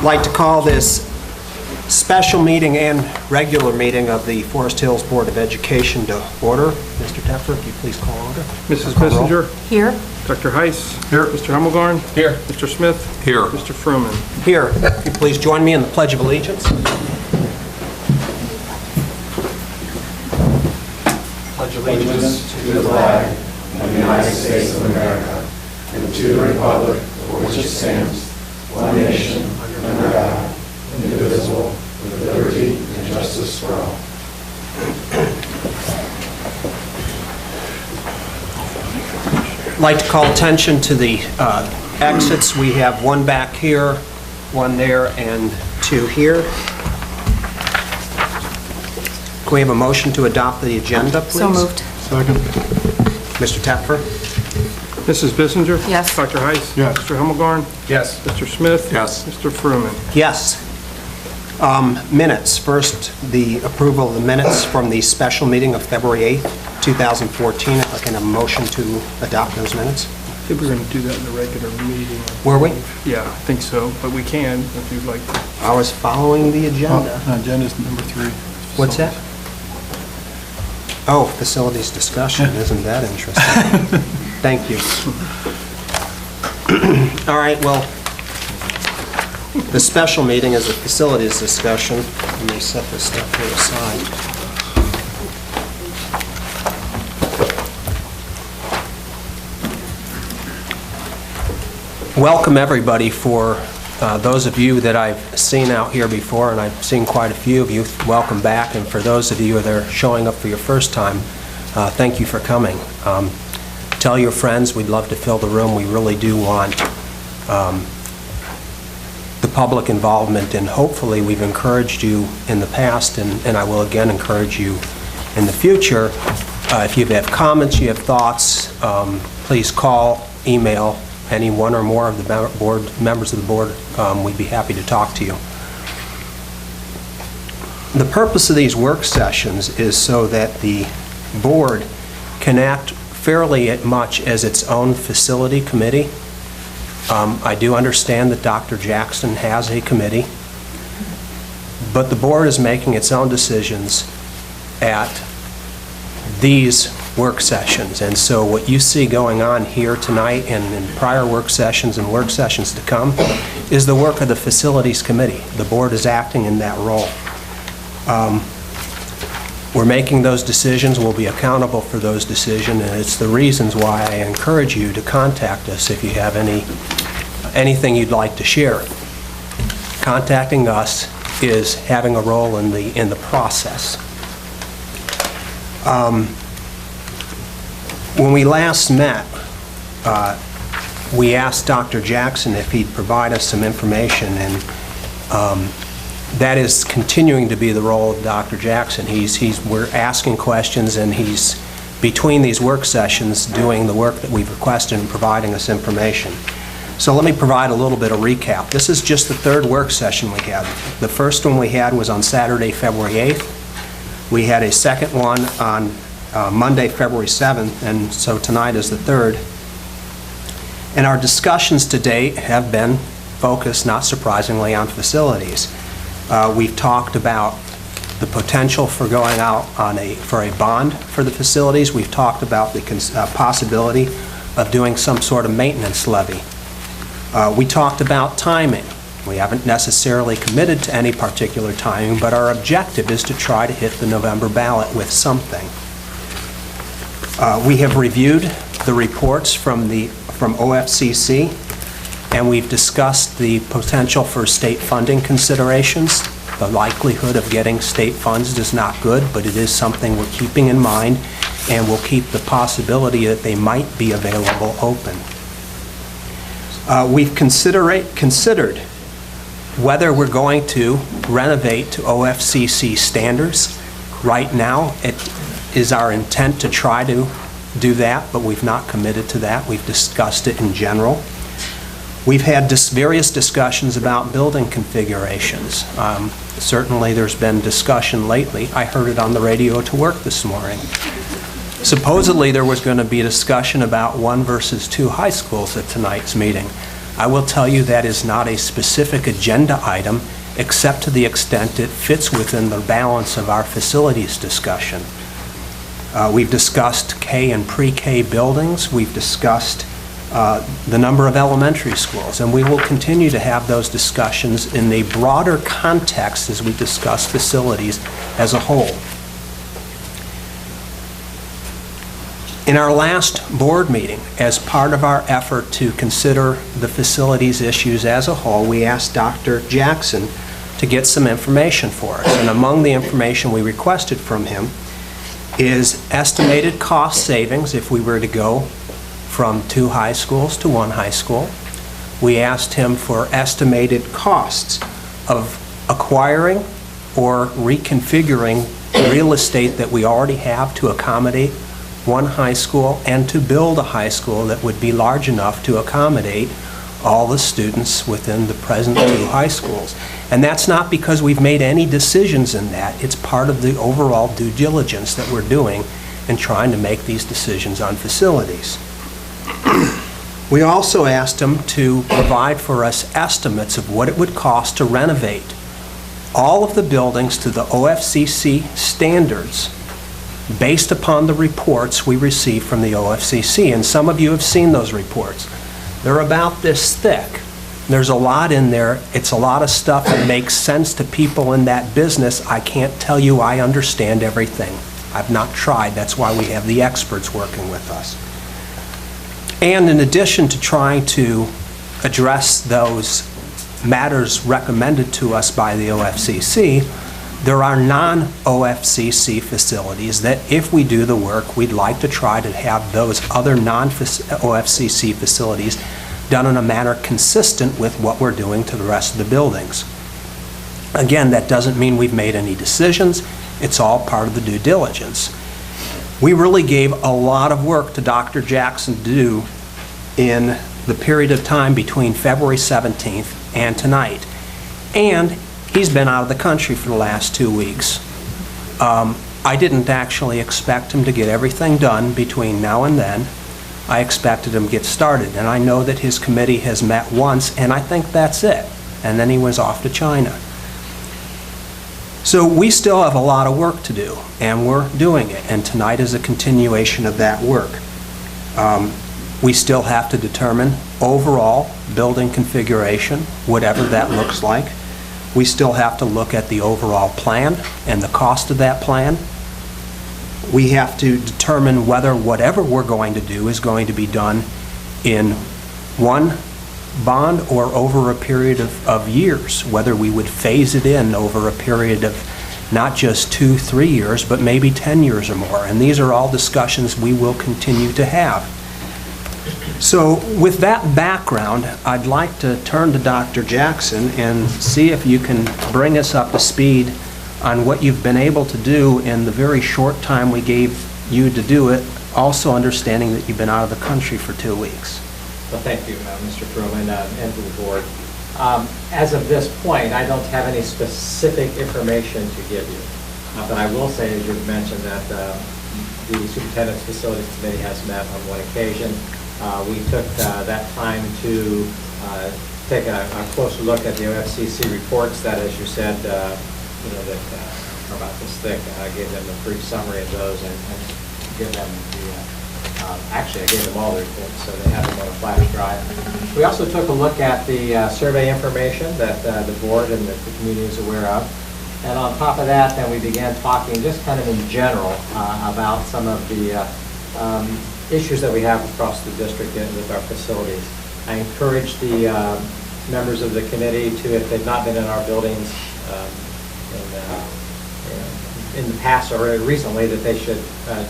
I'd like to call this special meeting and regular meeting of the Forest Hills Board of Education to order. Mr. Teffer, if you please call order. Mrs. Bissinger? Here. Dr. Heiss? Here. Mr. Hemmelgarn? Here. Mr. Smith? Here. Mr. Fruman? Here. If you please join me in the Pledge of Allegiance. Pledge allegiance to the flag of the United States of America and to the republic for which it stands, one nation, under God, indivisible, with liberty and justice for all. I'd like to call attention to the exits. We have one back here, one there, and two here. Can we have a motion to adopt the agenda, please? So moved. Second. Mr. Teffer? Mrs. Bissinger? Yes. Dr. Heiss? Yes. Mr. Hemmelgarn? Yes. Mr. Smith? Yes. Mr. Fruman? Yes. Minutes. First, the approval of the minutes from the special meeting of February 8th, 2014. If I can have a motion to adopt those minutes. I think we're going to do that in the regular meeting. Were we? Yeah, I think so, but we can if you'd like to. I was following the agenda. Agenda's number 3. What's that? Oh, facilities discussion. Isn't that interesting? Thank you. All right, well, the special meeting is a facilities discussion. Let me set this stuff here aside. Welcome, everybody, for those of you that I've seen out here before, and I've seen quite a few of you, welcome back. And for those of you that are showing up for your first time, thank you for coming. Tell your friends we'd love to fill the room. We really do want the public involvement, and hopefully we've encouraged you in the past, and I will again encourage you in the future. If you have comments, you have thoughts, please call, email any one or more of the members of the board. We'd be happy to talk to you. The purpose of these work sessions is so that the board can act fairly much as its own facility committee. I do understand that Dr. Jackson has a committee, but the board is making its own decisions at these work sessions. And so what you see going on here tonight and in prior work sessions and work sessions to come is the work of the facilities committee. The board is acting in that role. We're making those decisions. We'll be accountable for those decisions, and it's the reasons why I encourage you to contact us if you have anything you'd like to share. Contacting us is having a role in the process. When we last met, we asked Dr. Jackson if he'd provide us some information, and that is continuing to be the role of Dr. Jackson. We're asking questions, and he's, between these work sessions, doing the work that we've requested and providing us information. So let me provide a little bit of recap. This is just the third work session we had. The first one we had was on Saturday, February 8th. We had a second one on Monday, February 7th, and so tonight is the third. And our discussions to date have been focused, not surprisingly, on facilities. We've talked about the potential for going out for a bond for the facilities. We've talked about the possibility of doing some sort of maintenance levy. We talked about timing. We haven't necessarily committed to any particular timing, but our objective is to try to hit the November ballot with something. We have reviewed the reports from OFCC, and we've discussed the potential for state funding considerations. The likelihood of getting state funds is not good, but it is something we're keeping in mind, and we'll keep the possibility that they might be available open. We've considered whether we're going to renovate to OFCC standards. Right now, it is our intent to try to do that, but we've not committed to that. We've discussed it in general. We've had various discussions about building configurations. Certainly there's been discussion lately. I heard it on the radio to work this morning. Supposedly there was going to be a discussion about 1 versus 2 high schools at tonight's meeting. I will tell you that is not a specific agenda item, except to the extent it fits within the balance of our facilities discussion. We've discussed K and pre-K buildings. We've discussed the number of elementary schools, and we will continue to have those discussions in a broader context as we discuss facilities as a whole. In our last board meeting, as part of our effort to consider the facilities issues as a whole, we asked Dr. Jackson to get some information for us. And among the information we requested from him is estimated cost savings if we were to go from 2 high schools to 1 high school. We asked him for estimated costs of acquiring or reconfiguring real estate that we already have to accommodate 1 high school and to build a high school that would be large enough to accommodate all the students within the present 2 high schools. And that's not because we've made any decisions in that. It's part of the overall due diligence that we're doing in trying to make these decisions on facilities. We also asked him to provide for us estimates of what it would cost to renovate all of the buildings to the OFCC standards based upon the reports we received from the OFCC. And some of you have seen those reports. They're about this thick. There's a lot in there. It's a lot of stuff that makes sense to people in that business. I can't tell you I understand everything. I've not tried. That's why we have the experts working with us. And in addition to trying to address those matters recommended to us by the OFCC, there are non-OFCC facilities that if we do the work, we'd like to try to have those other non-OFCC facilities done in a manner consistent with what we're doing to the rest of the buildings. Again, that doesn't mean we've made any decisions. It's all part of the due diligence. We really gave a lot of work to Dr. Jackson to do in the period of time between February 17th and tonight. And he's been out of the country for the last 2 weeks. I didn't actually expect him to get everything done between now and then. I expected him to get started, and I know that his committee has met once, and I think that's it. And then he was off to China. So we still have a lot of work to do, and we're doing it, and tonight is a continuation of that work. We still have to determine overall building configuration, whatever that looks like. We still have to look at the overall plan and the cost of that plan. We have to determine whether whatever we're going to do is going to be done in one bond or over a period of years, whether we would phase it in over a period of not just 2-3 years, but maybe 10 years or more. And these are all discussions we will continue to have. So with that background, I'd like to turn to Dr. Jackson and see if you can bring us up to speed on what you've been able to do in the very short time we gave you to do it, also understanding that you've been out of the country for 2 weeks. Well, thank you, Mr. Fruman, and to the board. As of this point, I don't have any specific information to give you. But I will say, as you've mentioned, that the Superintendent's Facilities Committee has met on one occasion. We took that time to take a closer look at the OFCC reports that, as you said, that are about this thick. I gave them a brief summary of those and give them actually, I gave them all the reports, so they have them on a flash drive. We also took a look at the survey information that the board and the community is aware of. And on top of that, then we began talking just kind of in general about some of the issues that we have across the district and with our facilities. I encourage the members of the committee to, if they've not been in our buildings in the past or recently, that they should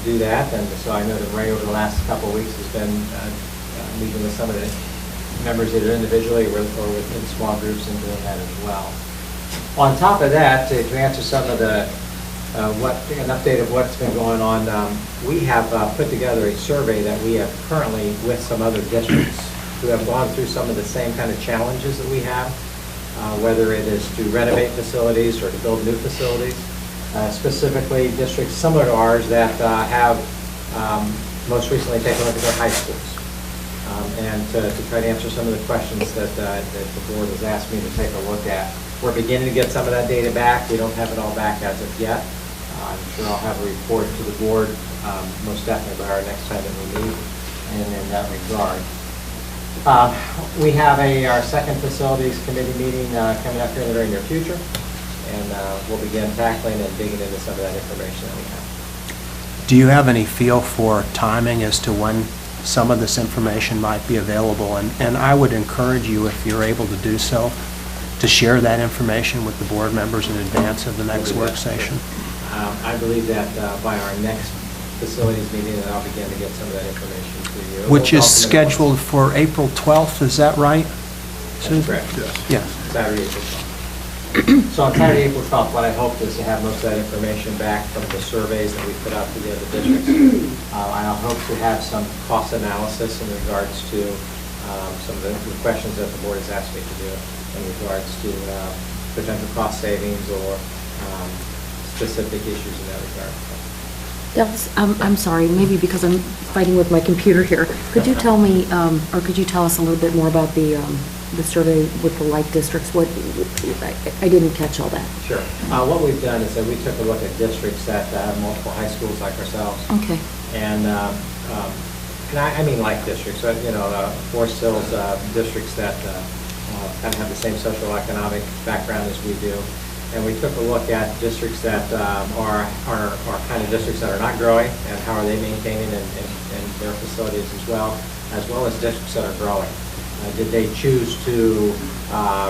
do that. And so I know that Ray over the last couple of weeks has been meeting with some of the members either individually or within small groups and doing that as well. On top of that, to answer some of the an update of what's been going on, we have put together a survey that we have currently with some other districts who have gone through some of the same kind of challenges that we have, whether it is to renovate facilities or to build new facilities. Specifically, districts similar to ours that have most recently taken a look at their high schools. and to try to answer some of the questions that the board has asked me to take a look at. We're beginning to get some of that data back. We don't have it all back as of yet. I'm sure I'll have a report to the board, most definitely by our next time that we meet, and in that regard. We have our second facilities committee meeting coming up here in the very near future, and we'll begin tackling and digging into some of that information that we have. Do you have any feel for timing as to when some of this information might be available? And I would encourage you, if you're able to do so, to share that information with the board members in advance of the next work session. I believe that by our next facilities meeting, that I'll begin to get some of that information to you. Which is scheduled for April 12th, is that right? That's correct. Yes. Saturday, April 12th. So on Saturday, April 12th, what I hope is to have most of that information back from the surveys that we put out to the other districts. I hope to have some cost analysis in regards to some of the questions that the board has asked me to do in regards to potential cost savings or specific issues in that regard. Dallas, I'm sorry, maybe because I'm fighting with my computer here. Could you tell me, or could you tell us a little bit more about the survey with the like districts? What I didn't catch all that. Sure. What we've done is that we took a look at districts that have multiple high schools like ourselves. Okay. And I mean like districts, so, Forest Hills districts that kind of have the same social economic background as we do. And we took a look at districts that are kind of districts that are not growing, and how are they maintaining and their facilities as well as districts that are growing. Did they choose to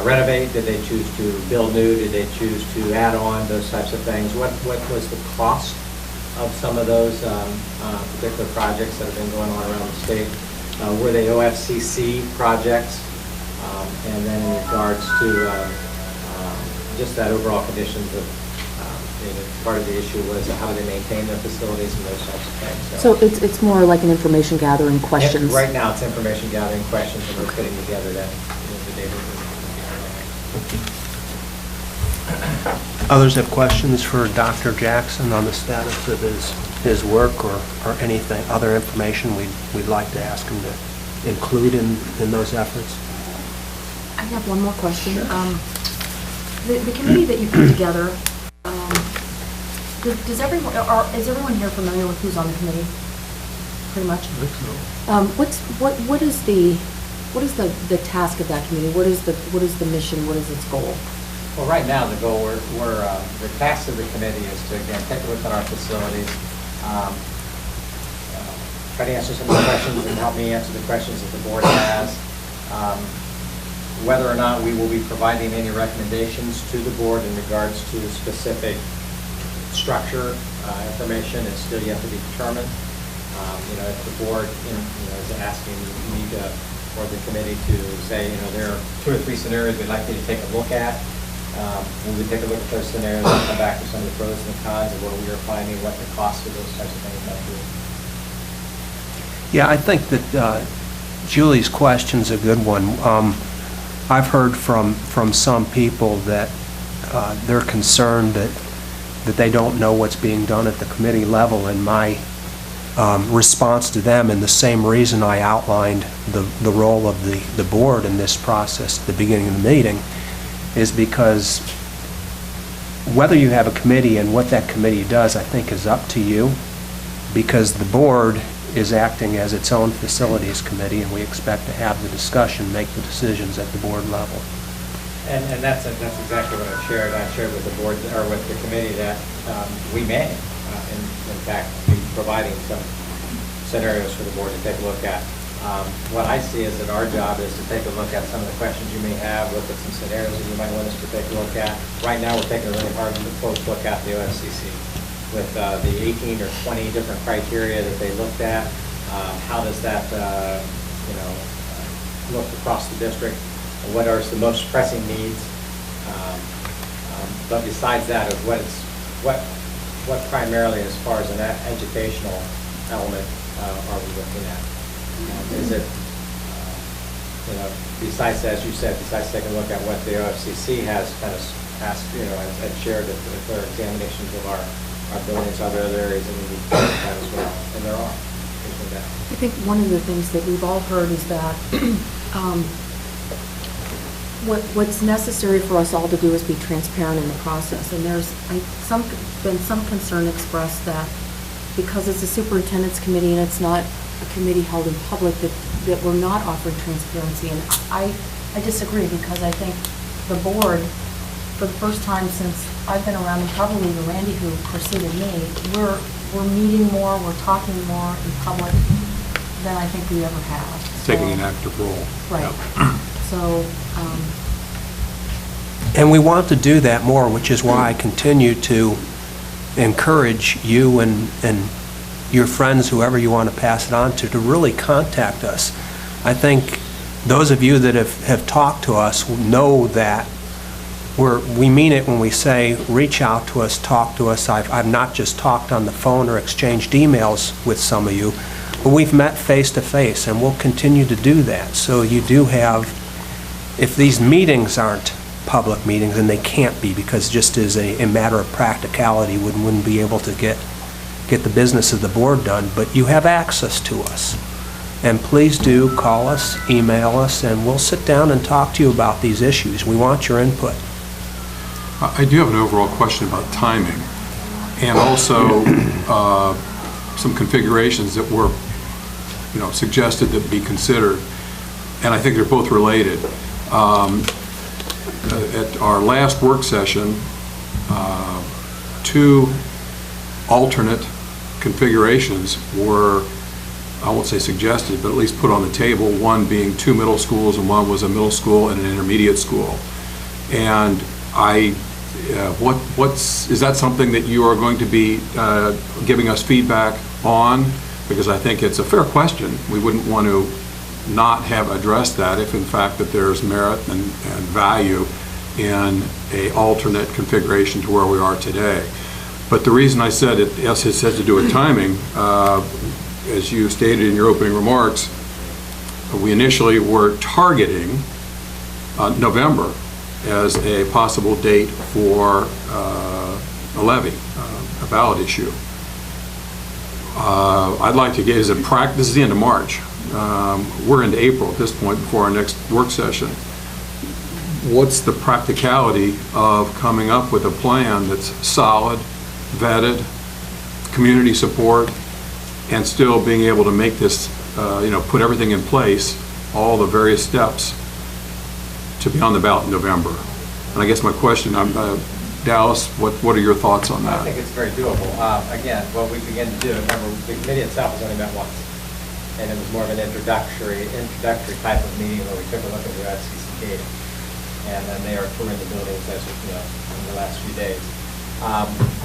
renovate? Did they choose to build new? Did they choose to add on? Those types of things. What was the cost of some of those particular projects that have been going on around the state? Were they OFCC projects? And then in regards to just that overall conditions of, part of the issue was how do they maintain their facilities and those types of things. So it's more like an information gathering questions. Right now, it's information gathering questions, and we're putting together that the data. Others have questions for Dr. Jackson on the status of his work or anything, other information we'd like to ask him to include in those efforts? I have one more question. The committee that you put together, is everyone here familiar with who's on the committee? Pretty much. What is the task of that committee? What is the mission? What is its goal? Well, right now the goal the task of the committee is to again take a look at our facilities, try to answer some of the questions and help me answer the questions that the board has. Whether or not we will be providing any recommendations to the board in regards to specific structure information is still yet to be determined. If the board is asking me or the committee to say, there are 2 or 3 scenarios we'd like you to take a look at, we would take a look at those scenarios and come back with some of the pros and the cons of what we are finding, what the cost of those types of things might be. Yeah, I think that Julie's question's a good one. I've heard from some people that they're concerned that they don't know what's being done at the committee level, and my response to them, and the same reason I outlined the role of the board in this process at the beginning of the meeting, is because whether you have a committee and what that committee does, I think is up to you, because the board is acting as its own facilities committee, and we expect to have the discussion, make the decisions at the board level. And that's exactly what I shared. I shared with the board, or with the committee, that we may, in fact, be providing some scenarios for the board to take a look at. What I see is that our job is to take a look at some of the questions you may have, look at some scenarios that you might want us to take a look at. Right now, we're taking a really hard and close look at the OFCC. With the 18 or 20 different criteria that they looked at, how does that, look across the district? What are the most pressing needs? But besides that, what primarily, as far as an educational element, are we looking at? Is it, besides, as you said, besides taking a look at what the OFCC has kind of asked, has shared at their examinations of our buildings, are there other areas that we need to look at as well? And there are. taken down. I think one of the things that we've all heard is that what's necessary for us all to do is be transparent in the process. And there's been some concern expressed that because it's a superintendent's committee and it's not a committee held in public, that we're not offering transparency. And I disagree, because I think the board, for the first time since I've been around, and probably Randy who preceded me, we're meeting more, we're talking more in public than I think we ever have. Taking So- an active role. Right. So, And we want to do that more, which is why I continue to encourage you and your friends, whoever you want to pass it on to really contact us. I think those of you that have talked to us know that we mean it when we say reach out to us, talk to us. I've not just talked on the phone or exchanged emails with some of you, but we've met face to face, and we'll continue to do that. So you do have, if these meetings aren't public meetings, and they can't be, because just as a matter of practicality, we wouldn't be able to get the business of the board done, but you have access to us. And please do call us, email us, and we'll sit down and talk to you about these issues. We want your input. I do have an overall question about timing, and also some configurations that were, suggested that be considered, and I think they're both related. At our last work session, two alternate configurations were, I won't say suggested, but at least put on the table, one being 2 middle schools and one was a middle school and an intermediate school. And is that something that you are going to be giving us feedback on? Because I think it's a fair question. We wouldn't want to not have addressed that if in fact that there's merit and value in a alternate configuration to where we are today. But the reason I said it has to do with timing, as you stated in your opening remarks, we initially were targeting November as a possible date for a levy, a ballot issue. I'd like to get, this is the end of March. We're into April at this point before our next work session. What's the practicality of coming up with a plan that's solid, vetted, community support, and still being able to make this, put everything in place, all the various steps to be on the ballot in November? And I guess my question, Dallas, what are your thoughts on I that? think it's very doable. Again, what we began to do, remember, the committee itself was only met once, and it was more of an introductory type of meeting where we took a look at the FCC data, and then they are touring the buildings as in the last few days.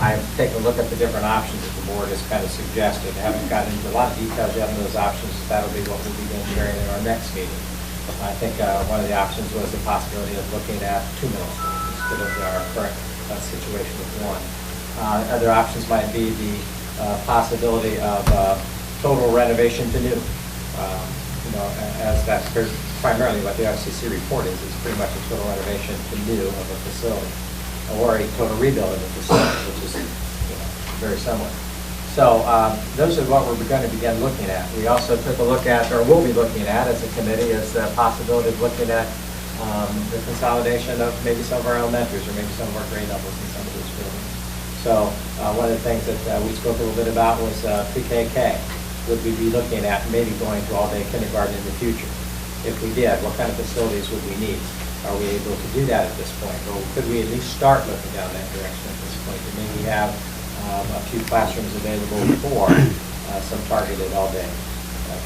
I've taken a look at the different options that the board has kind of suggested. I haven't gotten into a lot of details yet on those options. That'll be what we'll begin sharing in our next meeting. I think one of the options was the possibility of looking at 2 middle schools instead of our current situation with 1. Other options might be the possibility of total renovation to new. As that's primarily what the FCC report is pretty much a total renovation to new of a facility, or a total rebuild of a facility, which is very similar. So those are what we're going to begin looking at. We also took a look at, or will be looking at as a committee, is the possibility of looking at the consolidation of maybe some of our elementaries or maybe some of our grade levels in some of those buildings. So one of the things that we spoke a little bit about was pre-K. Would we be looking at maybe going to all-day kindergarten in the future? If we did, what kind of facilities would we need? Are we able to do that at this point? Or could we at least start looking down that direction at this point and maybe have a few classrooms available for some targeted all-day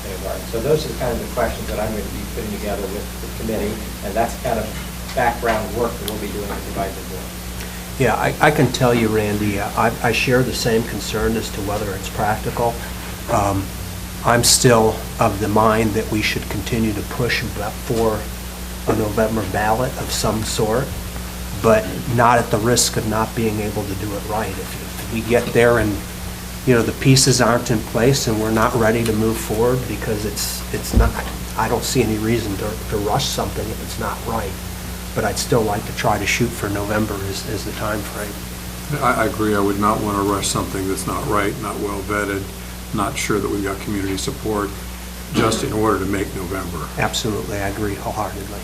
kindergarten? So those are kind of the questions that I'm going to be putting together with the committee, and that's kind of background work that we'll be doing to provide the board. Yeah, I can tell you, Randy, I share the same concern as to whether it's practical. I'm still of the mind that we should continue to push for a November ballot of some sort, but not at the risk of not being able to do it right. If we get there and, the pieces aren't in place and we're not ready to move forward because it's not, I don't see any reason to rush something if it's not right. But I'd still like to try to shoot for November as the time frame. I agree. I would not want to rush something that's not right, not well vetted. not sure that we've got community support just in order to make November. Absolutely, I agree wholeheartedly.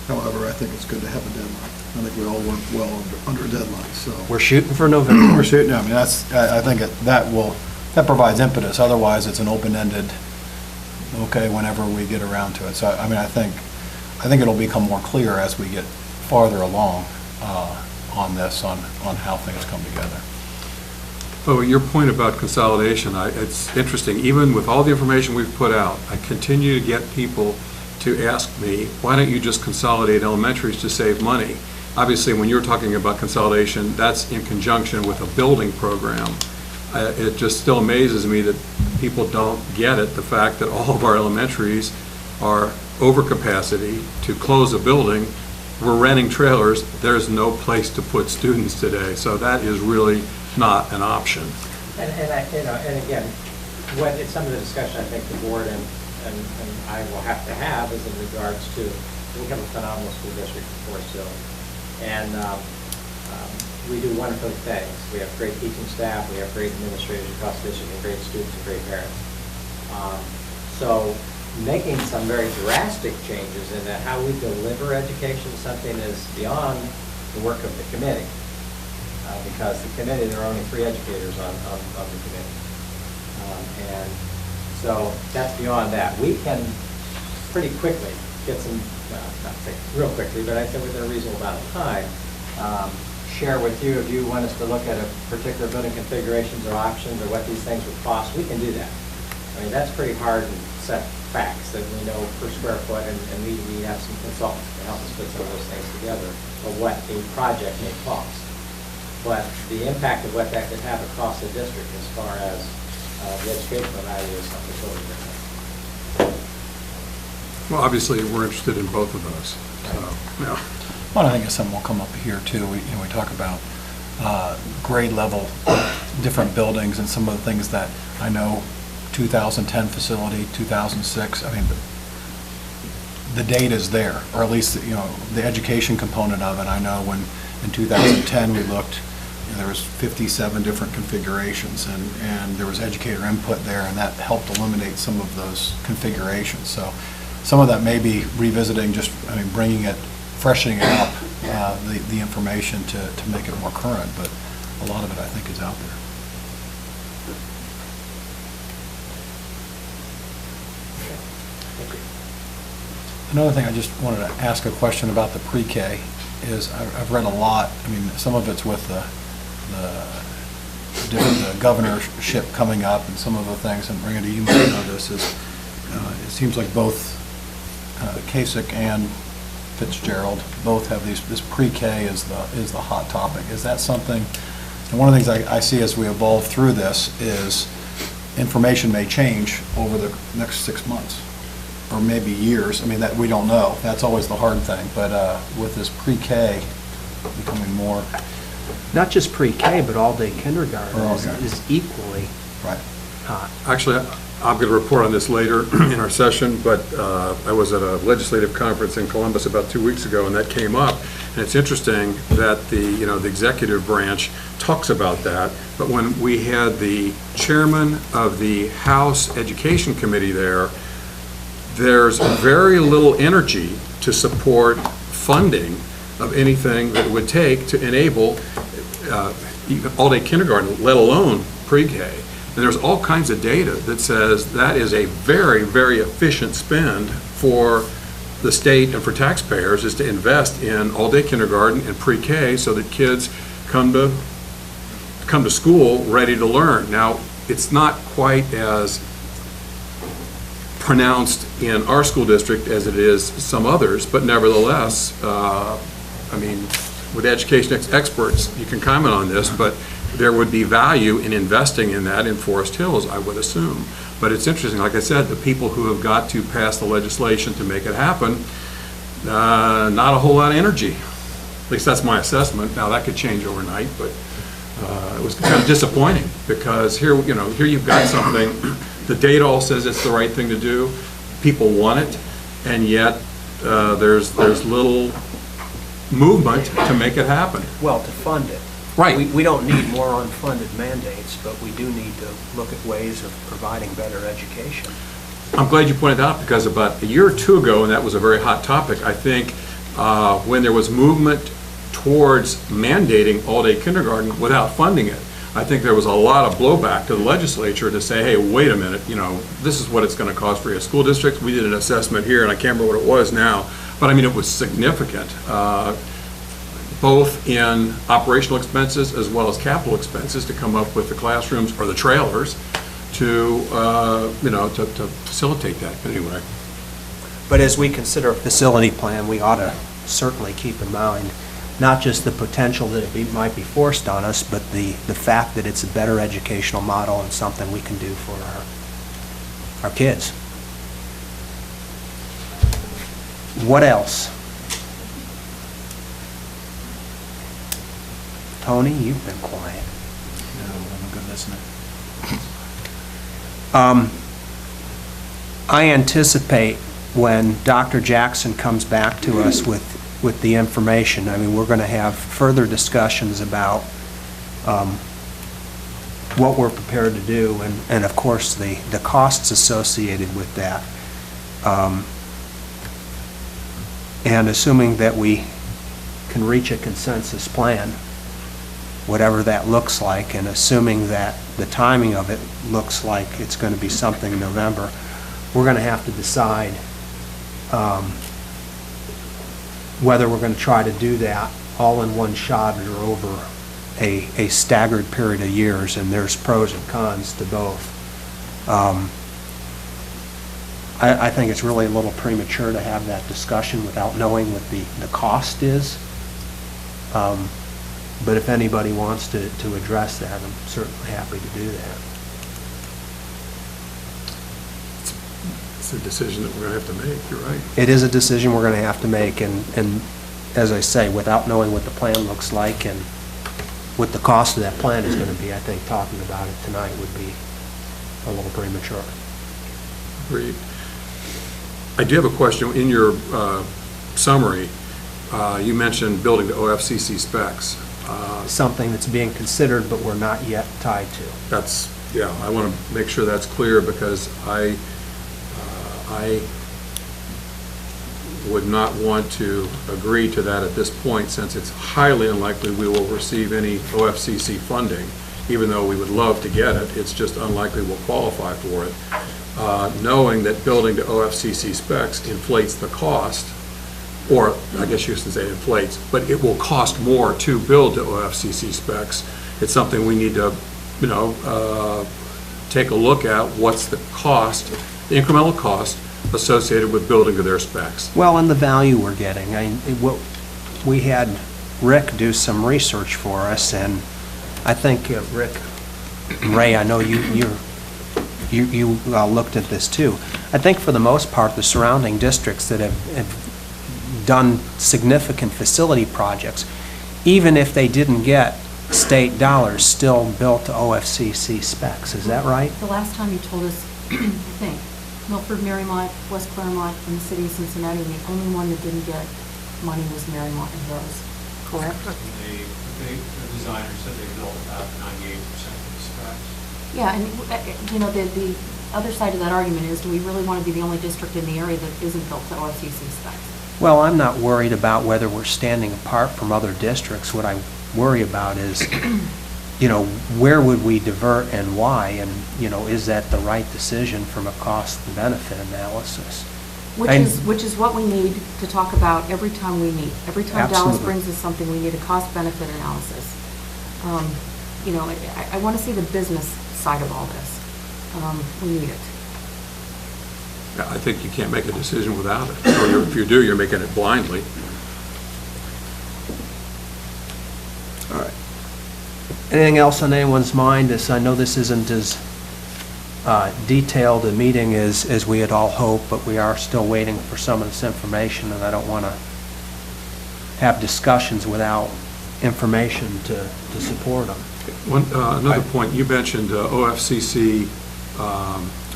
However, I think it's good to have a deadline. I think we all work well under a deadline, so. We're shooting for November. We're shooting, I mean, I think that provides impetus. Otherwise, it's an open-ended, okay, whenever we get around to it. So, I mean, I think it'll become more clear as we get farther along on this, on how things come together. Oh, your point about consolidation, it's interesting. Even with all the information we've put out, I continue to get people to ask me, why don't you just consolidate elementaries to save money? Obviously, when you're talking about consolidation, that's in conjunction with a building program. It just still amazes me that people don't get it, the fact that all of our elementaries are over capacity. To close a building, we're renting trailers, there's no place to put students today. So that is really not an option. And again, it's some of the discussion I think the board and I will have to have is in regards to, we have a phenomenal school district in Forest Hill. And we do wonderful things. We have great teaching staff, we have great administrators across the district, and great students and great parents. So making some very drastic changes in that how we deliver education is something is beyond the work of the committee. Because the committee, there are only 3 educators on the committee. And so that's beyond that. We can pretty quickly get some, not say real quickly, but I think within a reasonable amount of time, share with you if you want us to look at a particular building configurations or options or what these things would cost, we can do that. I mean, that's pretty hard and set facts that we know per square foot, and we have some consultants to help us put some of those things together of what a project may cost. But the impact of what that could have across the district as far as the educational value is something totally different. Well, obviously, we're interested in both of those. So, yeah. Well, I think it's something will come up here too. We talk about grade level, different buildings, and some of the things that I know 2010 facility, 2006, I mean, the data is there, or at least, the education component of it. I know when in 2010 we looked, there was 57 different configurations, and there was educator input there, and that helped eliminate some of those configurations. So some of that may be revisiting, bringing it, freshening it up, the information to make it more current, but a lot of it I think is out there. Another thing I just wanted to ask a question about the pre-K is I've read a lot. I mean, some of it's with the governorship coming up and some of the things, and Randy, you might know this, is it seems like both Kasich and Fitzgerald both have this pre-K is the hot topic. Is that something, and one of the things I see as we evolve through this is information may change over the next 6 months or maybe years. I mean, that we don't know. That's always the hard thing. But with this pre-K becoming more, Not just pre-K, but all-day kindergarten Okay. is equally right. hot. Actually, I'm going to report on this later in our session, but I was at a legislative conference in Columbus about 2 weeks ago, and that came up. And it's interesting that the executive branch talks about that, but when we had the chairman of the House Education Committee there's very little energy to support funding of anything that it would take to enable even all-day kindergarten, let alone pre-K. And there's all kinds of data that says that is a very, very efficient spend for the state and for taxpayers, is to invest in all-day kindergarten and pre-K so that kids come to school ready to learn. Now, it's not quite as pronounced in our school district as it is some others, but nevertheless, with education experts, you can comment on this, but there would be value in investing in that in Forest Hills, I would assume. But it's interesting, like I said, the people who have got to pass the legislation to make it happen, not a whole lot of energy. At least that's my assessment. Now, that could change overnight, but it was kind of disappointing because here you've got something, the data all says it's the right thing to do, people want it, and yet there's little movement to make it happen. Well, to fund it. Right. We don't need more unfunded mandates, but we do need to look at ways of providing better education. I'm glad you pointed that out, because about a year or two ago, and that was a very hot topic, I think, when there was movement towards mandating all-day kindergarten without funding it, I think there was a lot of blowback to the legislature to say, hey, wait a minute, this is what it's going to cost for your school districts. We did an assessment here, and I can't remember what it was now, but I mean, it was significant, both in operational expenses as well as capital expenses to come up with the classrooms or the trailers to facilitate that. But anyway. But as we consider a facility plan, we ought to certainly keep in mind not just the potential that it might be forced on us, but the fact that it's a better educational model and something we can do for our kids. What else? Tony, you've been quiet. No, I'm a good listener. I anticipate when Dr. Jackson comes back to us with the information, I mean, we're going to have further discussions about what we're prepared to do and of course, the costs associated with that. And assuming that we can reach a consensus plan, whatever that looks like, and assuming that the timing of it looks like it's going to be something in November, we're going to have to decide whether we're going to try to do that all in one shot or over a staggered period of years, and there's pros and cons to both. I think it's really a little premature to have that discussion without knowing what the cost is. But if anybody wants to address that, I'm certainly happy to do that. It's a decision that we're going to have to make, you're right. It is a decision we're going to have to make, and as I say, without knowing what the plan looks like and what the cost of that plan is going to be, I think talking about it tonight would be a little premature. Agreed. I do have a question. In your summary, you mentioned building to OFCC specs. Something that's being considered, but we're not yet tied to. That's, yeah, I want to make sure that's clear, because I would not want to agree to that at this point, since it's highly unlikely we will receive any OFCC funding. Even though we would love to get it, it's just unlikely we'll qualify for it. Knowing that building to OFCC specs inflates the cost, or I guess you should say inflates, but it will cost more to build to OFCC specs. It's something we need to, take a look at. What's the cost, the incremental cost associated with building to their specs? Well, and the value we're getting. We had Rick do some research for us, and I think Rick, Ray, I know you looked at this too. I think for the most part, the surrounding districts that have done significant facility projects, even if they didn't get state dollars, still built to OFCC specs. Is that right? The last time you told us, I think, Milford, Marymount, West Claremont, and the city of Cincinnati, and the only one that didn't get money was Marymount and Rose, correct? The designers said they built about 98% of the specs. Yeah, and, the other side of that argument is, do we really want to be the only district in the area that isn't built to OFCC specs? Well, I'm not worried about whether we're standing apart from other districts. What I worry about is, where would we divert and why? And, is that the right decision from a cost and benefit analysis? Which is what we need to talk about every time we meet. Every time Dallas Absolutely. brings us something, we need a cost-benefit analysis. I want to see the business side of all this. We need it. Yeah, I think you can't make a decision without it. Or if you do, you're making it blindly. All right. Anything else on anyone's mind? I know this isn't as detailed a meeting as we had all hoped, but we are still waiting for some of this information, and I don't want to have discussions without information to support them. Another point, you mentioned OFCC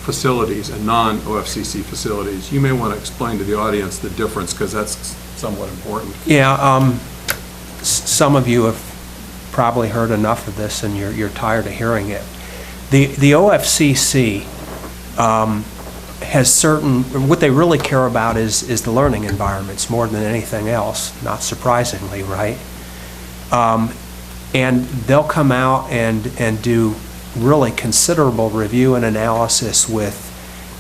facilities and non-OFCC facilities. You may want to explain to the audience the difference, because that's somewhat important. Yeah, some of you have probably heard enough of this and you're tired of hearing it. The OFCC has certain, what they really care about is the learning environments more than anything else, not surprisingly, right? And they'll come out and do really considerable review and analysis with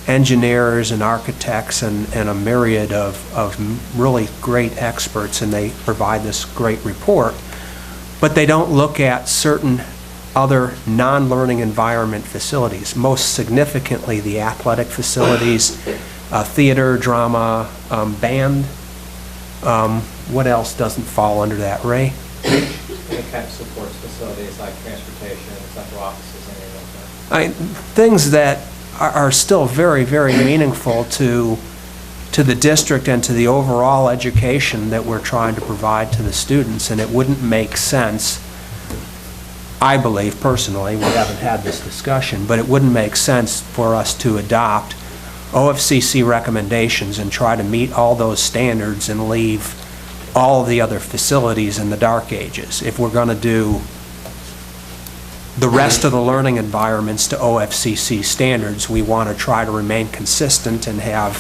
engineers and architects and a myriad of really great experts, and they provide this great report. But they don't look at certain other non-learning environment facilities, most significantly the athletic facilities, theater, drama, band. What else doesn't fall under that, Ray? Any kind of supports facilities like transportation, central offices, anything like that. Things that are still very, very meaningful to the district and to the overall education that we're trying to provide to the students, and it wouldn't make sense, I believe personally, we haven't had this discussion, but it wouldn't make sense for us to adopt OFCC recommendations and try to meet all those standards and leave all the other facilities in the dark ages. If we're going to do the rest of the learning environments to OFCC standards, we want to try to remain consistent and have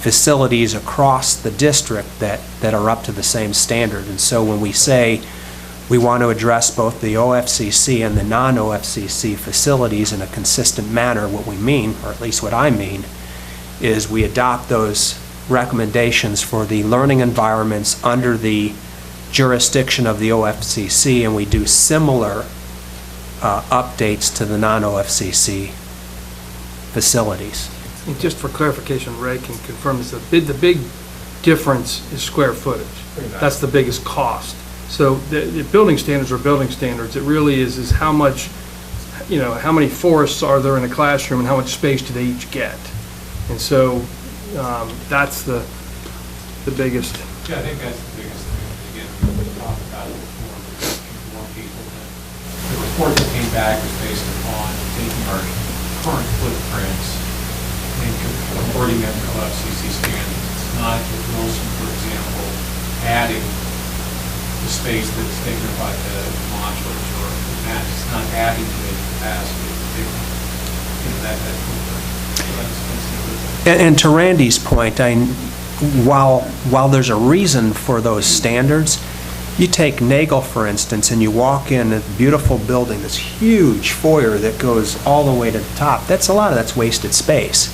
facilities across the district that are up to the same standard. And so when we say we want to address both the OFCC and the non-OFCC facilities in a consistent manner, what we mean, or at least what I mean, is we adopt those recommendations for the learning environments under the jurisdiction of the OFCC, and we do similar updates to the non-OFCC facilities. And just for clarification, Ray can confirm this, the big difference is square footage. That's the biggest cost. So the building standards are building standards. It really is how much, how many forests are there in a classroom and how much space do they each get? And so that's the biggest. Yeah, I think that's the biggest thing. Again, we talked about it before, more people. The report that came back was based upon taking our current footprints and converting them to OFCC standards. It's not with Wilson, for example, adding the space that's taken up by the modulars or the match. It's not adding to the capacity of that footprint. So that's the good thing. And to Randy's point, while there's a reason for those standards, you take Nagel, for instance, and you walk in a beautiful building, this huge foyer that goes all the way to the top. That's a lot of that's wasted space.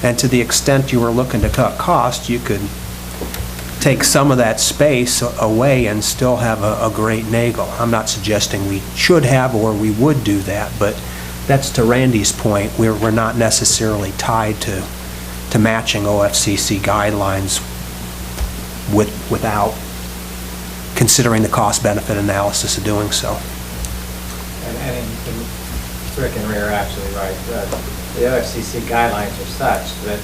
And to the extent you were looking to cut costs, you could take some of that space away and still have a great Nagel. I'm not suggesting we should have or we would do that, but that's to Randy's point. We're not necessarily tied to matching OFCC guidelines without considering the cost-benefit analysis of doing so. And Rick and Ray are absolutely right. The OFCC guidelines are such that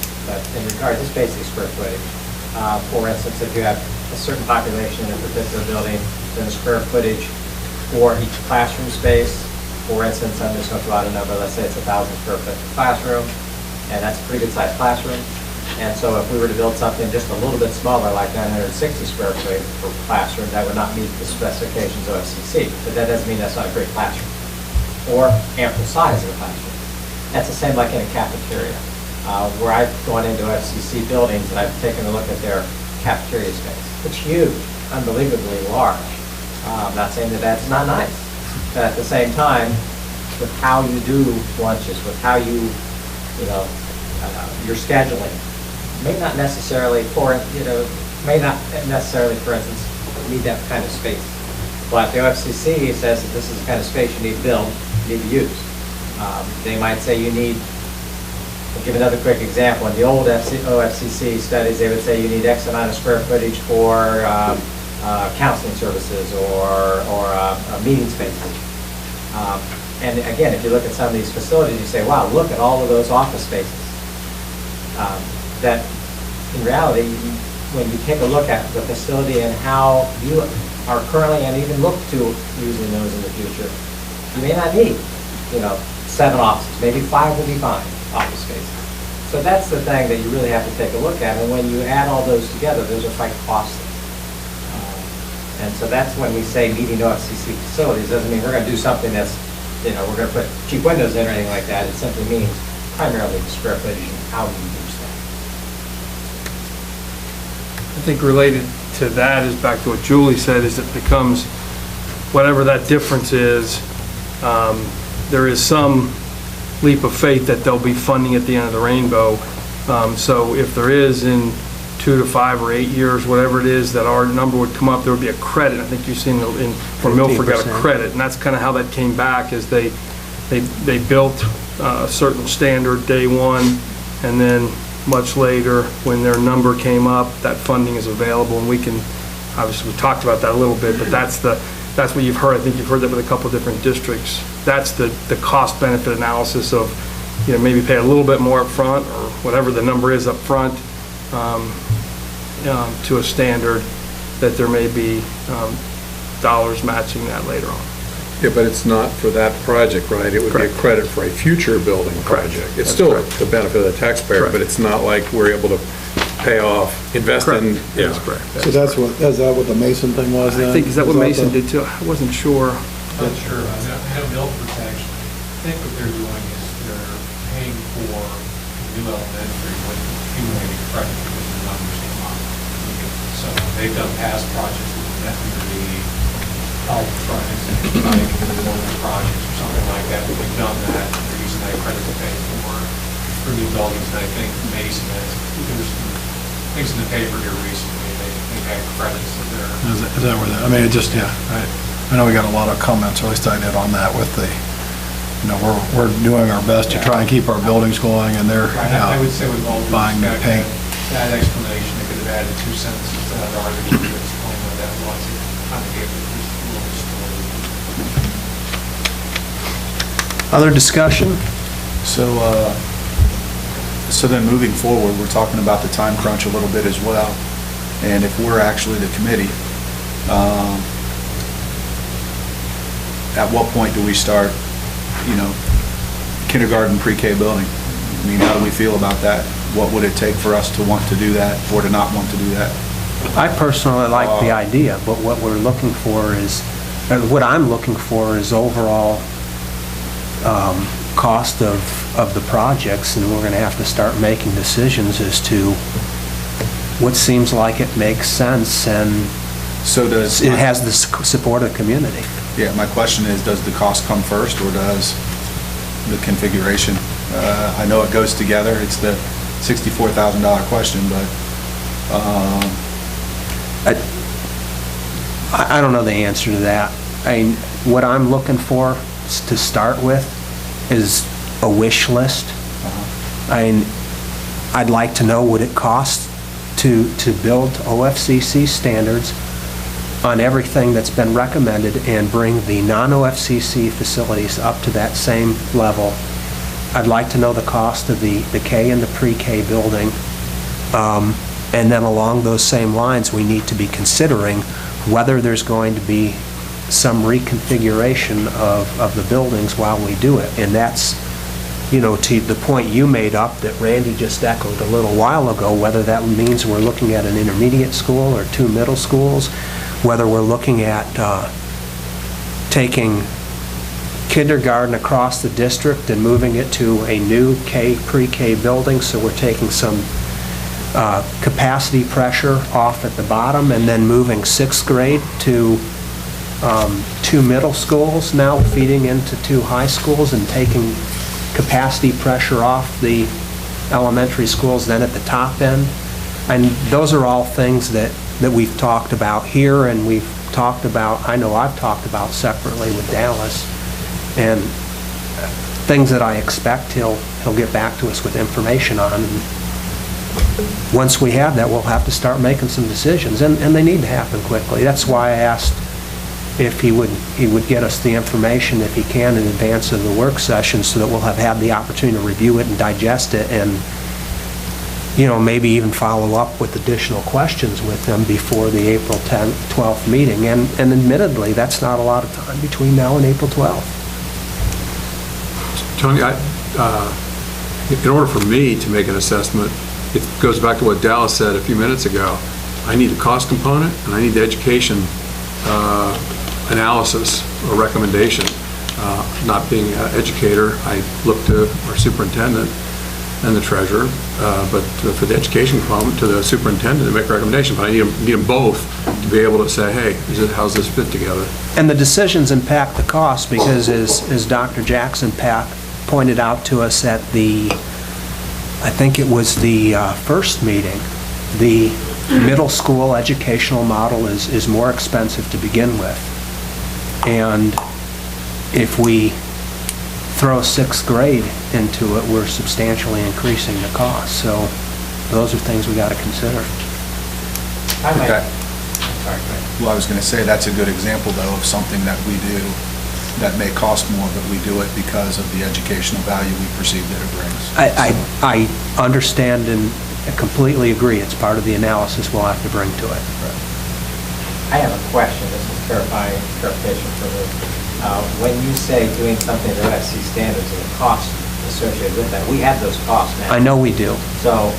in regard to basic square footage, for instance, if you have a certain population in a particular building, then the square footage for each classroom space, for instance, I'm just going to throw out a number, let's say it's 1,000 square foot classroom, and that's a pretty good sized classroom. And so if we were to build something just a little bit smaller, like 960 square feet per classroom, that would not meet the specifications of OFCC. But that doesn't mean that's not a great classroom or ample size of a classroom. That's the same like in a cafeteria, where I've gone into OFCC buildings and I've taken a look at their cafeteria space. It's huge, unbelievably large. I'm not saying that that's not nice, but at the same time, with how you do lunches, with how your scheduling, may not necessarily, for instance, need that kind of space. But the OFCC says that this is the kind of space you need to build, you need to use. They might say you need, I'll give another quick example. In the old OFCC studies, they would say you need X amount of square footage for counseling services or meeting spaces. And again, if you look at some of these facilities, you say, wow, look at all of those office spaces. That in reality, when you take a look at the facility and how you are currently and even look to using those in the future, you may not need, 7 offices. Maybe 5 will be fine, office spaces. So that's the thing that you really have to take a look at. And when you add all those together, those are quite costly. And so that's when we say meeting OFCC facilities, doesn't mean we're going to do something that's, we're going to put cheap windows in or anything like that. It simply means primarily the square footage and how we use that. I think related to that is back to what Julie said, is it becomes, whatever that difference is, there is some leap of faith that there'll be funding at the end of the rainbow. So if there is in 2 to 5 or 8 years, whatever it is, that our number would come up, there would be a credit. I think you've seen for Milford got a 15%. credit, and that's kind of how that came back, is they built a certain standard day one, and then much later, when their number came up, that funding is available, and we can, obviously, we talked about that a little bit, but that's what you've heard. I think you've heard that with a couple of different districts. That's the cost-benefit analysis of, maybe pay a little bit more up front, or whatever the number is up front, to a standard, that there may be dollars matching that later on. Yeah, but it's not for that project, right? It would be a Correct. credit for a future building Correct. project. That's It's still correct. the benefit of the taxpayer, Correct. but it's not like we're able to pay off, invest in. Correct. That's correct. So is that what the Mason thing was then? I think, is that what Was Mason the- did too? I wasn't sure. I'm not sure. I know Milford's actually, I think what they're doing is they're paying for new elementary with accumulated credit because the numbers came up. So they've done past projects with net community health projects, like water projects or something like that. They've done that. They're using that credit to pay for new buildings. And I think Mason has, there's some things in the paper here recently. They've had credits that they're. Is that where that, I mean, it just, yeah, I know we got a lot of comments, or at least I did on that with the, we're doing our best to try and keep our buildings going, and they're Right, I would say with all due buying new respect, paint. that explanation, they could have added 2 sentences to that article to explain what that was. It kind of gave it just a little story. Other discussion? So then moving forward, we're talking about the time crunch a little bit as well. And if we're actually the committee, at what point do we start, kindergarten, pre-K building? I mean, how do we feel about that? What would it take for us to want to do that or to not want to do that? I personally like the idea, but what we're looking for is, what I'm looking for is overall cost of the projects, and we're going to have to start making decisions as to what seems like it makes sense, and So does... it has the support of the community. Yeah, my question is, does the cost come first or does the configuration? I know it goes together. It's the $64,000 question, but... I don't know the answer to that. I mean, what I'm looking for to start with is a wish list. I'd like to know what it costs to build OFCC standards on everything that's been recommended and bring the non-OFCC facilities up to that same level. I'd like to know the cost of the K and the pre-K building. And then along those same lines, we need to be considering whether there's going to be some reconfiguration of the buildings while we do it. And that's, to the point you made up that Randy just echoed a little while ago, whether that means we're looking at an intermediate school or 2 middle schools, whether we're looking at taking kindergarten across the district and moving it to a new pre-K building, so we're taking some capacity pressure off at the bottom, and then moving 6th grade to 2 middle schools now, feeding into 2 high schools, and taking capacity pressure off the elementary schools then at the top end. And those are all things that we've talked about here, and we've talked about, I know I've talked about separately with Dallas, and things that I expect he'll get back to us with information on. And once we have that, we'll have to start making some decisions, and they need to happen quickly. That's why I asked if he would get us the information, if he can, in advance of the work session, so that we'll have had the opportunity to review it and digest it, and maybe even follow up with additional questions with him before the April 10th, 12th meeting. And admittedly, that's not a lot of time between now and April 12th. Tony, in order for me to make an assessment, it goes back to what Dallas said a few minutes ago. I need a cost component and I need the education analysis or recommendation. Not being an educator, I look to our superintendent and the treasurer, but for the education component, to the superintendent to make a recommendation. But I need them both to be able to say, hey, how's this fit together? And the decisions impact the cost, because as Dr. Jackson pointed out to us at I think it was the first meeting, the middle school educational model is more expensive to begin with. And if we throw sixth grade into it, we're substantially increasing the cost. So those are things we got to consider. I might- Okay. Sorry, go ahead. Well, I was going to say, that's a good example, though, of something that we do that may cost more, but we do it because of the educational value we perceive that it brings. I understand and completely agree. It's part of the analysis we'll have to bring to it. I have a question, this is clarification for me. When you say doing something to OFC standards and the cost associated with that, we have those costs now. I know we do. So,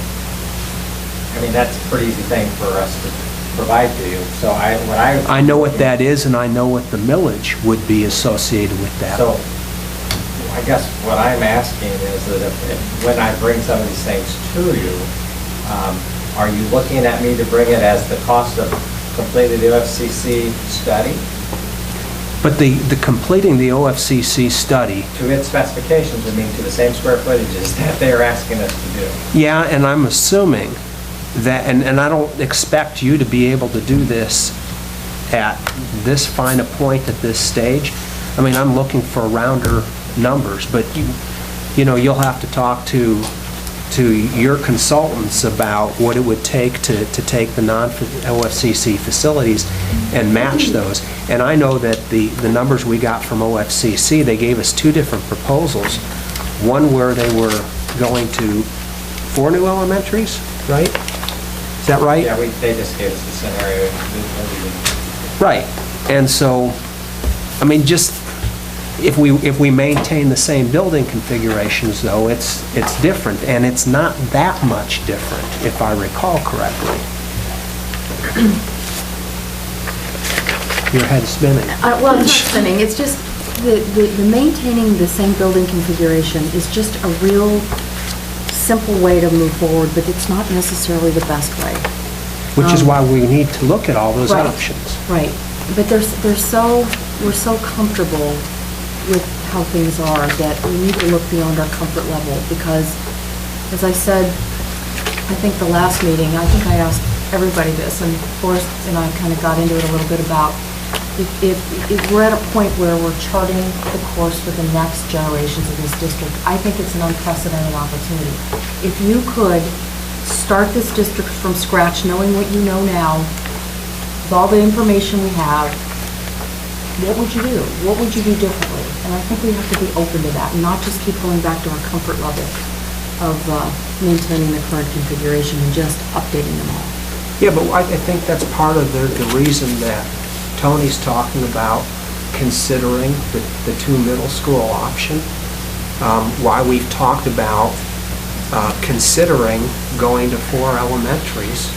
I mean, that's a pretty easy thing for us to provide to you. So I know what that is, and I know what the millage would be associated with that. So, I guess what I'm asking is that when I bring some of these things to you, are you looking at me to bring it as the cost of completing the OFCC study? But the completing the OFCC study, To its specifications, I mean, to the same square footages that they're asking us to do. yeah, and I'm assuming that, and I don't expect you to be able to do this at this fine a point at this stage. I mean, I'm looking for rounder numbers, but you'll have to talk to your consultants about what it would take to take the non-OFCC facilities and match those. And I know that the numbers we got from OFCC, they gave us two different proposals. One where they were going to 4 new elementaries, right? Is that right? Yeah, they just gave us the scenario. Right. And so, I mean, just if we maintain the same building configurations, though, it's different, and it's not that much different, if I recall correctly. Your head's spinning. Well, it's not spinning, it's just, the maintaining the same building configuration is just a real simple way to move forward, but it's not necessarily the best way. Which is why we need to look at all those Right. options. Right, but we're so comfortable with how things are that we need to look beyond our comfort level, because, as I said, I think the last meeting, I think I asked everybody this, and Forrest and I kind of got into it a little bit about if we're at a point where we're charting the course for the next generations of this district, I think it's an unprecedented opportunity. If you could start this district from scratch, knowing what you know now, with all the information we have, what would you do? What would you do differently? And I think we have to be open to that, and not just keep going back to our comfort level of maintaining the current configuration and just updating them all. Yeah, but I think that's part of the reason that Tony's talking about considering the two middle school option, why we've talked about considering going to 4 elementaries.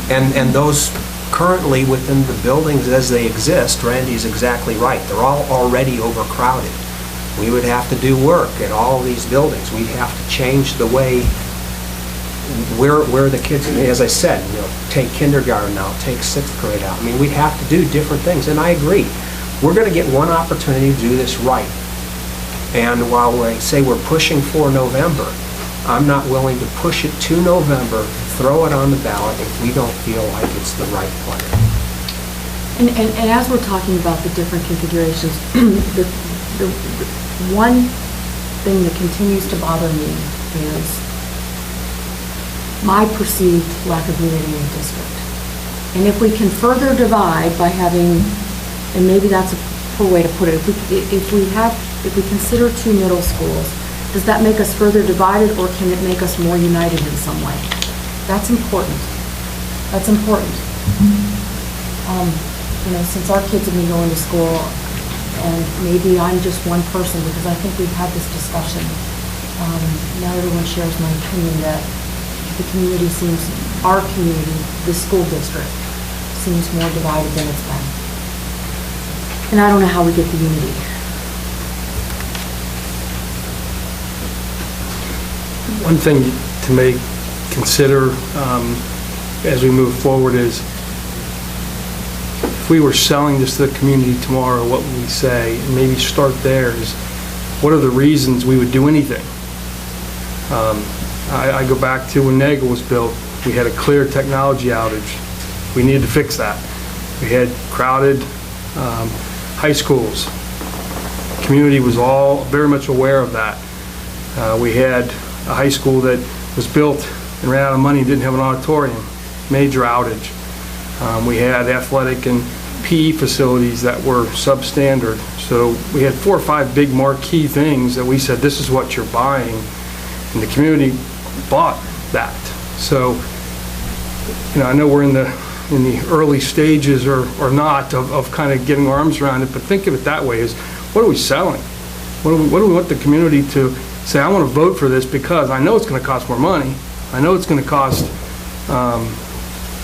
And those currently within the buildings as they exist, Randy's exactly right. They're all already overcrowded. We would have to do work at all these buildings. We'd have to change the way where the kids, as I said, take kindergarten out, take 6th grade out. I mean, we'd have to do different things, and I agree. We're going to get one opportunity to do this right. And while I say we're pushing for November, I'm not willing to push it to November, throw it on the ballot if we don't feel like it's the right plan. And as we're talking about the different configurations, the one thing that continues to bother me is my perceived lack of unity in the district. And if we can further divide by having, and maybe that's a poor way to put it, if we consider 2 middle schools, does that make us further divided, or can it make us more united in some way? That's important. That's important. Since our kids have been going to school, and maybe I'm just one person, because I think we've had this discussion. Now everyone shares my opinion that the community seems, our community, the school district, seems more divided than it's been. And I don't know how we get the unity. One thing to consider as we move forward is, if we were selling this to the community tomorrow, what would we say? And maybe start there is, what are the reasons we would do anything? I go back to when Nagel was built, we had a clear technology outage. We needed to fix that. We had crowded high schools. The community was all very much aware of that. We had a high school that was built and ran out of money and didn't have an auditorium. Major outage. We had athletic and PE facilities that were substandard. So we had 4 or 5 big marquee things that we said, this is what you're buying. And the community bought that. So, you know, I know we're in the early stages or not of kind of getting our arms around it, but think of it that way, is what are we selling? What do we want the community to say, I want to vote for this because I know it's going to cost more money. I know it's going to cost,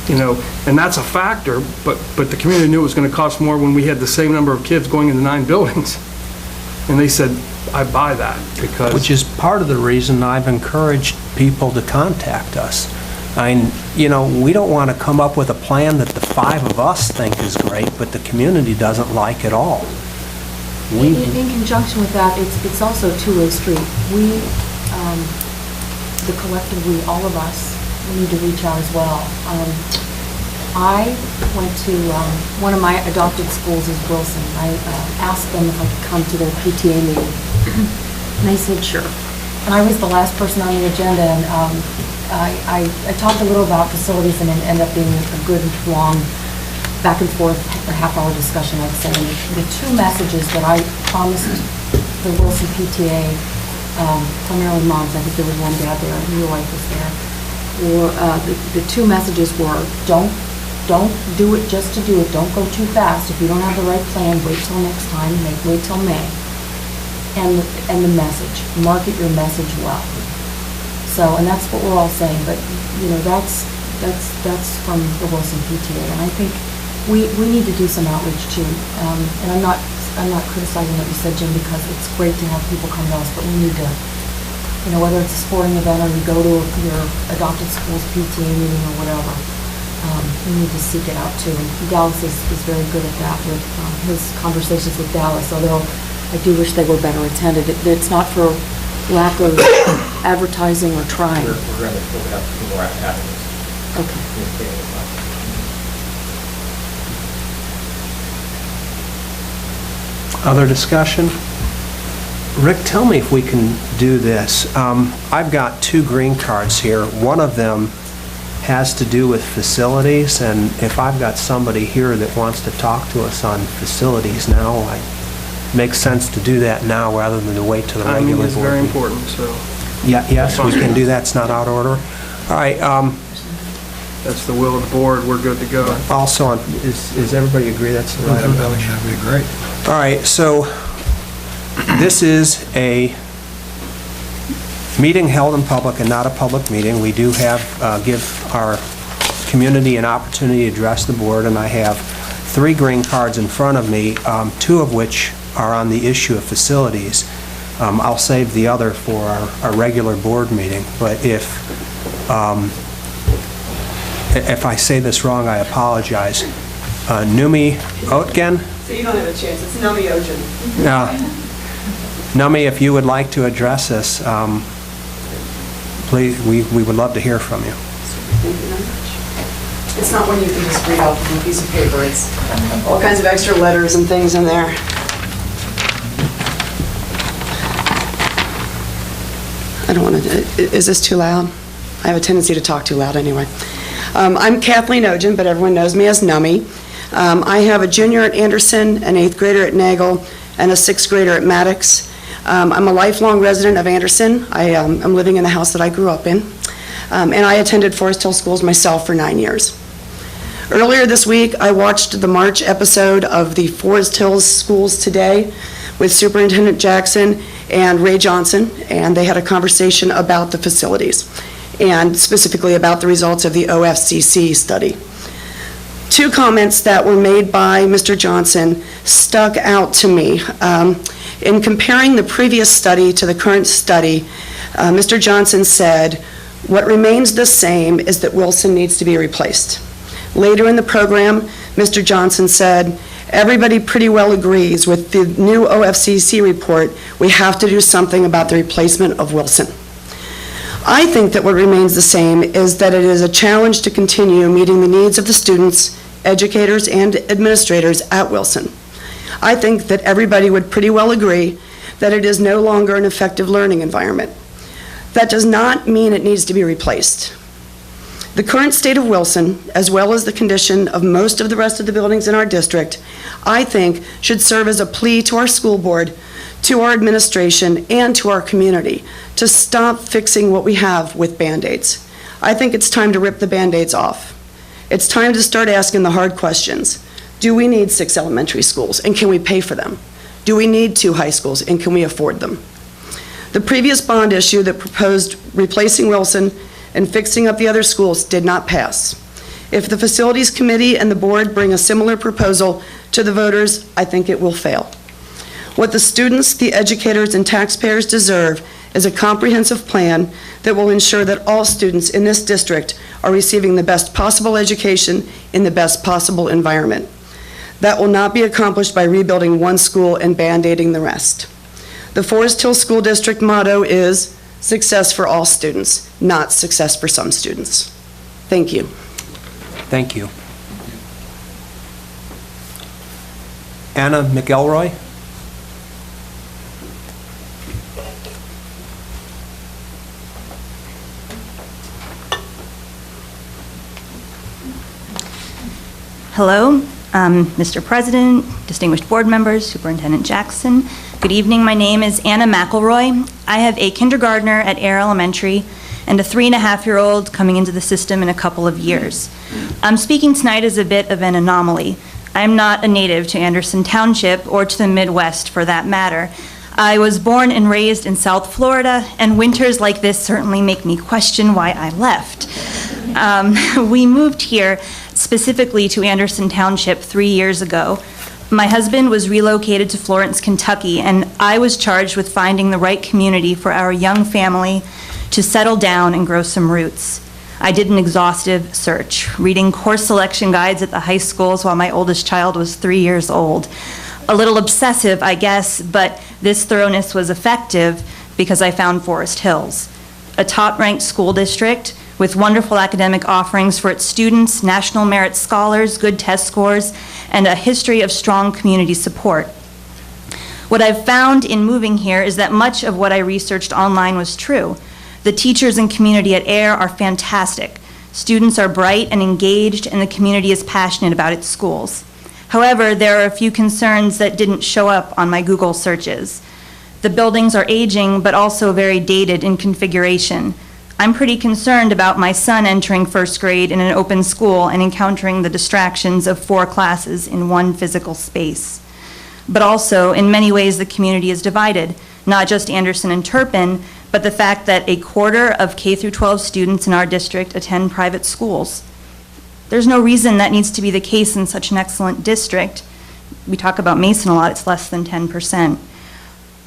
you know, and that's a factor, but the community knew it was going to cost more when we had the same number of kids going into 9 buildings. And they said, I buy that because... Which is part of the reason I've encouraged people to contact us. You know, we don't want to come up with a plan that the 5 of us think is great, but the community doesn't like at all. In conjunction with that, it's also a two-way street. We, the collective we, all of us, we need to reach out as well. I went to, one of my adopted schools is Wilson. I asked them if I could come to their PTA meeting, and they said sure. And I was the last person on the agenda, and I talked a little about facilities, and it ended up being a good, long, back and forth, or half-hour discussion, I'd say. And the 2 messages that I promised the Wilson PTA, primarily moms, I think there was one dad there, and your wife was there, or the 2 messages were, don't do it just to do it. Don't go too fast. If you don't have the right plan, wait till next time. Wait till May. And the message. Market your message well. So, and that's what we're all saying. But you know, that's from the Wilson PTA. And I think we need to do some outreach too. And I'm not criticizing what you said, Jim, because it's great to have people come to us, but we need to, you know, whether it's a sporting event or you go to your adopted school's PTA meeting or whatever. We need to seek it out too. And Dallas is very good at that with his conversations with Dallas, although I do wish they were better attended. It's not for lack of advertising or trying. We're going to have 2 more avenues. Okay. Other discussion? Rick, tell me if we can do this. I've got 2 green cards here. One of them has to do with facilities, and if I've got somebody here that wants to talk to us on facilities now, it makes sense to do that now rather than to wait till the regular board. Timing is very important, so... Yeah, yes, we can do that. It's not out of order. All right. That's the will of the board. We're good to go. Also, is everybody agree that's the right? That'd be great. All right, so this is a meeting held in public and not a public meeting. We do have, give our community an opportunity to address the board, and I have 3 green cards in front of me, 2 of which are on the issue of facilities. I'll save the other for our regular board meeting, but if I say this wrong, I apologize. Numi Otgen? So you don't have a chance. It's Numi Ocean. Numi, if you would like to address us, please, we would love to hear from you. Thank you very much. It's not one you can just read off of a piece of paper. It's all kinds of extra letters and things in there. I don't want to, is this too loud? I have a tendency to talk too loud anyway. I'm Kathleen Ogen, but everyone knows me as Numi. I have a junior at Anderson, an 8th grader at Nagel, and a 6th grader at Maddox. I'm a lifelong resident of Anderson. I'm living in the house that I grew up in. And I attended Forest Hill Schools myself for 9 years. Earlier this week, I watched the March episode of the Forest Hills Schools Today with Superintendent Jackson and Ray Johnson, and they had a conversation about the facilities, and specifically about the results of the OFCC study. Two comments that were made by Mr. Johnson stuck out to me. In comparing the previous study to the current study, Mr. Johnson said, "What remains the same is that Wilson needs to be replaced." Later in the program, Mr. Johnson said, "Everybody pretty well agrees with the new OFCC report. We have to do something about the replacement of Wilson." I think that what remains the same is that it is a challenge to continue meeting the needs of the students, educators, and administrators at Wilson. I think that everybody would pretty well agree that it is no longer an effective learning environment. That does not mean it needs to be replaced. The current state of Wilson, as well as the condition of most of the rest of the buildings in our district, I think should serve as a plea to our school board, to our administration, and to our community to stop fixing what we have with Band-Aids. I think it's time to rip the Band-Aids off. It's time to start asking the hard questions. Do we need 6 elementary schools, and can we pay for them? Do we need 2 high schools, and can we afford them? The previous bond issue that proposed replacing Wilson and fixing up the other schools did not pass. If the Facilities Committee and the board bring a similar proposal to the voters, I think it will fail. What the students, the educators, and taxpayers deserve is a comprehensive plan that will ensure that all students in this district are receiving the best possible education in the best possible environment. That will not be accomplished by rebuilding one school and band-aiding the rest. The Forest Hill School District motto is success for all students, not success for some students. Thank you. Thank you. Anna McElroy? Hello, Mr. President, distinguished board members, Superintendent Jackson. Good evening. My name is Anna McElroy. I have a kindergartner at Air Elementary and a 3.5-year-old coming into the system in a couple of years. I'm speaking tonight as a bit of an anomaly. I'm not a native to Anderson Township or to the Midwest for that matter. I was born and raised in South Florida, and winters like this certainly make me question why I left. We moved here specifically to Anderson Township 3 years ago. My husband was relocated to Florence, Kentucky, and I was charged with finding the right community for our young family to settle down and grow some roots. I did an exhaustive search, reading course selection guides at the high schools while my oldest child was 3 years old. A little obsessive, I guess, but this thoroughness was effective because I found Forest Hills, a top-ranked school district with wonderful academic offerings for its students, national merit scholars, good test scores, and a history of strong community support. What I've found in moving here is that much of what I researched online was true. The teachers and community at Air are fantastic. Students are bright and engaged, and the community is passionate about its schools. However, there are a few concerns that didn't show up on my Google searches. The buildings are aging, but also very dated in configuration. I'm pretty concerned about my son entering first grade in an open school and encountering the distractions of 4 classes in one physical space. But also, in many ways, the community is divided, not just Anderson and Turpin, but the fact that a quarter of K-12 students in our district attend private schools. There's no reason that needs to be the case in such an excellent district. We talk about Mason a lot, it's less than 10%.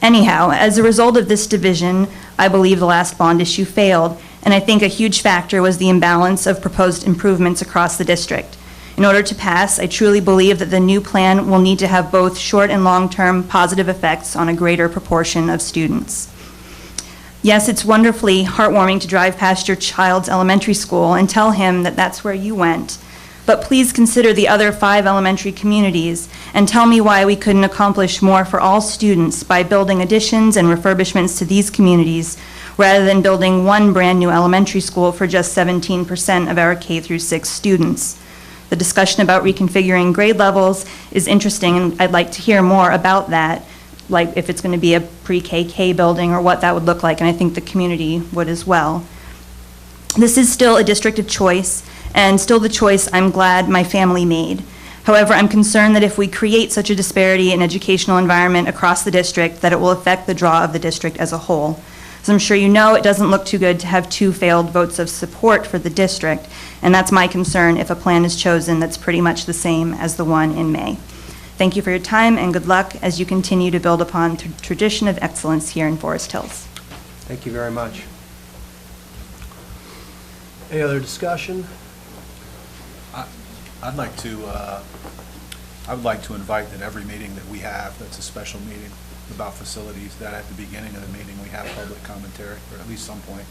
Anyhow, as a result of this division, I believe the last bond issue failed, and I think a huge factor was the imbalance of proposed improvements across the district. In order to pass, I truly believe that the new plan will need to have both short and long-term positive effects on a greater proportion of students. Yes, it's wonderfully heartwarming to drive past your child's elementary school and tell him that that's where you went. But please consider the other 5 elementary communities and tell me why we couldn't accomplish more for all students by building additions and refurbishments to these communities rather than building one brand new elementary school for just 17% of our K-6 students. The discussion about reconfiguring grade levels is interesting, and I'd like to hear more about that, like if it's going to be a pre-KK building or what that would look like, and I think the community would as well. This is still a district of choice, and still the choice I'm glad my family made. However, I'm concerned that if we create such a disparity in educational environment across the district, that it will affect the draw of the district as a whole. As I'm sure you know, it doesn't look too good to have 2 failed votes of support for the district, and that's my concern if a plan is chosen that's pretty much the same as the one in May. Thank you for your time, and good luck as you continue to build upon the tradition of excellence here in Forest Hills. Thank you very much. Any other discussion? I would like to invite that every meeting that we have, that's a special meeting about facilities, that at the beginning of the meeting, we have public commentary, or at least some point,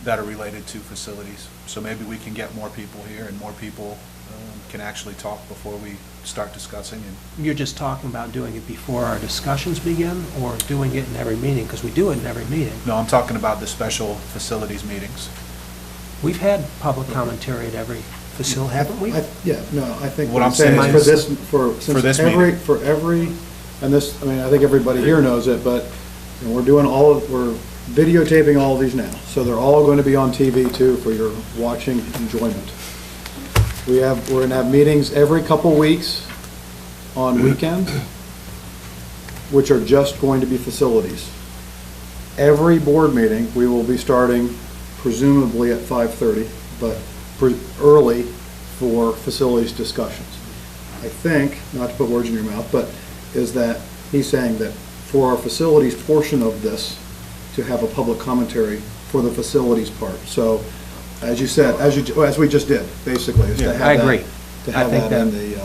that are related to facilities. So maybe we can get more people here and more people can actually talk before we start discussing. And You're just talking about doing it before our discussions begin, or doing it in every meeting? Because we do it in every meeting. no, I'm talking about the special facilities meetings. We've had public commentary at every facility, haven't we? Yeah, no, I think What what I'm I'm saying saying is is for this meeting. and this, I mean, I think everybody here knows it, but you know, we're videotaping all of these now. So they're all going to be on TV too for your watching enjoyment. We're going to have meetings every couple weeks on weekends, which are just going to be facilities. Every board meeting, we will be starting presumably at 5:30, but early for facilities discussions. I think, not to put words in your mouth, but is that he's saying that for our facilities portion of this, to have a public commentary for the facilities part. So, as you said, as we just did, basically, is to have that. I agree. To I have think that in the,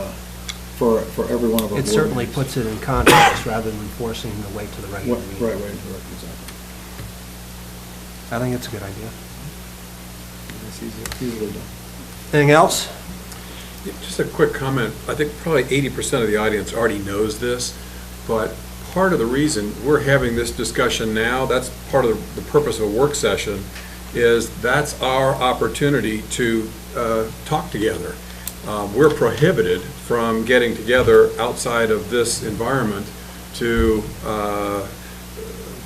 for every one of our board It certainly meetings. puts it in context rather than forcing them to wait to the regular Right, meeting. right, exactly. I think it's a good idea. It's easily done. Anything else? Just a quick comment. I think probably 80% of the audience already knows this, but part of the reason we're having this discussion now, that's part of the purpose of a work session, is that's our opportunity to talk together. We're prohibited from getting together outside of this environment to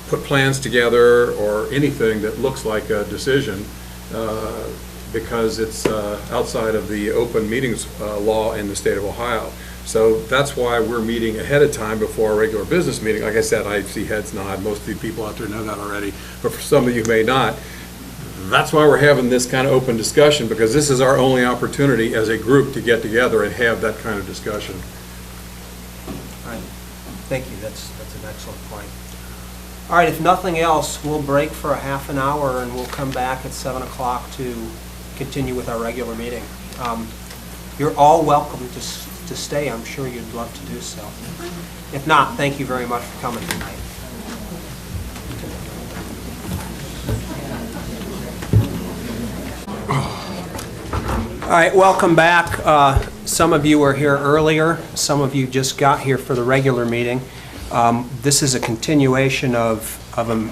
put plans together or anything that looks like a decision, because it's outside of the open meetings law in the state of Ohio. So that's why we're meeting ahead of time before our regular business meeting. Like I said, I see heads nod. Most of the people out there know that already, but for some of you who may not, that's why we're having this kind of open discussion, because this is our only opportunity as a group to get together and have that kind of discussion. All right. Thank you. That's an excellent point. All right, if nothing else, we'll break for a half an hour and we'll come back at 7 o'clock to continue with our regular meeting. You're all welcome to stay. I'm sure you'd love to do so. If not, thank you very much for coming tonight. All right, welcome back. Some of you were here earlier. Some of you just got here for the regular meeting. This is a continuation of a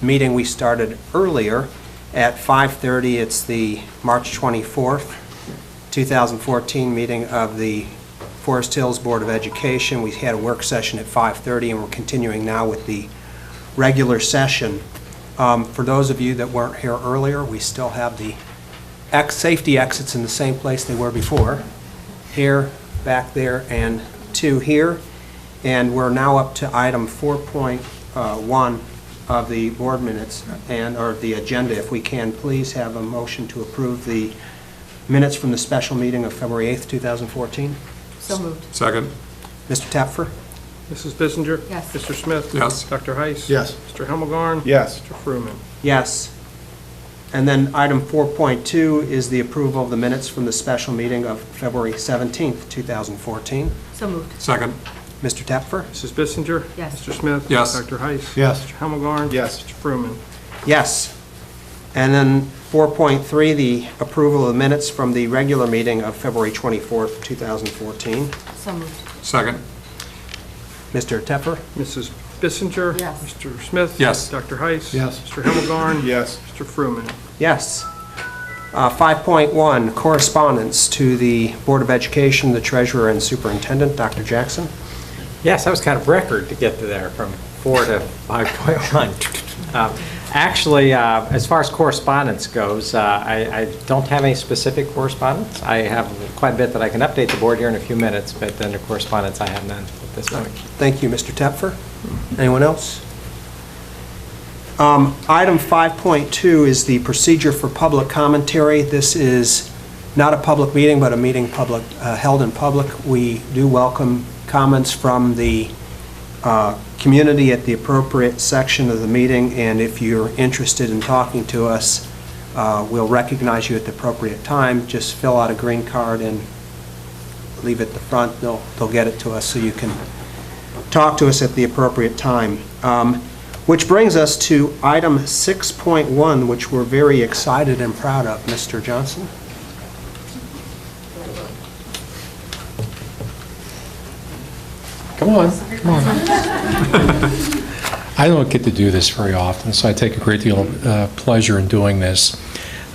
meeting we started earlier at 5:30. It's the March 24th, 2014 meeting of the Forest Hills Board of Education. We had a work session at 5:30, and we're continuing now with the regular session. For those of you that weren't here earlier, we still have the safety exits in the same place they were before, here, back there, and 2 here. And we're now up to item 4.1 of the board minutes or the agenda. If we can, please have a motion to approve the minutes from the special meeting of February 8th, 2014. So moved. Second? Mr. Tepfer? Mrs. Bissinger? Yes. Mr. Smith? Yes. Dr. Heiss? Yes. Mr. Hemmelgarn? Yes. Mr. Fruman? Yes. And then item 4.2 is the approval of the minutes from the special meeting of February 17th, 2014. So moved. Second? Mr. Tepfer? Mrs. Bissinger? Yes. Mr. Smith? Yes. Dr. Heiss? Yes. Mr. Hemmelgarn? Yes. Mr. Fruman? Yes. And then 4.3, the approval of the minutes from the regular meeting of February 24th, 2014. So moved. Second? Mr. Tepfer? Mrs. Bissinger? Yes. Mr. Smith? Yes. Dr. Heiss? Yes. Mr. Hemmelgarn? Yes. Mr. Fruman? Yes. 5.1, correspondence to the Board of Education, the Treasurer and Superintendent, Dr. Jackson. Yes, that was kind of record to get to there from 4 to 5.1. Actually, as far as correspondence goes, I don't have any specific correspondence. I have quite a bit that I can update the board here in a few minutes, but then the correspondence I have none at this point. Thank you, Mr. Tepfer. Anyone else? Item 5.2 is the procedure for public commentary. This is not a public meeting, but a meeting held in public. We do welcome comments from the community at the appropriate section of the meeting, and if you're interested in talking to us, we'll recognize you at the appropriate time. Just fill out a green card and leave it at the front. They'll get it to us so you can talk to us at the appropriate time. Which brings us to item 6.1, which we're very excited and proud of. Mr. Johnson? Come on. I don't get to do this very often, so I take a great deal of pleasure in doing this.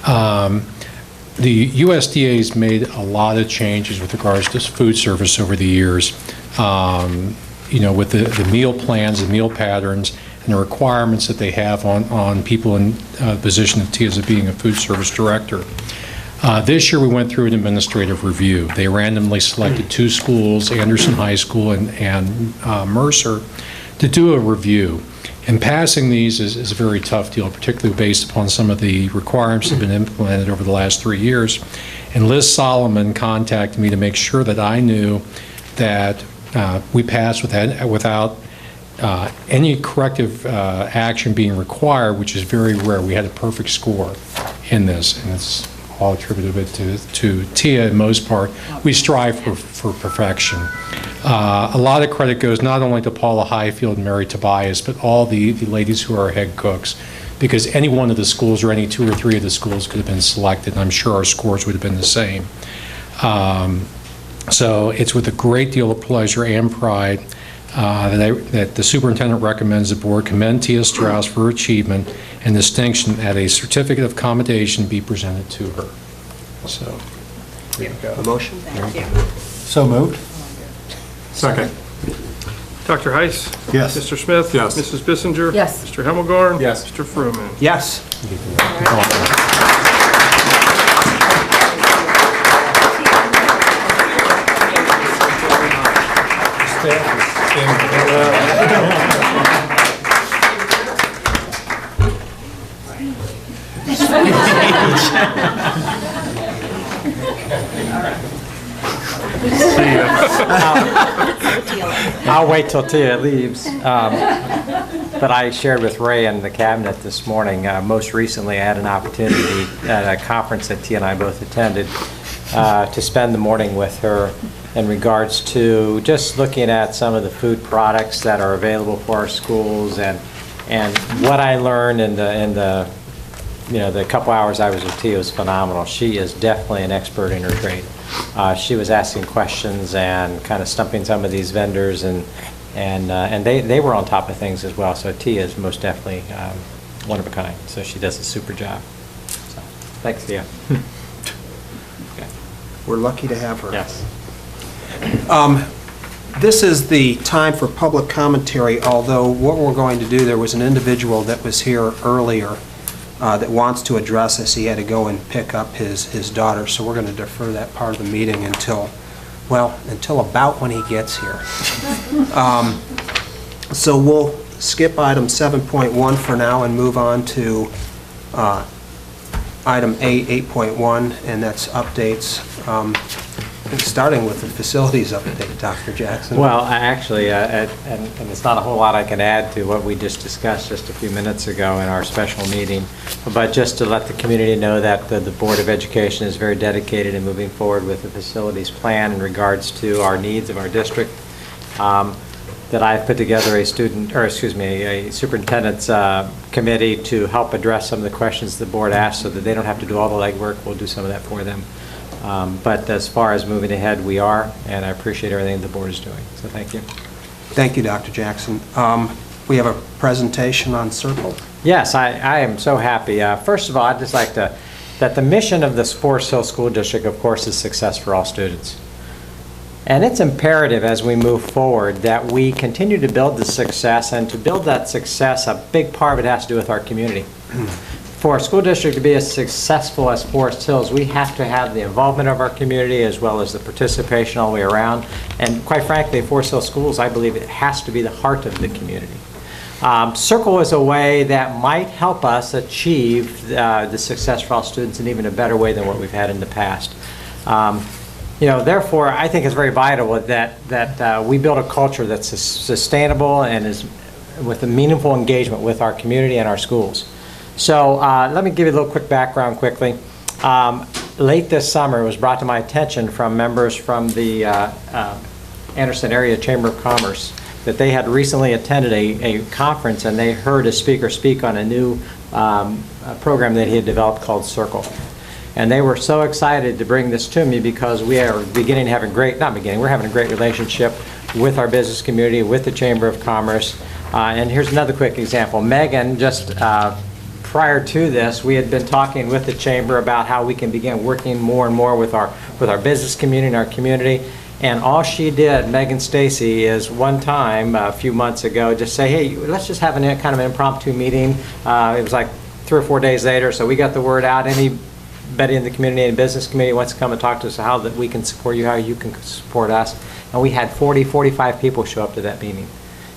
The USDA has made a lot of changes with regards to food service over the years. With the meal plans, the meal patterns, and the requirements that they have on people in the position of TIA as being a food service director. This year we went through an administrative review. They randomly selected 2 schools, Anderson High School and Mercer, to do a review. And passing these is a very tough deal, particularly based upon some of the requirements that have been implemented over the last 3 years. And Liz Solomon contacted me to make sure that I knew that we passed without any corrective action being required, which is very rare. We had a perfect score in this, and it's all attributed to TIA in most part. We strive for perfection. A lot of credit goes not only to Paula Highfield and Mary Tobias, but all the ladies who are head cooks, because any one of the schools or any 2 or 3 of the schools could have been selected, and I'm sure our scores would have been the same. So it's with a great deal of pleasure and pride that the superintendent recommends the board commend Tia Strauss for her achievement and distinction at a certificate of commendation be presented to her. So, there you go. A motion? Thank you. So moved. Second. Dr. Heiss? Yes. Mr. Smith? Yes. Mrs. Bissinger? Yes. Mr. Hemmelgarn? Yes. Mr. Fruman? Yes. I'll wait till Tia leaves. But I shared with Ray and the cabinet this morning, most recently I had an opportunity at a conference that Tia and I both attended to spend the morning with her in regards to just looking at some of the food products that are available for our schools, and what I learned in the the couple hours I was with Tia was phenomenal. She is definitely an expert in her trade. She was asking questions and kind of stumping some of these vendors, and they were on top of things as well. So Tia is most definitely one of a kind. So she does a super job. So thanks, Tia. Okay. We're lucky to have her. Yes. This is the time for public commentary, although what we're going to do, there was an individual that was here earlier that wants to address us. He had to go and pick up his daughter, so we're going to defer that part of the meeting until about when he gets here. So we'll skip item 7.1 for now and move on to item 8.1, and that's updates. Starting with the facilities update, Dr. Jackson. Well, actually, and it's not a whole lot I can add to what we just discussed just a few minutes ago in our special meeting, but just to let the community know that the Board of Education is very dedicated in moving forward with the facilities plan in regards to our needs of our district. That I've put together a superintendent's committee to help address some of the questions the board asked so that they don't have to do all the legwork. We'll do some of that for them. But as far as moving ahead, we are, and I appreciate everything the board is doing. So thank you. Thank you, Dr. Jackson. We have a presentation on Circle. Yes, I am so happy. First of all, I'd just like that the mission of the Forest Hill School District, of course, is success for all students. And it's imperative as we move forward that we continue to build the success, and to build that success, a big part of it has to do with our community. For a school district to be as successful as Forest Hills, we have to have the involvement of our community as well as the participation all the way around. And quite frankly, Forest Hill Schools, I believe it has to be the heart of the community. Circle is a way that might help us achieve the success for all students in even a better way than what we've had in the past. Therefore, I think it's very vital that we build a culture that's sustainable and is with a meaningful engagement with our community and our schools. So let me give you a little quick background quickly. Late this summer, it was brought to my attention from members from the Anderson Area Chamber of Commerce that they had recently attended a conference and they heard a speaker speak on a new program that he had developed called Circle. And they were so excited to bring this to me because we are we're having a great relationship with our business community, with the Chamber of Commerce. And here's another quick example. Megan, just prior to this, we had been talking with the Chamber about how we can begin working more and more with our business community and our community. And all she did, Megan Stacy, is one time a few months ago just say, hey, let's just have kind of an impromptu meeting. It was like 3 or 4 days later, so we got the word out. Anybody in the community and business community wants to come and talk to us how that we can support you, how you can support us. And we had 45 people show up to that meeting.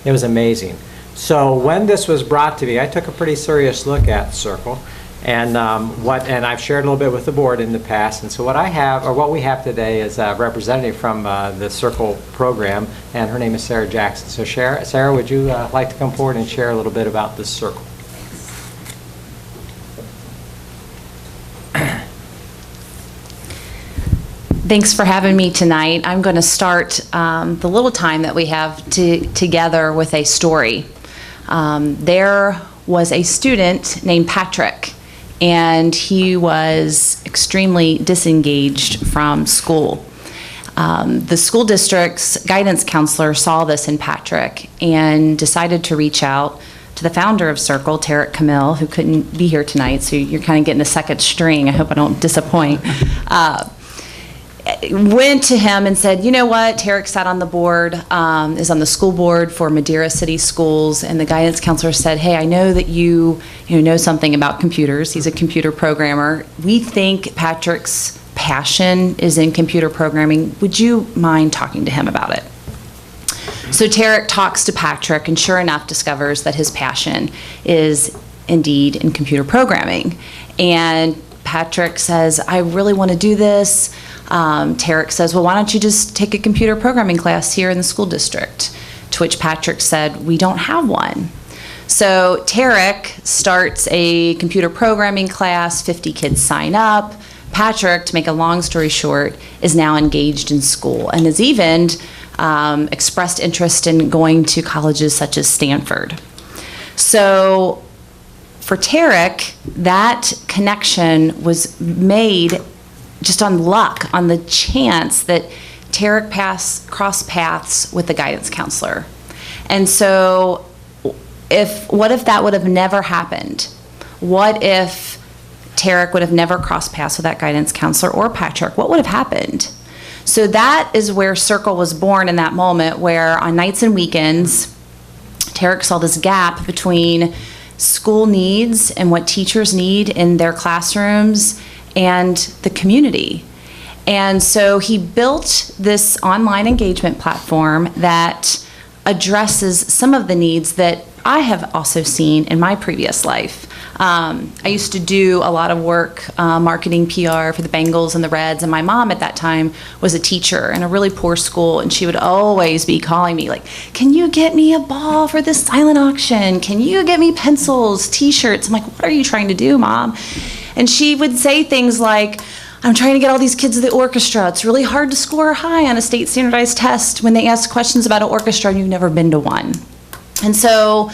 It was amazing. So when this was brought to me, I took a pretty serious look at Circle, and I've shared a little bit with the board in the past. And so what we have today is a representative from the Circle program, and her name is Sarah Jackson. So Sarah, would you like to come forward and share a little bit about this Circle? Thanks for having me tonight. I'm going to start the little time that we have together with a story. There was a student named Patrick, and he was extremely disengaged from school. The school district's guidance counselor saw this in Patrick and decided to reach out to the founder of Circle, Tarek Kamil, who couldn't be here tonight, so you're kind of getting a second string. I hope I don't disappoint. Went to him and said, you know what, Tarek sat on the board, is on the school board for Madeira City Schools, and the guidance counselor said, hey, I know that you know something about computers. He's a computer programmer. We think Patrick's passion is in computer programming. Would you mind talking to him about it? So Tarek talks to Patrick and sure enough discovers that his passion is indeed in computer programming. And Patrick says, I really want to do this. Tarek says, well, why don't you just take a computer programming class here in the school district? To which Patrick said, we don't have one. So Tarek starts a computer programming class, 50 kids sign up. Patrick, to make a long story short, is now engaged in school and has even expressed interest in going to colleges such as Stanford. So for Tarek, that connection was made just on luck, on the chance that Tarek crossed paths with the guidance counselor. And so what if that would have never happened? What if Tarek would have never crossed paths with that guidance counselor or Patrick? What would have happened? So that is where Circle was born, in that moment where on nights and weekends, Tarek saw this gap between school needs and what teachers need in their classrooms and the community. And so he built this online engagement platform that addresses some of the needs that I have also seen in my previous life. I used to do a lot of work marketing PR for the Bengals and the Reds, and my mom at that time was a teacher in a really poor school, and she would always be calling me like, can you get me a ball for this silent auction? Can you get me pencils, t-shirts? I'm like, what are you trying to do, Mom? And she would say things like, I'm trying to get all these kids to the orchestra. It's really hard to score high on a state standardized test when they ask questions about an orchestra and you've never been to one. And so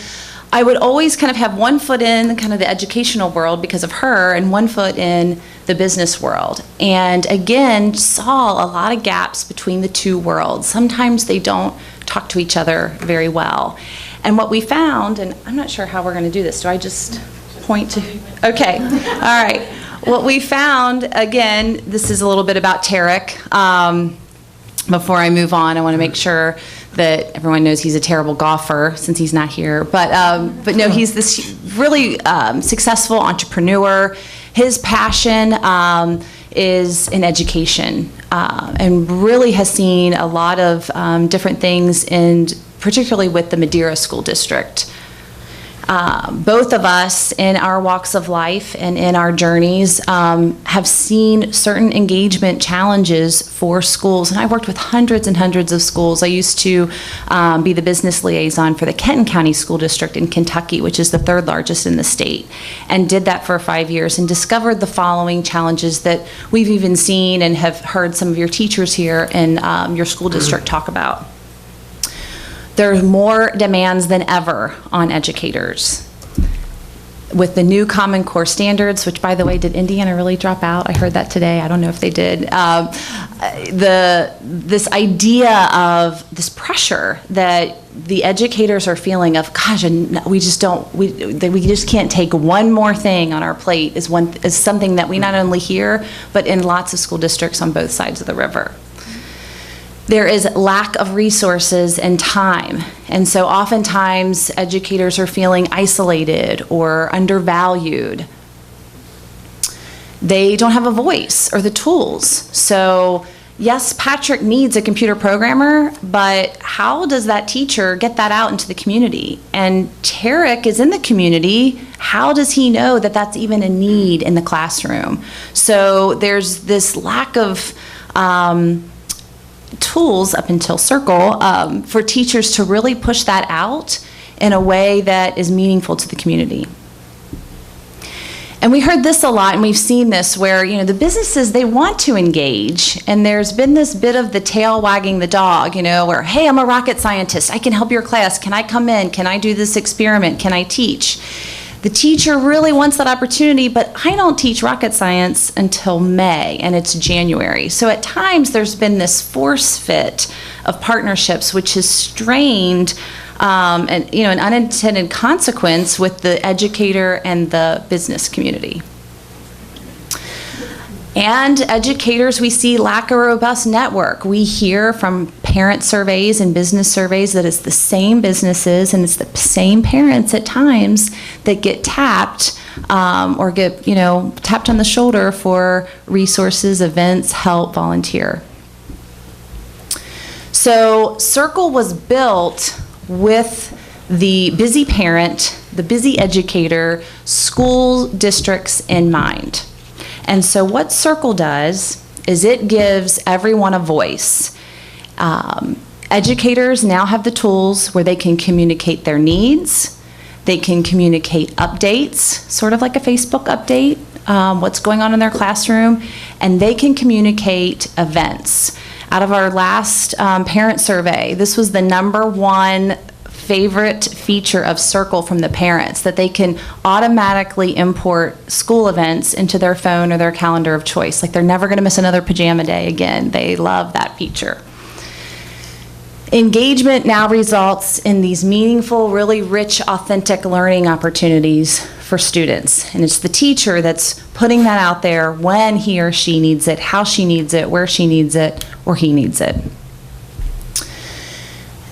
I would always kind of have one foot in kind of the educational world because of her and one foot in the business world. And again, saw a lot of gaps between the two worlds. Sometimes they don't talk to each other very well. And what we found, and I'm not sure how we're going to do this. Do I just point to? Okay. All right. What we found, again, this is a little bit about Tarek. Before I move on, I want to make sure that everyone knows he's a terrible golfer since he's not here. But no, he's this really successful entrepreneur. His passion is in education and really has seen a lot of different things, and particularly with the Madeira School District. Both of us in our walks of life and in our journeys have seen certain engagement challenges for schools. And I worked with hundreds and hundreds of schools. I used to be the business liaison for the Kenton County School District in Kentucky, which is the third largest in the state, and did that for 5 years and discovered the following challenges that we've even seen and have heard some of your teachers here in your school district talk about. There are more demands than ever on educators. With the new Common Core standards, which, by the way, did Indiana really drop out? I heard that today. I don't know if they did. This idea of this pressure that the educators are feeling of, gosh, we just can't take one more thing on our plate is something that we not only hear, but in lots of school districts on both sides of the river. There is lack of resources and time, and so oftentimes educators are feeling isolated or undervalued. They don't have a voice or the tools. So yes, Patrick needs a computer programmer, but how does that teacher get that out into the community? And Tarek is in the community. How does he know that that's even a need in the classroom? So there's this lack of tools up until Circle for teachers to really push that out in a way that is meaningful to the community. And we heard this a lot, and we've seen this where, the businesses, they want to engage, and there's been this bit of the tail wagging the dog, where, hey, I'm a rocket scientist, I can help your class, can I come in, can I do this experiment, can I teach? The teacher really wants that opportunity, but I don't teach rocket science until May, and it's January. So at times there's been this force fit of partnerships, which has strained an unintended consequence with the educator and the business community. And educators, we see lack of a robust network. We hear from parent surveys and business surveys that it's the same businesses and it's the same parents at times that get tapped or get, tapped on the shoulder for resources, events, help, volunteer. So Circle was built with the busy parent, the busy educator, school districts in mind. And so what Circle does is it gives everyone a voice. Educators now have the tools where they can communicate their needs, they can communicate updates, sort of like a Facebook update, what's going on in their classroom, and they can communicate events. Out of our last parent survey, this was the #1 favorite feature of Circle from the parents, that they can automatically import school events into their phone or their calendar of choice. Like they're never going to miss another pajama day again. They love that feature. Engagement now results in these meaningful, really rich, authentic learning opportunities for students. And it's the teacher that's putting that out there when he or she needs it, how she needs it, where she needs it, or he needs it.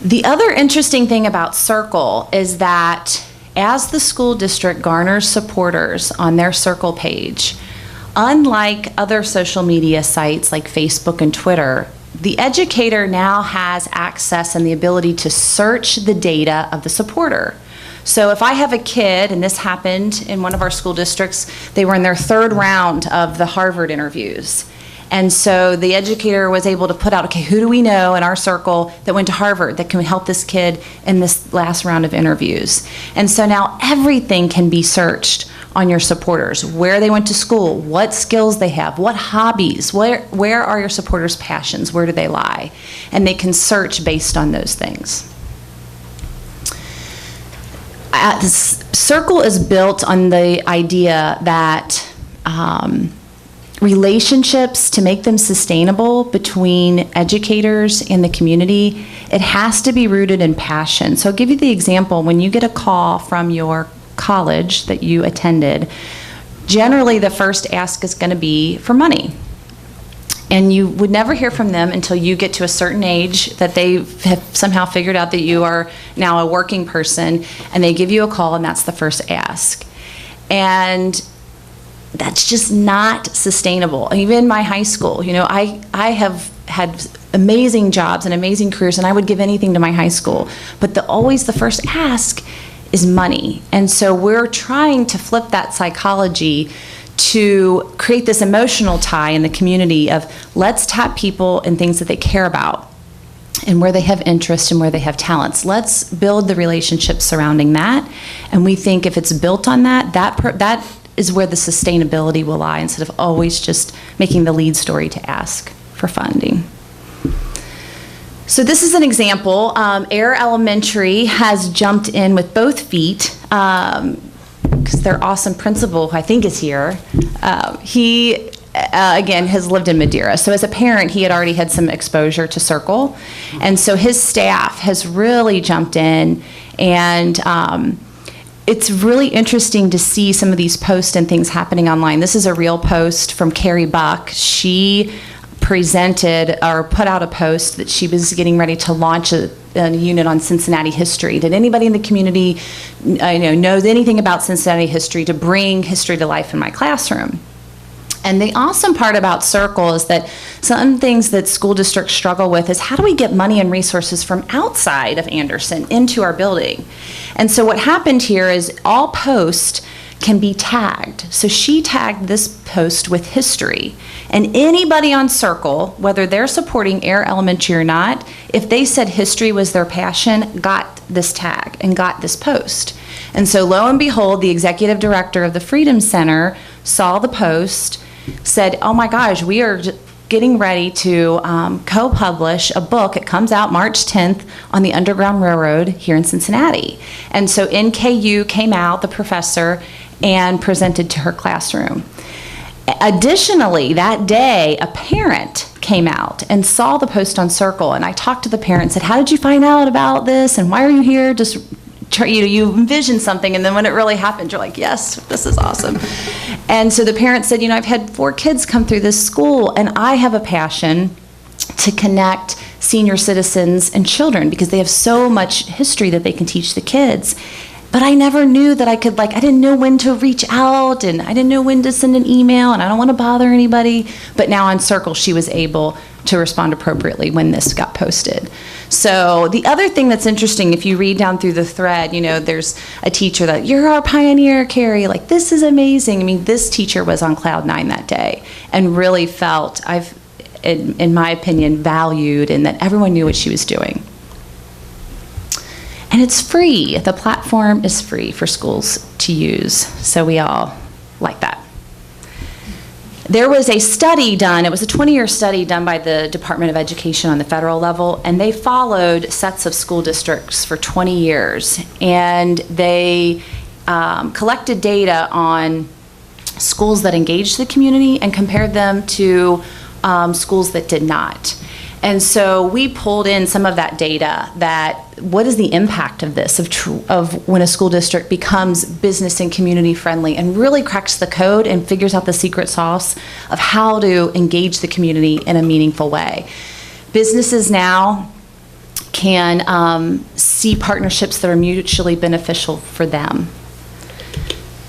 The other interesting thing about Circle is that as the school district garners supporters on their Circle page, unlike other social media sites like Facebook and Twitter, the educator now has access and the ability to search the data of the supporter. So if I have a kid, and this happened in one of our school districts, they were in their 3rd round of the Harvard interviews. And so the educator was able to put out, okay, who do we know in our circle that went to Harvard that can help this kid in this last round of interviews? And so now everything can be searched on your supporters, where they went to school, what skills they have, what hobbies, where are your supporters' passions, where do they lie? And they can search based on those things. This Circle is built on the idea that relationships, to make them sustainable between educators and the community, it has to be rooted in passion. So I'll give you the example. When you get a call from your college that you attended, generally the first ask is going to be for money. And you would never hear from them until you get to a certain age that they have somehow figured out that you are now a working person, and they give you a call, and that's the first ask. And that's just not sustainable. Even my high school, I have had amazing jobs and amazing careers, and I would give anything to my high school. But always the first ask is money. And so we're trying to flip that psychology to create this emotional tie in the community of let's tap people in things that they care about and where they have interest and where they have talents. Let's build the relationships surrounding that. And we think if it's built on that, that is where the sustainability will lie, instead of always just making the lead story to ask for funding. So this is an example. Air Elementary has jumped in with both feet because their awesome principal, who I think is here, he, again, has lived in Madeira. So as a parent, he had already had some exposure to Circle. And so his staff has really jumped in, and it's really interesting to see some of these posts and things happening online. This is a real post from Carrie Buck. She presented or put out a post that she was getting ready to launch a unit on Cincinnati history. Did anybody in the community knows anything about Cincinnati history, to bring history to life in my classroom? And the awesome part about Circle is that some things that school districts struggle with is how do we get money and resources from outside of Anderson into our building? And so what happened here is all posts can be tagged. So she tagged this post with history. And anybody on Circle, whether they're supporting Air Elementary or not, if they said history was their passion, got this tag and got this post. And so lo and behold, the executive director of the Freedom Center saw the post, said, oh my gosh, we are getting ready to co-publish a book. It comes out March 10th on the Underground Railroad here in Cincinnati. And so NKU came out, the professor, and presented to her classroom. Additionally, that day, a parent came out and saw the post on Circle, and I talked to the parent and said, how did you find out about this, and why are you here? Just you envision something, and then when it really happens, you're like, yes, this is awesome. And so the parent said, I've had 4 kids come through this school, and I have a passion to connect senior citizens and children because they have so much history that they can teach the kids. But I never knew that I could, I didn't know when to reach out, and I didn't know when to send an email, and I don't want to bother anybody. But now on Circle, she was able to respond appropriately when this got posted. So the other thing that's interesting, if you read down through the thread, there's a teacher that, you're our pioneer, Carrie, this is amazing. I mean, this teacher was on cloud 9 that day and really felt, in my opinion, valued, and that everyone knew what she was doing. And it's free. The platform is free for schools to use, so we all like that. There was a study done, it was a 20-year study done by the Department of Education on the federal level, and they followed sets of school districts for 20 years. And they collected data on schools that engaged the community and compared them to schools that did not. And so we pulled in some of that data, that what is the impact of this, of when a school district becomes business and community friendly and really cracks the code and figures out the secret sauce of how to engage the community in a meaningful way. Businesses now can see partnerships that are mutually beneficial for them.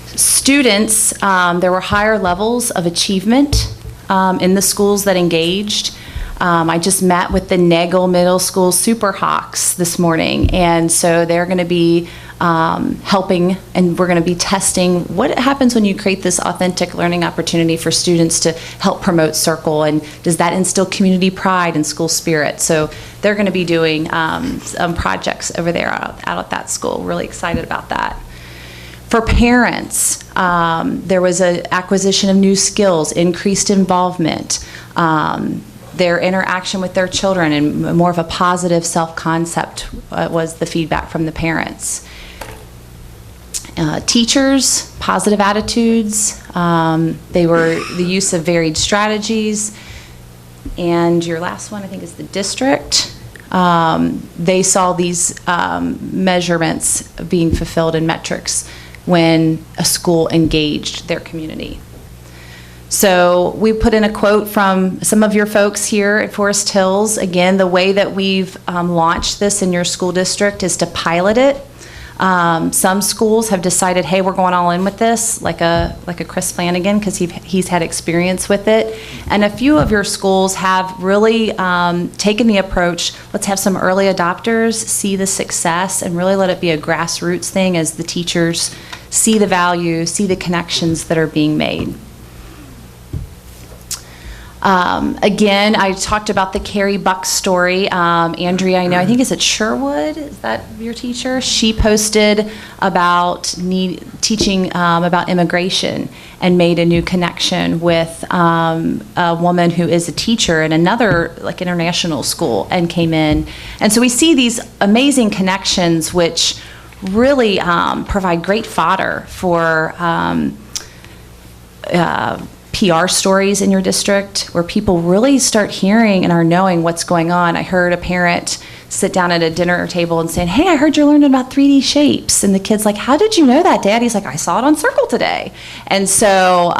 Students, there were higher levels of achievement in the schools that engaged. I just met with the Nagel Middle School Superhawks this morning, and so they're going to be helping, and we're going to be testing what happens when you create this authentic learning opportunity for students to help promote Circle, and does that instill community pride and school spirit. So they're going to be doing some projects over there out at that school. Really excited about that. For parents, there was an acquisition of new skills, increased involvement, their interaction with their children, and more of a positive self-concept was the feedback from the parents. Teachers, positive attitudes, they were the use of varied strategies, and your last one I think is the district. They saw these measurements being fulfilled in metrics when a school engaged their community. So we put in a quote from some of your folks here at Forest Hills. Again, the way that we've launched this in your school district is to pilot it Some schools have decided, hey, we're going all in with this, like a Chris Flanagan, because he's had experience with it. And a few of your schools have really taken the approach, let's have some early adopters see the success and really let it be a grassroots thing as the teachers see the value, see the connections that are being made. Again, I talked about the Carrie Buck story. Andrea, I know, I think it's at Sherwood, is that your teacher? She posted about teaching about immigration and made a new connection with a woman who is a teacher in another like international school and came in. And so we see these amazing connections which really provide great fodder for PR stories in your district where people really start hearing and are knowing what's going on. I heard a parent sit down at a dinner table and saying, hey, I heard you're learning about 3D shapes. And the kid's like, how did you know that, Dad? He's like, I saw it on Circle today. And so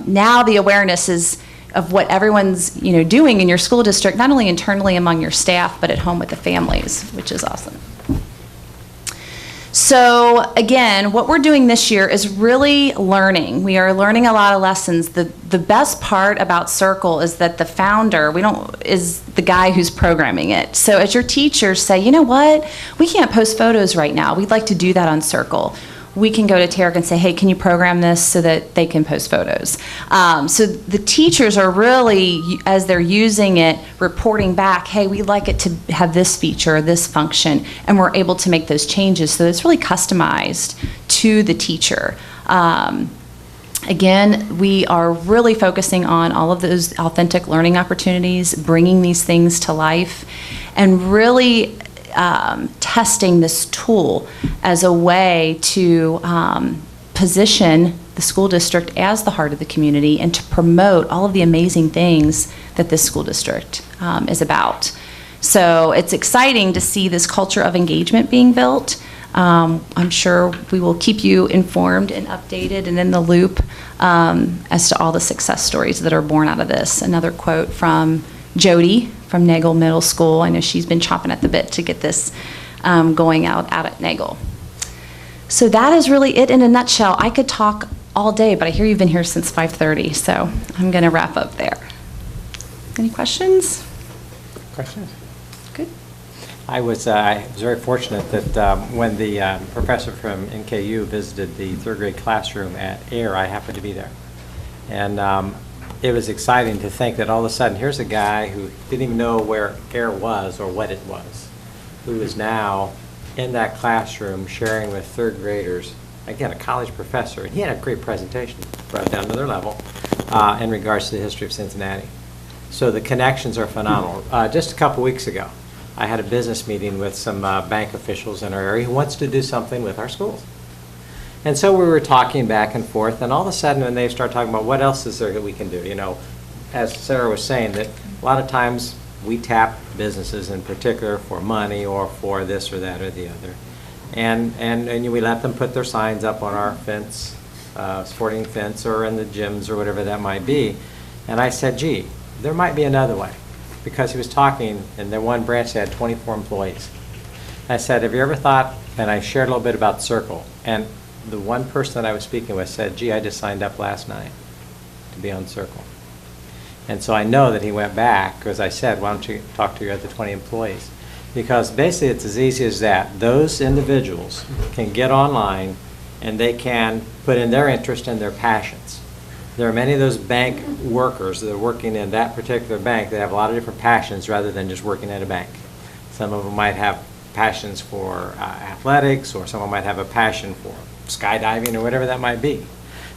now the awareness is of what everyone's doing in your school district, not only internally among your staff, but at home with the families, which is awesome. So again, what we're doing this year is really learning. We are learning a lot of lessons. The best part about Circle is that the founder, is the guy who's programming it. So as your teachers say, you know what, we can't post photos right now. We'd like to do that on Circle. We can go to Tarek and say, hey, can you program this so that they can post photos? So the teachers are really, as they're using it, reporting back, hey, we'd like it to have this feature or this function, and we're able to make those changes. So it's really customized to the teacher. Again, we are really focusing on all of those authentic learning opportunities, bringing these things to life, and really testing this tool as a way to position the school district as the heart of the community and to promote all of the amazing things that this school district is about. So it's exciting to see this culture of engagement being built. I'm sure we will keep you informed and updated and in the loop as to all the success stories that are born out of this. Another quote from Jody from Nagel Middle School. I know she's been chomping at the bit to get this going out at Nagel. So that is really it in a nutshell. I could talk all day, but I hear you've been here since 5:30, so I'm going to wrap up there. Any questions? Questions? Good. I was very fortunate that when the professor from NKU visited the third grade classroom at AIR, I happened to be there. And it was exciting to think that all of a sudden, here's a guy who didn't even know where AIR was or what it was, who is now in that classroom sharing with third graders, again, a college professor, and he had a great presentation, brought it down to their level, in regards to the history of Cincinnati. So the connections are phenomenal. Just a couple weeks ago, I had a business meeting with some bank officials in our area who wants to do something with our schools. And so we were talking back and forth, and all of a sudden when they start talking about what else is there that we can do, as Sarah was saying, that a lot of times we tap businesses in particular for money or for this or that or the other. And we let them put their signs up on our fence, sporting fence, or in the gyms or whatever that might be. And I said, gee, there might be another way. Because he was talking, and then one branch had 24 employees. I said, have you ever thought, and I shared a little bit about Circle, and the one person that I was speaking with said, gee, I just signed up last night to be on Circle. And so I know that he went back, because I said, why don't you talk to your other 20 employees? Because basically it's as easy as that. Those individuals can get online and they can put in their interest and their passions. There are many of those bank workers that are working in that particular bank that have a lot of different passions rather than just working at a bank. Some of them might have passions for athletics, or someone might have a passion for skydiving or whatever that might be.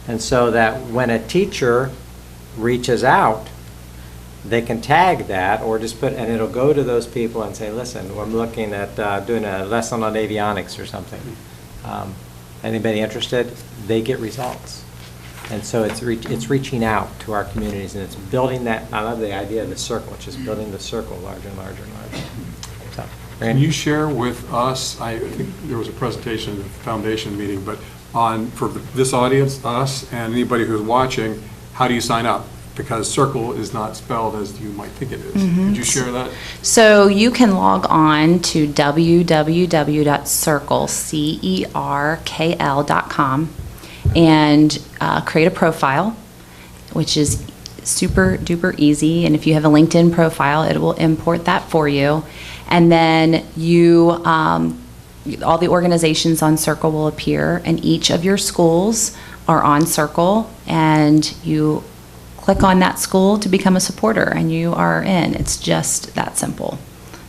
And so that when a teacher reaches out, they can tag that or just put, and it'll go to those people and say, listen, I'm looking at doing a lesson on avionics or something. Anybody interested? They get results. And so it's reaching out to our communities, and it's building that. I love the idea of the circle. It's just building the circle larger and larger and larger. So, can you share with us, I think there was a presentation at the foundation meeting, but for this audience, us, and anybody who's watching, how do you sign up? because Circle is not spelled as you might think it is. Could you share that? So you can log on to www.cerkl.com and create a profile, which is super duper easy. And if you have a LinkedIn profile, it will import that for you. And then you, all the organizations on Circle will appear, and each of your schools are on Circle, and you click on that school to become a supporter, and you are in. It's just that simple.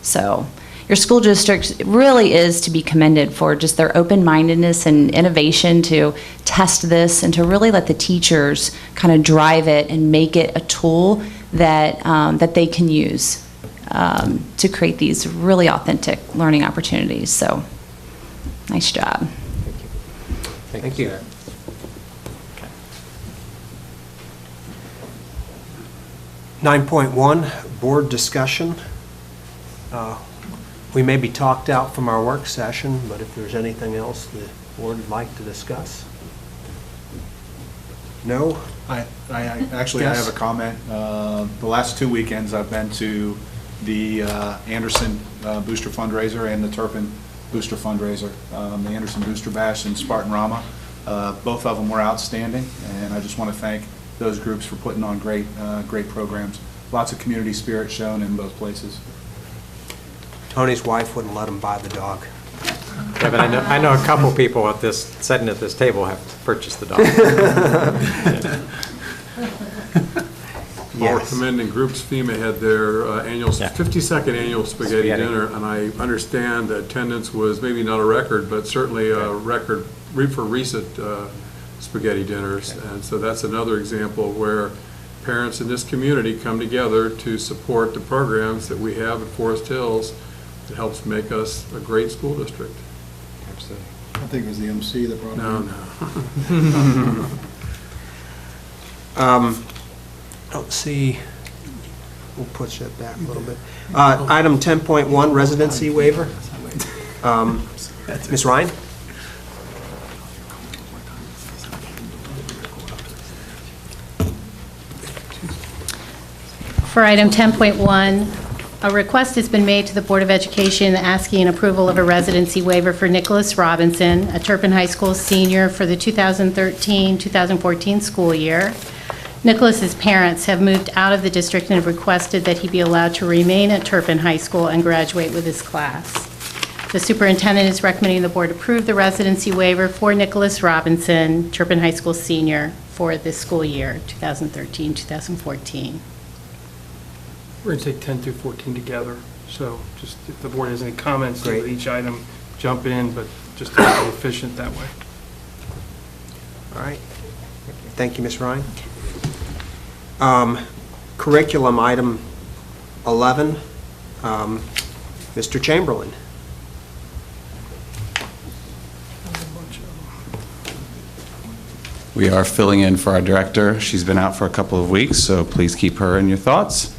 So your school district really is to be commended for just their open-mindedness and innovation to test this and to really let the teachers kind of drive it and make it a tool that, that they can use to create these really authentic learning opportunities. So nice job. Thank you. 9.1, board discussion. We may be talked out from our work session, but if there's anything else the board would like to discuss? No? I actually, Yes. I have a comment. The last 2 weekends, I've been to the Anderson Booster Fundraiser and the Turpin Booster Fundraiser, the Anderson Booster Bash and Spartan Rama. Both of them were outstanding, and I just want to thank those groups for putting on great programs. Lots of community spirit shown in both places. Tony's wife wouldn't let him buy the dog. Yeah, but I know a couple people at this, sitting at this table have purchased the dog. While we're Yes. commending groups, FEMA had their annual, Yeah. 52nd annual spaghetti Spaghetti. dinner, and I understand that attendance was maybe not a record, but certainly a record for recent spaghetti dinners. And so that's another example where parents in this community come together to support the programs that we have at Forest Hills that helps make us a great school district. Absolutely. I think it was the MC that brought it No, in. no. Don't see, we'll push that back a little bit. Item 10.1, residency waiver. Ms. Ryan? For item 10.1, a request has been made to the Board of Education asking approval of a residency waiver for Nicholas Robinson, a Turpin High School senior for the 2013-2014 school year. Nicholas's parents have moved out of the district and have requested that he be allowed to remain at Turpin High School and graduate with his class. The superintendent is recommending the board approve the residency waiver for Nicholas Robinson, Turpin High School senior, for this school year, 2013-2014. We're going to take 10 through 14 together, so just if the board has any comments to Great. each item, jump in, but just to be efficient that way. All right. Thank you, Ms. Ryan. Curriculum, item 11, Mr. Chamberlain. We are filling in for our director. She's been out for a couple of weeks, so please keep her in your thoughts.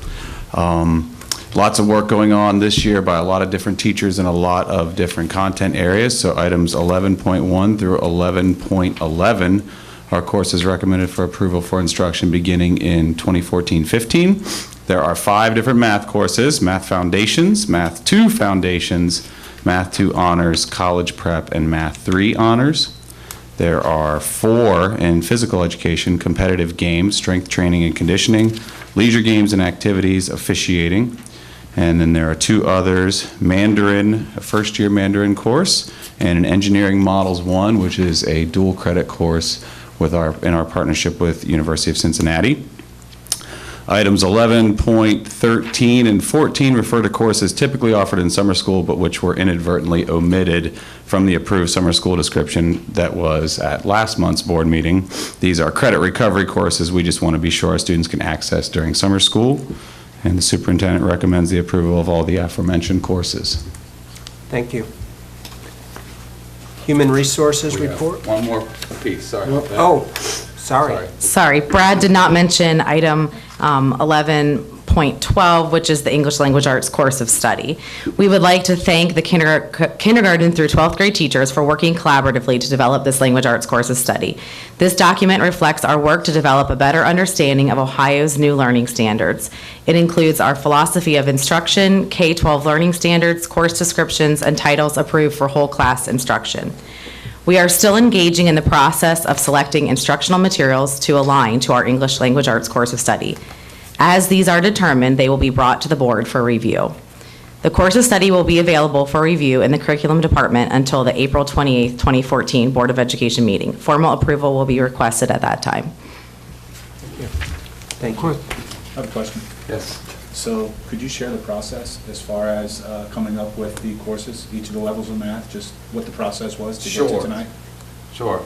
Lots of work going on this year by a lot of different teachers in a lot of different content areas. So items 11.1 through 11.11 are courses recommended for approval for instruction beginning in 2014-15. There are 5 different math courses: Math Foundations, Math 2 Foundations, Math 2 Honors, College Prep, and Math 3 Honors. There are 4 in physical education: competitive games, strength training and conditioning, leisure games and activities, officiating. And then there are 2 others: Mandarin, a first-year Mandarin course, and an Engineering Models 1, which is a dual credit course in our partnership with University of Cincinnati. Items 11.13 and 14 refer to courses typically offered in summer school, but which were inadvertently omitted from the approved summer school description that was at last month's board meeting. These are credit recovery courses we just want to be sure our students can access during summer school, and the superintendent recommends the approval of all the aforementioned courses. Thank you. Human Resources We have report? one more piece, sorry. Oh, sorry. Sorry, Brad did not mention item 11, 5.12, which is the English Language Arts course of study. We would like to thank the kindergarten through 12th grade teachers for working collaboratively to develop this language arts course of study. This document reflects our work to develop a better understanding of Ohio's new learning standards. It includes our philosophy of instruction, K-12 learning standards, course descriptions, and titles approved for whole class instruction. We are still engaging in the process of selecting instructional materials to align to our English Language Arts course of study. As these are determined, they will be brought to the board for review. The course of study will be available for review in the curriculum department until the April 28, 2014 Board of Education meeting. Formal approval will be requested at that time. Thank you. I have a question. Yes. So could you share the process as far as coming up with the courses, each of the levels of math, just what the process was to get to tonight? Sure.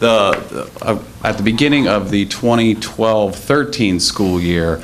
At the beginning of the 2012-13 school year,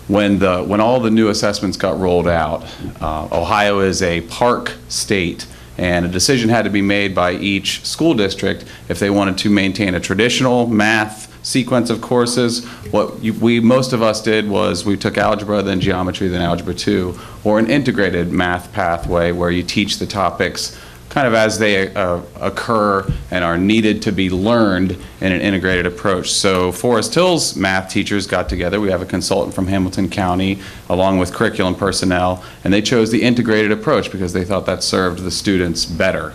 when all the new assessments got rolled out, Ohio is a park state, and a decision had to be made by each school district if they wanted to maintain a traditional math sequence of courses. What most of us did was we took algebra, then geometry, then algebra 2, or an integrated math pathway where you teach the topics kind of as they occur and are needed to be learned in an integrated approach. So Forest Hills math teachers got together. We have a consultant from Hamilton County along with curriculum personnel, and they chose the integrated approach because they thought that served the students better.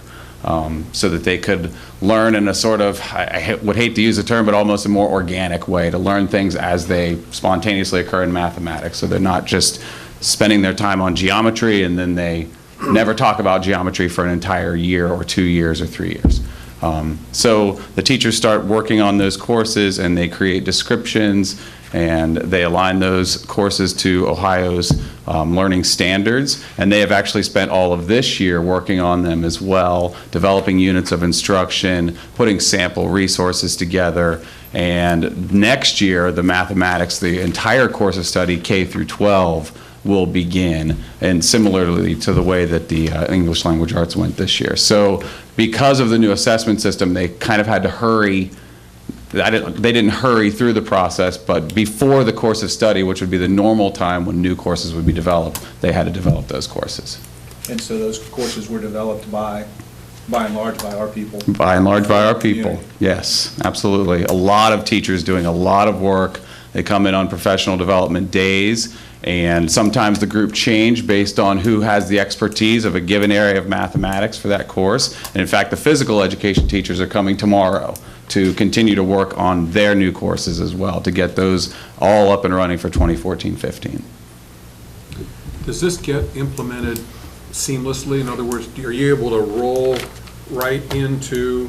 So that they could learn in a sort of, I would hate to use the term, but almost a more organic way to learn things as they spontaneously occur in mathematics. So they're not just spending their time on geometry and then they never talk about geometry for an entire year or 2 years or 3 years. So the teachers start working on those courses and they create descriptions and they align those courses to Ohio's learning standards, and they have actually spent all of this year working on them as well, developing units of instruction, putting sample resources together, and next year the mathematics, the entire course of study K through 12 will begin, and similarly to the way that the English Language Arts went this year. So because of the new assessment system, they kind of had to hurry. They didn't hurry through the process, but before the course of study, which would be the normal time when new courses would be developed, they had to develop those courses. And so those courses were developed by and large by our people? By and large by our people, yes, absolutely. A lot of teachers doing a lot of work. They come in on professional development days, and sometimes the group change based on who has the expertise of a given area of mathematics for that course. And in fact, the physical education teachers are coming tomorrow to continue to work on their new courses as well, to get those all up and running for 2014-15. Does this get implemented seamlessly? In other words, are you able to roll right into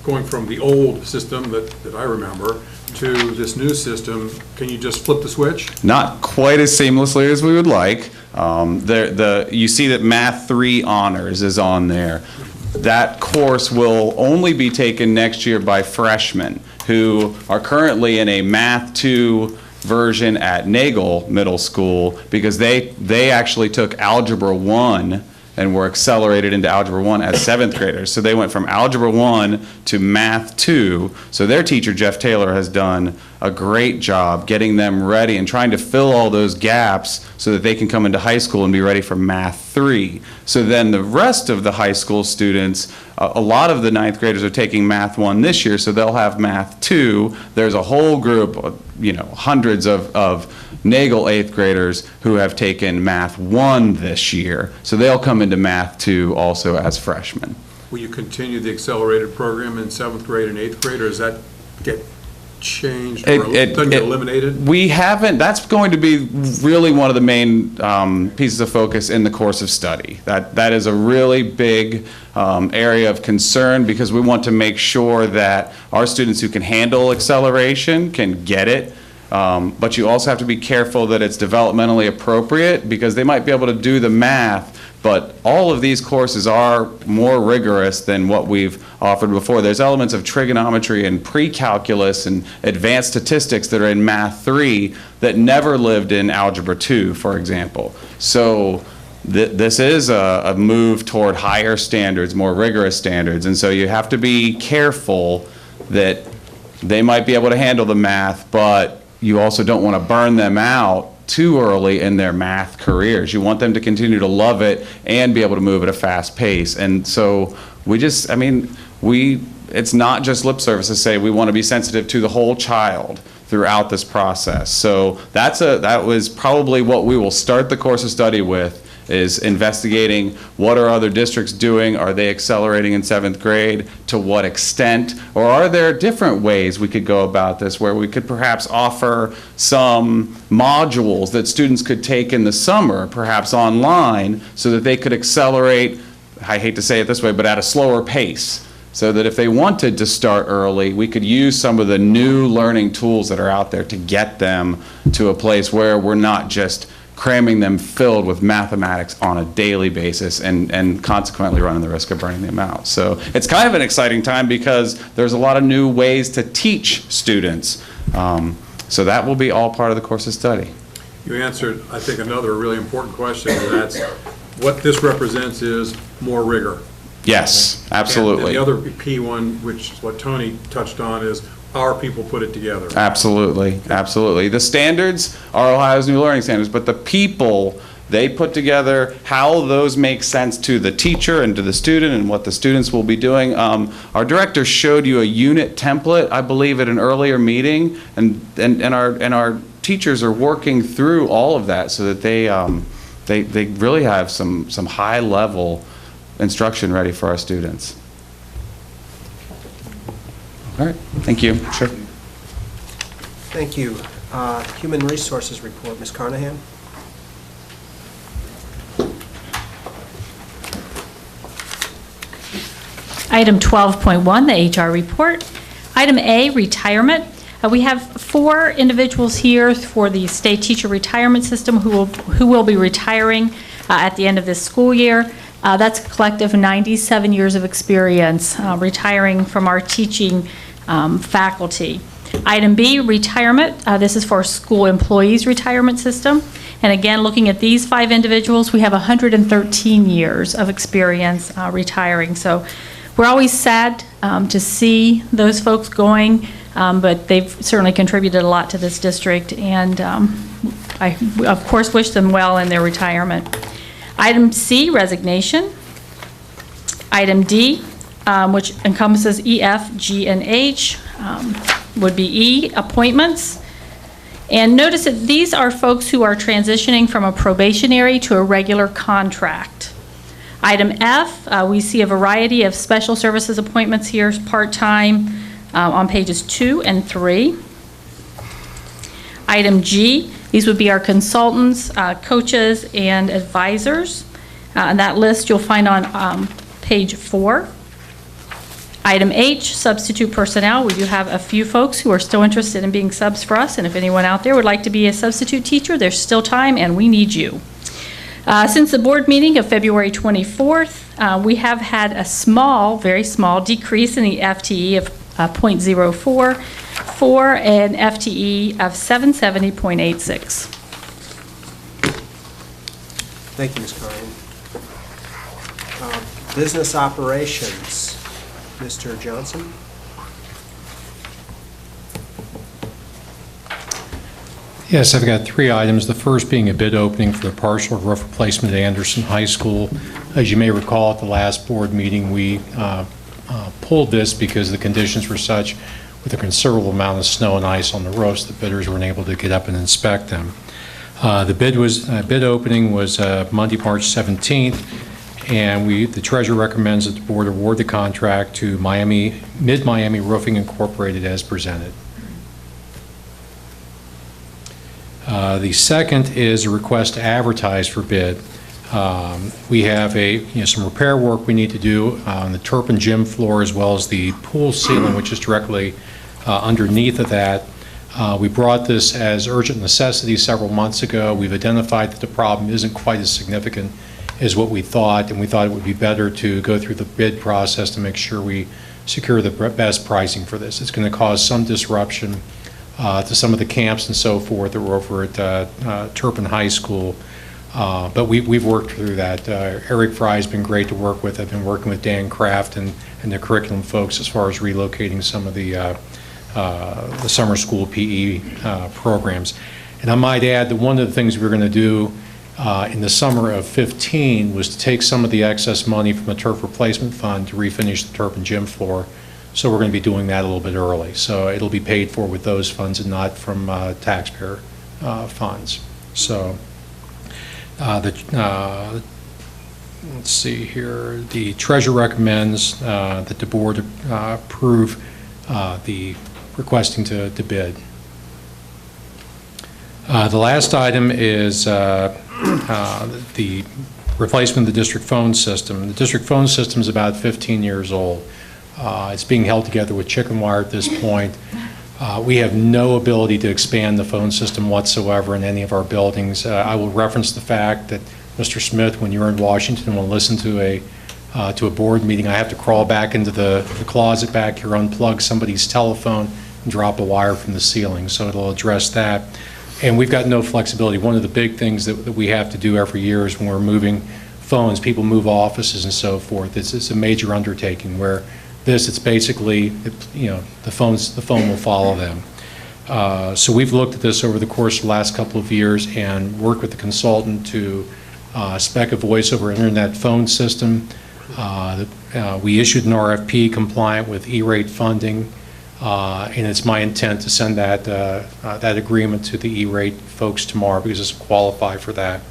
going from the old system that I remember to this new system? Can you just flip the switch? Not quite as seamlessly as we would like. You see that Math 3 Honors is on there. That course will only be taken next year by freshmen who are currently in a Math 2 version at Nagel Middle School, because they actually took Algebra 1 and were accelerated into Algebra 1 as 7th graders. So they went from Algebra 1 to Math 2. So their teacher, Jeff Taylor, has done a great job getting them ready and trying to fill all those gaps so that they can come into high school and be ready for Math 3. So then the rest of the high school students, a lot of the 9th graders are taking Math 1 this year, so they'll have Math 2. There's a whole group, hundreds of Nagel 8th graders who have taken Math 1 this year. So they'll come into Math 2 also as freshmen. Will you continue the accelerated program in 7th grade and 8th grade, or does that get changed or doesn't get eliminated? We haven't. That's going to be really one of the main pieces of focus in the course of study. That is a really big area of concern, because we want to make sure that our students who can handle acceleration can get it. But you also have to be careful that it's developmentally appropriate, because they might be able to do the math, but all of these courses are more rigorous than what we've offered before. There's elements of trigonometry and pre-calculus and advanced statistics that are in Math 3 that never lived in Algebra 2, for example. So this is a move toward higher standards, more rigorous standards, and so you have to be careful that they might be able to handle the math, but you also don't want to burn them out too early in their math careers. You want them to continue to love it and be able to move at a fast pace. And so it's not just lip service to say we want to be sensitive to the whole child throughout this process. So that was probably what we will start the course of study with, is investigating what are other districts doing, are they accelerating in 7th grade, to what extent, or are there different ways we could go about this where we could perhaps offer some modules that students could take in the summer, perhaps online, so that they could accelerate, I hate to say it this way, but at a slower pace. So that if they wanted to start early, we could use some of the new learning tools that are out there to get them to a place where we're not just cramming them filled with mathematics on a daily basis and consequently running the risk of burning them out. So it's kind of an exciting time because there's a lot of new ways to teach students. So that will be all part of the course of study. You answered, I think, another really important question, and that's what this represents is more rigor. Yes, absolutely. And the other key one, which is what Tony touched on, is our people put it together. Absolutely, absolutely. The standards are Ohio's new learning standards, but the people, they put together how those make sense to the teacher and to the student and what the students will be doing. Our director showed you a unit template, I believe, at an earlier meeting, and our teachers are working through all of that so that they really have some high-level instruction ready for our students. All right, thank you. Sure. Thank you. Human Resources Report, Ms. Carnahan. Item 12.1, the HR report. Item A, retirement. We have 4 individuals here for the state teacher retirement system who will be retiring at the end of this school year. That's a collective 97 years of experience retiring from our teaching faculty. Item B, retirement. This is for our school employees retirement system. And again, looking at these 5 individuals, we have 113 years of experience retiring. So we're always sad to see those folks going, but they've certainly contributed a lot to this district, and I, of course, wish them well in their retirement. Item C, resignation. Item D, which encompasses E, F, G, and H, would be E, appointments. And notice that these are folks who are transitioning from a probationary to a regular contract. Item F, we see a variety of special services appointments here, part-time, on pages 2 and 3. Item G, these would be our consultants, coaches, and advisors. And that list you'll find on page 4. Item H, substitute personnel. We do have a few folks who are still interested in being subs for us, and if anyone out there would like to be a substitute teacher, there's still time, and we need you. Since the board meeting of February 24th, we have had a small, very small decrease in the FTE of 0.04 for an FTE of 770.86. Thank you, Ms. Carnahan. Business operations, Mr. Johnson. Yes, I've got 3 items. The first being a bid opening for the partial roof replacement at Anderson High School. As you may recall, at the last board meeting, we pulled this because the conditions were such, with a considerable amount of snow and ice on the roofs, the bidders weren't able to get up and inspect them. The bid opening was Monday, March 17th, and the treasurer recommends that the board award the contract to Mid-Miami Roofing Incorporated as presented. The second is a request to advertise for bid. We have some repair work we need to do on the Turpin gym floor as well as the pool ceiling, which is directly underneath of that. We brought this as urgent necessity several months ago. We've identified that the problem isn't quite as significant as what we thought, and we thought it would be better to go through the bid process to make sure we secure the best pricing for this. It's going to cause some disruption to some of the camps and so forth that were over at Turpin High School. But we've worked through that. Eric Fry has been great to work with. I've been working with Dan Kraft and the curriculum folks as far as relocating some of the the summer school PE programs. And I might add that one of the things we're going to do in the summer of 15 was to take some of the excess money from the turf replacement fund to refinish the turf and gym floor. So we're going to be doing that a little bit early. So it'll be paid for with those funds and not from taxpayer funds. So let's see here. The treasurer recommends that the board approve the requesting to bid. The last item is the replacement of the district phone system. The district phone system is about 15 years old. It's being held together with chicken wire at this point. We have no ability to expand the phone system whatsoever in any of our buildings. I will reference the fact that, Mr. Smith, when you're in Washington and want to listen to a board meeting, I have to crawl back into the closet back here, unplug somebody's telephone, and drop a wire from the ceiling. So it'll address that. And we've got no flexibility. One of the big things that we have to do every year is when we're moving phones, people move offices and so forth. It's a major undertaking where it's basically, the phone will follow them. So we've looked at this over the course of the last couple of years and worked with the consultant to spec a voice over internet phone system. We issued an RFP compliant with E-rate funding, and it's my intent to send that agreement to the E-rate folks tomorrow because it's qualify for that.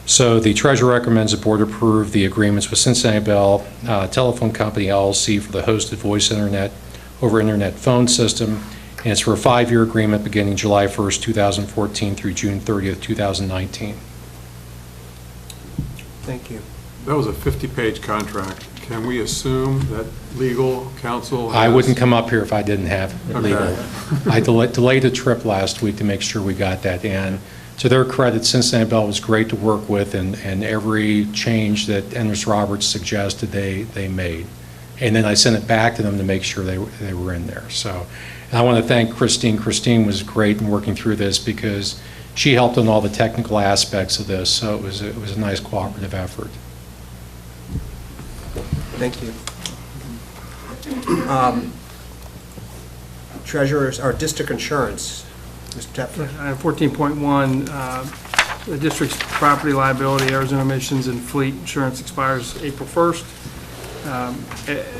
So the treasurer recommends the board approve the agreements with Cincinnati Bell Telephone Company LLC for the hosted voice over internet phone system, and it's for a 5-year agreement beginning July 1st, 2014 through June 30th, 2019. Thank you. That was a 50-page contract. Can we assume that legal counsel has... I wouldn't come up here if I didn't have legal. I delayed a trip last week to make sure we got that in. To their credit, Cincinnati Bell was great to work with, and every change that Ennis Roberts suggested, they made. And then I sent it back to them to make sure they were in there. So, and I want to thank Christine. Christine was great in working through this because she helped on all the technical aspects of this. So it was a nice cooperative effort. Thank you. Treasurers, our district insurance. Mr. Tepfer. 14.1, the district's property liability, errors and omissions, and fleet insurance expires April 1st.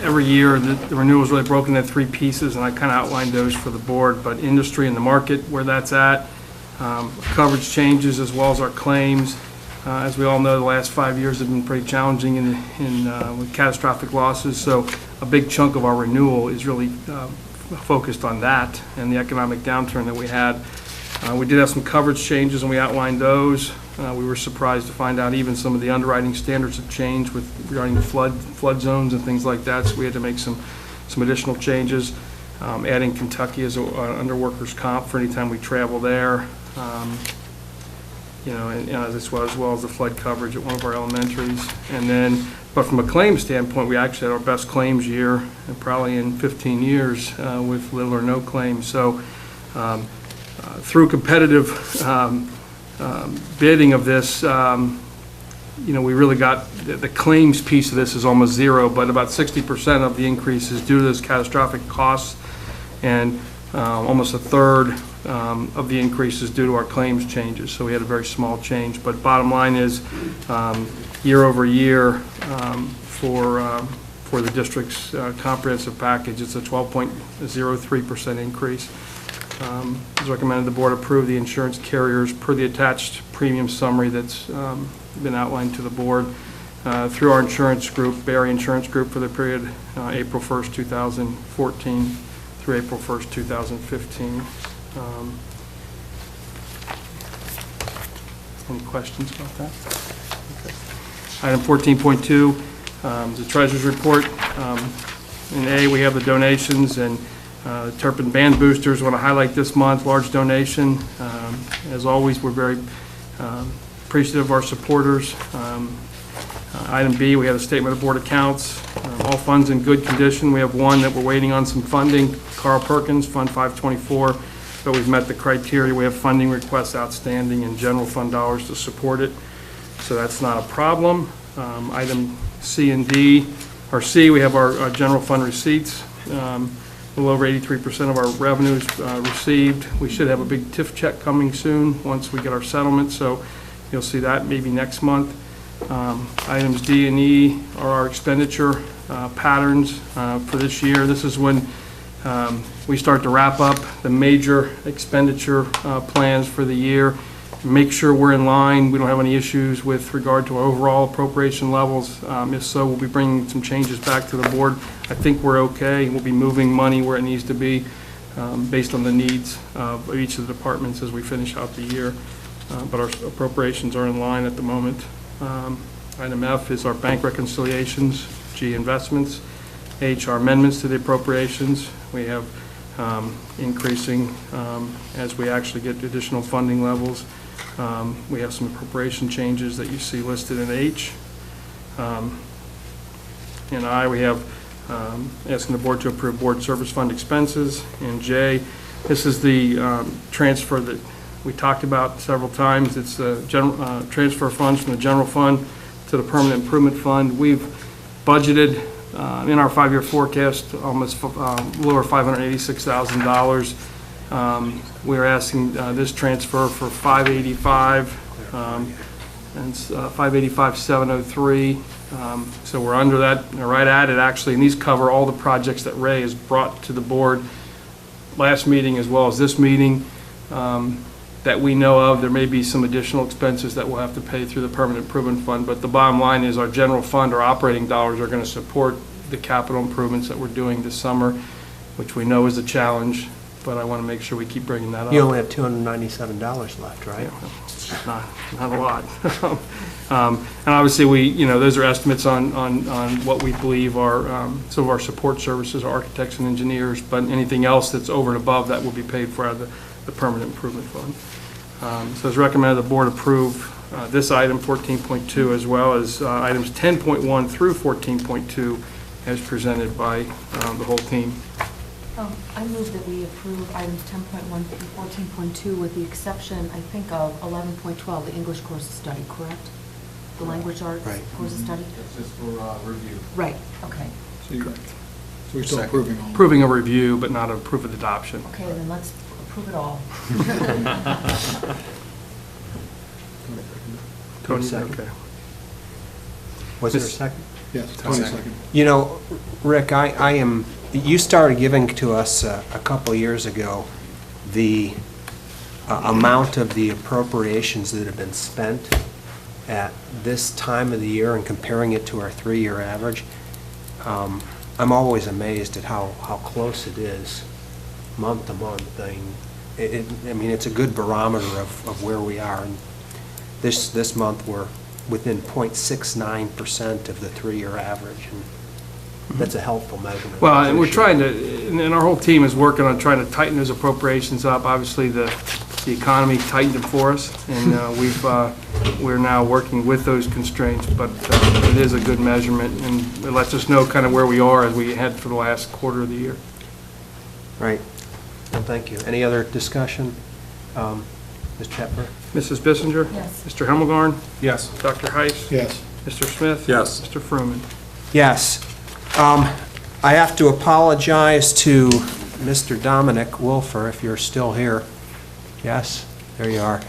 Every year, the renewal is really broken into 3 pieces, and I kind of outlined those for the board, but industry and the market, where that's at, coverage changes as well as our claims. As we all know, the last 5 years have been pretty challenging with catastrophic losses, so a big chunk of our renewal is really focused on that and the economic downturn that we had. We did have some coverage changes, and we outlined those. We were surprised to find out even some of the underwriting standards have changed regarding flood zones and things like that, so we had to make some additional changes, adding Kentucky as under workers' comp for any time we travel there, and as well as the flood coverage at one of our elementaries. And then, but from a claims standpoint, we actually had our best claims year, and probably in 15 years, with little or no claims. So through competitive bidding of this, we really got, the claims piece of this is almost zero, but about 60% of the increase is due to those catastrophic costs, and almost a third of the increase is due to our claims changes. So we had a very small change, but bottom line is year over year for the district's comprehensive package, it's a 12.03% increase. It's recommended the board approve the insurance carriers per the attached premium summary that's been outlined to the board through our insurance group, Barry Insurance Group, for the period April 1st, 2014 through April 1st, 2015. Any questions about that? Okay. Item 14.2, the treasurer's report. In A, we have the donations, and Turpin Band Boosters want to highlight this month, large donation. As always, we're very appreciative of our supporters. Item B, we have a statement of board accounts. All funds in good condition. We have one that we're waiting on some funding, Carl Perkins, Fund 524, but we've met the criteria. We have funding requests outstanding and general fund dollars to support it, so that's not a problem. Item C and D, or C, we have our general fund receipts. little over 83% of our revenues received. We should have a big TIF check coming soon once we get our settlement, so you'll see that maybe next month. Items D and E are our expenditure patterns for this year. This is when we start to wrap up the major expenditure plans for the year, make sure we're in line, we don't have any issues with regard to our overall appropriation levels. If so, we'll be bringing some changes back to the board. I think we're okay. We'll be moving money where it needs to be based on the needs of each of the departments as we finish out the year. But our appropriations are in line at the moment. Item F is our bank reconciliations, G, investments, H, our amendments to the appropriations. We have increasing as we actually get additional funding levels. We have some appropriation changes that you see listed in H. In I, we have asking the board to approve board service fund expenses. In J, this is the transfer that we talked about several times. It's the transfer funds from the general fund to the permanent improvement fund. We've budgeted in our 5-year forecast almost a little over $586,000. We're asking this transfer for $585 and $585,703. So we're under that, right at it actually, and these cover all the projects that Ray has brought to the board last meeting as well as this meeting that we know of. There may be some additional expenses that we'll have to pay through the permanent improvement fund, but the bottom line is our general fund, our operating dollars are going to support the capital improvements that we're doing this summer, which we know is a challenge, but I want to make sure we keep bringing that up. You only have $297 left, right? Yeah, not a lot. And obviously, those are estimates on what we believe are some of our support services, our architects and engineers, but anything else that's over and above that will be paid for out of the permanent improvement fund. So it's recommended the board approve this item 14.2 as well as items 10.1 through 14.2 as presented by the whole team. I move that we approve items 10.1 through 14.2 with the exception, I think, of 11.12, the English course of study, correct? The language arts course of study? It's just for review. Right, okay. So we're still approving all. Approving a review, but not a proof of adoption. Okay, then let's approve it all. Tony, Second. okay. Was there a second? Yes, 20 seconds. You know, Rick, you started giving to us a couple of years ago the amount of the appropriations that have been spent at this time of the year and comparing it to our 3-year average. I'm always amazed at how close it is month to month. I mean, it's a good barometer of where we are. And this month we're within 0.69% of the 3-year average. And that's a helpful measurement. Well, and we're trying to, and our whole team is working on trying to tighten those appropriations up. Obviously, the economy tightened it for us, and we're now working with those constraints, but it is a good measurement, and it lets us know kind of where we are as we head for the last quarter of the year. Right. Well, thank you. Any other discussion? Ms. Chetler? Mrs. Bissinger? Yes. Mr. Hemmelgarn? Yes. Dr. Heiss? Yes. Mr. Smith? Yes. Mr. Fruman? Yes. I have to apologize to Mr. Dominic Wolfer, if you're still here. Yes, there you are.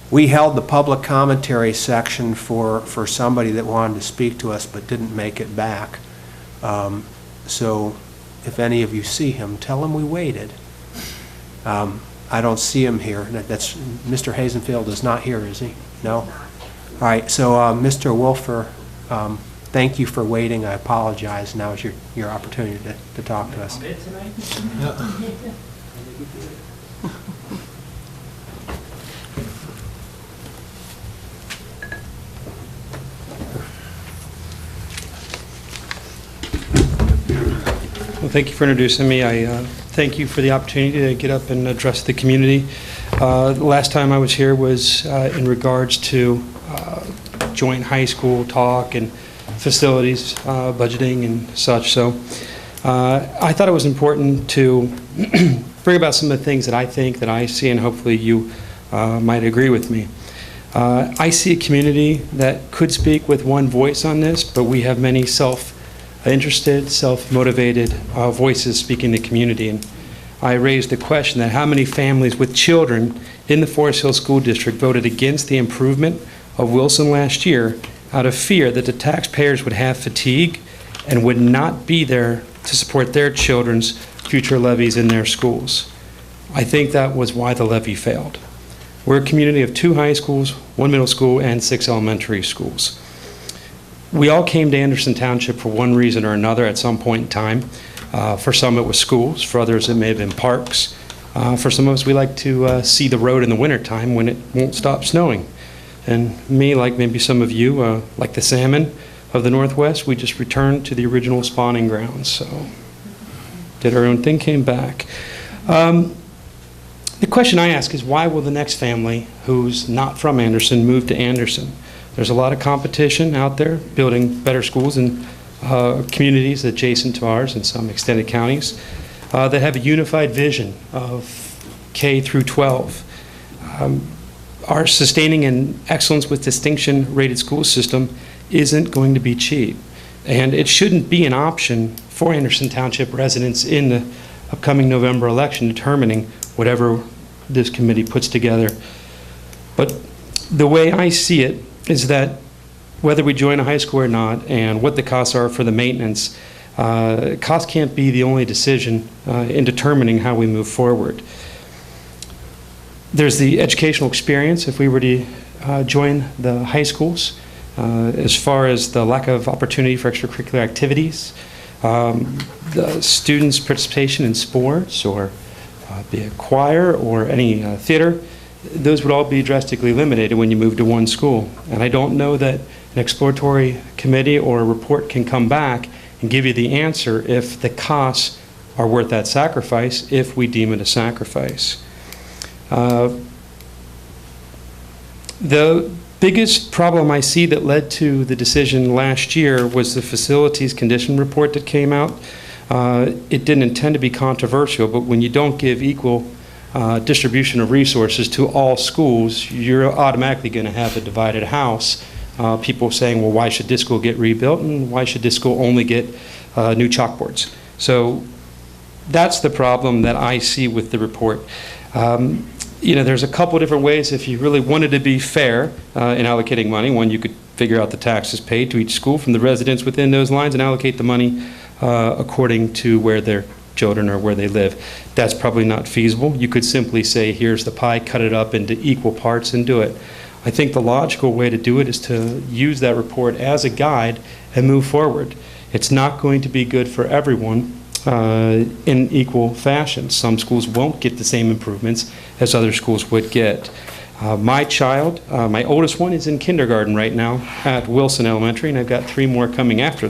We held the public commentary section for somebody that wanted to speak to us but didn't make it back. So if any of you see him, tell him we waited. I don't see him here. That's Mr. Hazenfield is not here, is he? No? All right, so Mr. Wolfer, thank you for waiting. I apologize. Now is your opportunity to talk to us. Well, thank you for introducing me. I thank you for the opportunity to get up and address the community. Last time I was here was in regards to joint high school talk and facilities, budgeting and such. So I thought it was important to bring about some of the things that I think, that I see, and hopefully you might agree with me. I see a community that could speak with one voice on this, but we have many interested, self-motivated voices speaking to the community. And I raised the question that how many families with children in the Forest Hill School District voted against the improvement of Wilson last year out of fear that the taxpayers would have fatigue and would not be there to support their children's future levies in their schools. I think that was why the levy failed. We're a community of 2 high schools, 1 middle school, and 6 elementary schools. We all came to Anderson Township for one reason or another at some point in time. For some it was schools, for others it may have been parks. For some of us, we like to see the road in the wintertime when it won't stop snowing. And me, like maybe some of you, like the salmon of the Northwest, we just returned to the original spawning grounds. So did our own thing, came back. The question I ask is, why will the next family who's not from Anderson move to Anderson? There's a lot of competition out there building better schools in communities adjacent to ours and some extended counties that have a unified vision of K through 12. Our sustaining and excellence with distinction rated school system isn't going to be cheap. And it shouldn't be an option for Anderson Township residents in the upcoming November election determining whatever this committee puts together. But the way I see it is that whether we join a high school or not and what the costs are for the maintenance, cost can't be the only decision in determining how we move forward. There's the educational experience if we were to join the high schools, as far as the lack of opportunity for extracurricular activities, the students' participation in sports or be a choir or any theater, those would all be drastically limited when you move to one school. And I don't know that an exploratory committee or a report can come back and give you the answer if the costs are worth that sacrifice, if we deem it a sacrifice. The biggest problem I see that led to the decision last year was the facilities condition report that came out. It didn't intend to be controversial, but when you don't give equal distribution of resources to all schools, you're automatically going to have a divided house. People saying, well, why should this school get rebuilt and why should this school only get new chalkboards? So that's the problem that I see with the report. You know, there's a couple different ways if you really wanted to be fair in allocating money. One, you could figure out the taxes paid to each school from the residents within those lines and allocate the money according to where their children or where they live. That's probably not feasible. You could simply say, here's the pie, cut it up into equal parts and do it. I think the logical way to do it is to use that report as a guide and move forward. It's not going to be good for everyone in equal fashion. Some schools won't get the same improvements as other schools would get. My child, my oldest one, is in kindergarten right now at Wilson Elementary, and I've got 3 more coming after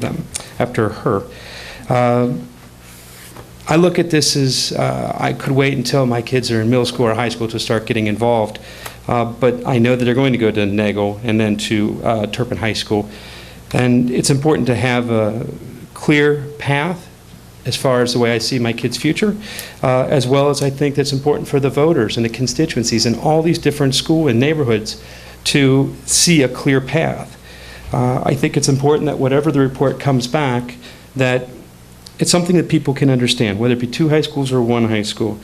her. I look at this as I could wait until my kids are in middle school or high school to start getting involved. But I know that they're going to go to Nagel and then to Turpin High School. And it's important to have a clear path as far as the way I see my kids' future, as well as I think that's important for the voters and the constituencies in all these different school and neighborhoods to see a clear path. I think it's important that whatever the report comes back, that it's something that people can understand, whether it be 2 high schools or 1 high school,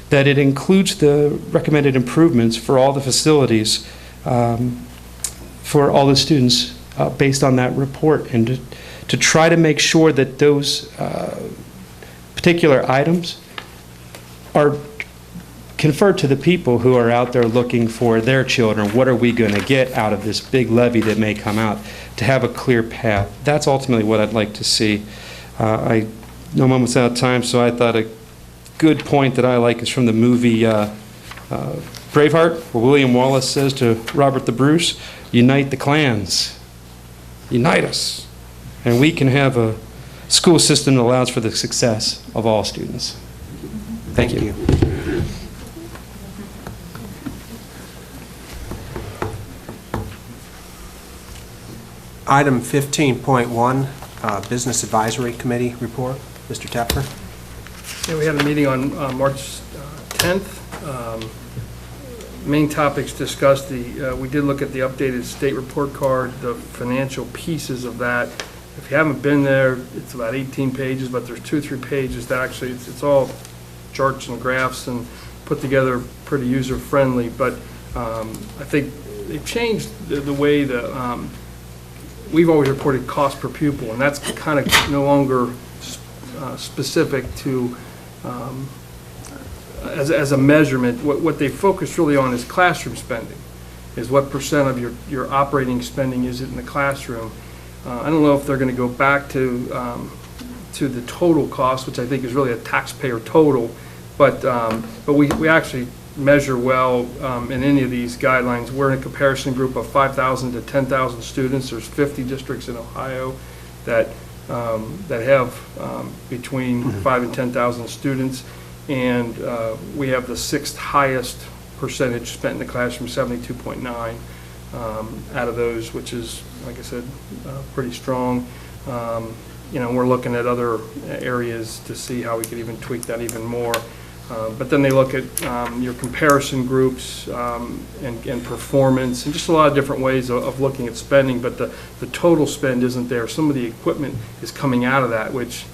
that it includes the recommended improvements for all the facilities for all the students based on that report, and to try to make sure that those particular items are conferred to the people who are out there looking for their children. What are we going to get out of this big levy that may come out? To have a clear path. That's ultimately what I'd like to see. I know I'm almost out of time, so I thought a good point that I like is from the movie Braveheart, where William Wallace says to Robert the Bruce, unite the clans, unite us, and we can have a school system that allows for the success of all students. Thank you. Item 15.1, Business Advisory Committee report. Mr. Tepper. Yeah, we had a meeting on March 10th. Main topics discussed, we did look at the updated state report card, the financial pieces of that, If you haven't been there, it's about 18 pages, but there's 2 or 3 pages that actually, it's all charts and graphs and put together pretty user-friendly. But I think they've changed the way that we've always reported cost per pupil, and that's kind of no longer specific to as a measurement. What they focus really on is classroom spending, is what percent of your operating spending is it in the classroom. I don't know if they're going to go back to the total cost, which I think is really a taxpayer total, but we actually measure well in any of these guidelines. We're in a comparison group of 5,000 to 10,000 students. There's 50 districts in Ohio that have between 5,000 and 10,000 students, and we have the 6th highest percentage spent in the classroom, 72.9 out of those, which is, like I said, pretty strong. We're looking at other areas to see how we could even tweak that even more. But then they look at your comparison groups and performance, and just a lot of different ways of looking at spending, but the total spend isn't there. Some of the equipment is coming out of that, which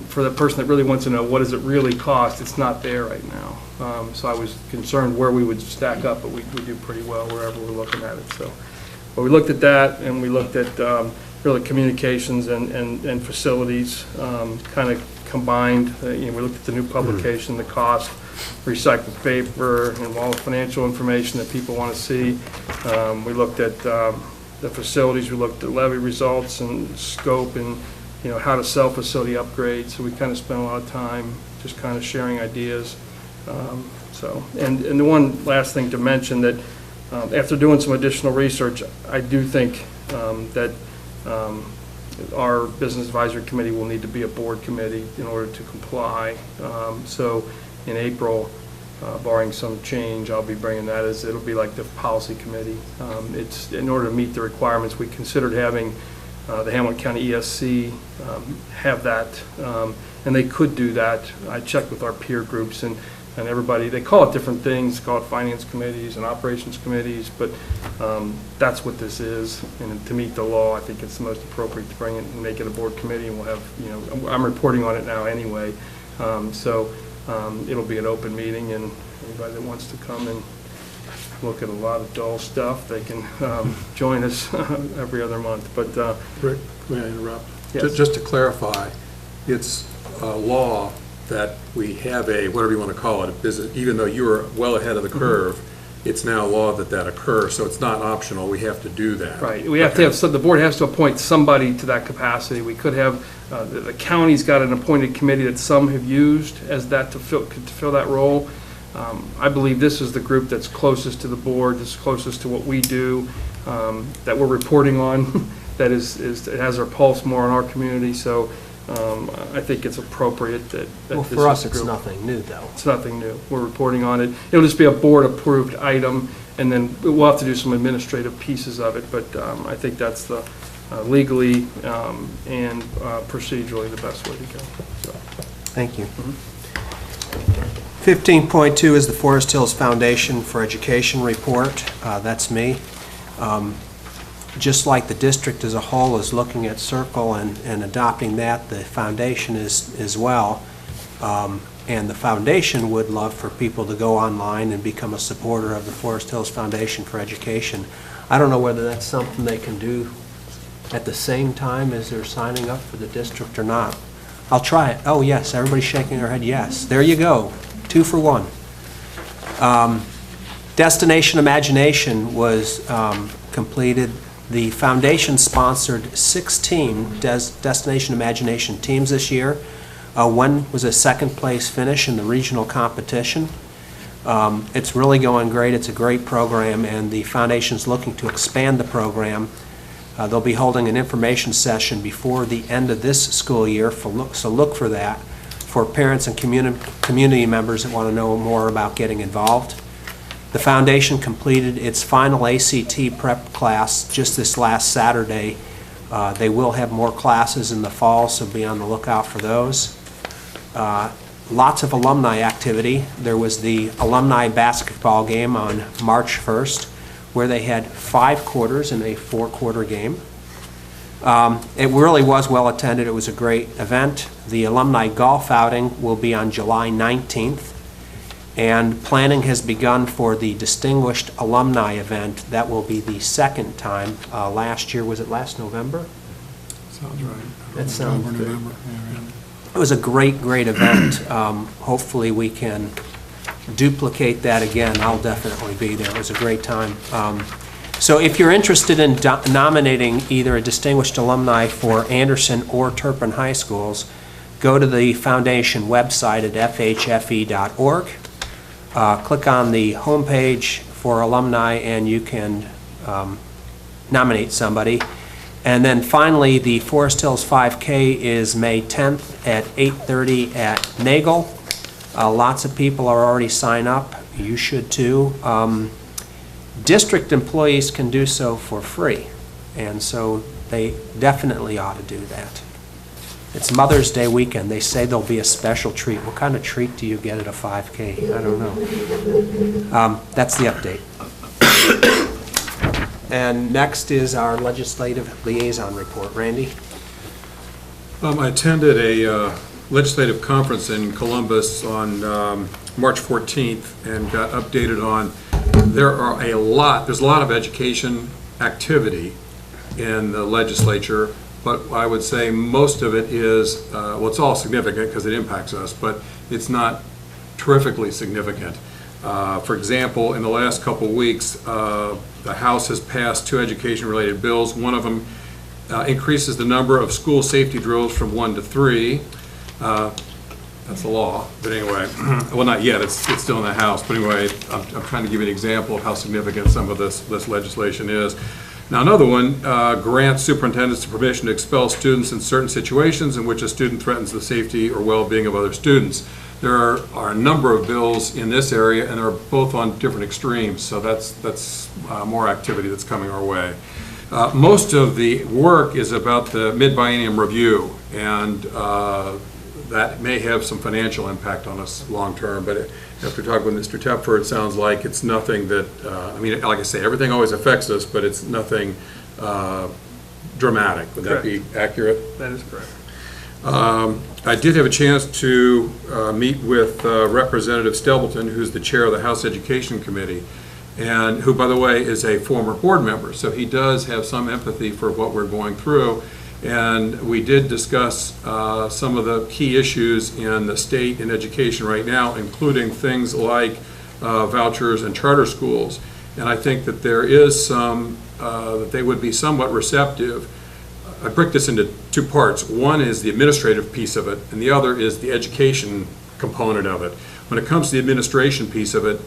for the person that really wants to know what does it really cost, it's not there right now. So I was concerned where we would stack up, but we do pretty well wherever we're looking at it. So, but we looked at that, and we looked at really communications and facilities kind of combined. We looked at the new publication, the cost, recycled paper, and all the financial information that people want to see. We looked at the facilities. We looked at levy results and scope, and how to sell facility upgrades. So we kind of spent a lot of time just kind of sharing ideas. And the one last thing to mention that after doing some additional research, I do think that our business advisory committee will need to be a board committee in order to comply. So in April, barring some change, I'll be bringing that as it'll be like the policy committee. It's in order to meet the requirements. We considered having the Hamilton County ESC have that, and they could do that. I checked with our peer groups and everybody. They call it different things, call it finance committees and operations committees, but that's what this is. And to meet the law, I think it's the most appropriate to bring it and make it a board committee, and we'll have, I'm reporting on it now anyway. So it'll be an open meeting, and anybody that wants to come and look at a lot of dull stuff, they can join us every other month. But Rick, may I interrupt? Yes. Just to clarify, it's a law that we have a, whatever you want to call it, a business, even though you were well ahead of the curve, it's now a law that occurs, so it's not optional, we have to do that. Right, we have to have, so the board has to appoint somebody to that capacity. We could have, the county's got an appointed committee that some have used as that to fill that role. I believe this is the group that's closest to the board, that's closest to what we do, that we're reporting on, that it has our pulse more in our community. So I think it's appropriate that Well, this for us, is the it's group. nothing new, though. It's nothing new. We're reporting on it. It'll just be a board-approved item, and then we'll have to do some administrative pieces of it, but I think that's the legally and procedurally the best way to go. So. Thank you. 15.2 is the Forest Hills Foundation for Education report. That's me. Just like the district as a whole is looking at Circle and adopting that, the foundation is as well. And the foundation would love for people to go online and become a supporter of the Forest Hills Foundation for Education. I don't know whether that's something they can do at the same time as they're signing up for the district or not. I'll try it. Oh, yes, everybody's shaking their head yes. There you go. 2 for 1. Destination Imagination was completed. The foundation sponsored 16 Destination Imagination teams this year. One was a second-place finish in the regional competition. It's really going great. It's a great program, and the foundation's looking to expand the program. They'll be holding an information session before the end of this school year, so look for that, for parents and community members that want to know more about getting involved. The foundation completed its final ACT prep class just this last Saturday. They will have more classes in the fall, so be on the lookout for those. Lots of alumni activity. There was the alumni basketball game on March 1st, where they had 5 quarters in a 4-quarter game. It really was well attended. It was a great event. The alumni golf outing will be on July 19th, and planning has begun for the Distinguished Alumni event. That will be the second time. Last year, was it last November? Sounds right. That sounds good. It was a great, great event. Hopefully we can duplicate that again. I'll definitely be there. It was a great time. So if you're interested in nominating either a distinguished alumni for Anderson or Turpin High Schools, go to the foundation website at fhfe.org. Click on the homepage for alumni and you can nominate somebody. And then finally, the Forest Hills 5K is May 10th at 8:30 at Nagel. Lots of people are already signed up. You should too. District employees can do so for free, and so they definitely ought to do that. It's Mother's Day weekend. They say there'll be a special treat. What kind of treat do you get at a 5K? I don't know. That's the update. And next is our legislative liaison report. Randy? I attended a legislative conference in Columbus on March 14th and got updated on there's a lot of education activity in the legislature, but I would say most of it is, well, it's all significant because it impacts us, but it's not terrifically significant. For example, in the last couple weeks, the House has passed 2 education-related bills. One of them increases the number of school safety drills from 1 to 3. That's the law, but anyway, well, not yet, it's still in the House, but anyway, I'm trying to give you an example of how significant some of this legislation is. Now, another one grants superintendents the permission to expel students in certain situations in which a student threatens the safety or well-being of other students. There are a number of bills in this area, and they're both on different extremes, so that's more activity that's coming our way. Most of the work is about the mid-biennium review, and that may have some financial impact on us long-term, but after talking with Mr. Tepfer, it sounds like it's nothing that, I mean, like I say, everything always affects us, but it's nothing dramatic. Would that be accurate? That is correct. I did have a chance to meet with Representative Stapleton, who's the chair of the House Education Committee, and who, by the way, is a former board member, so he does have some empathy for what we're going through. And we did discuss some of the key issues in the state in education right now, including things like vouchers and charter schools. And I think that there is some, that they would be somewhat receptive. I break this into 2 parts. One is the administrative piece of it, and the other is the education component of it. When it comes to the administration piece of it,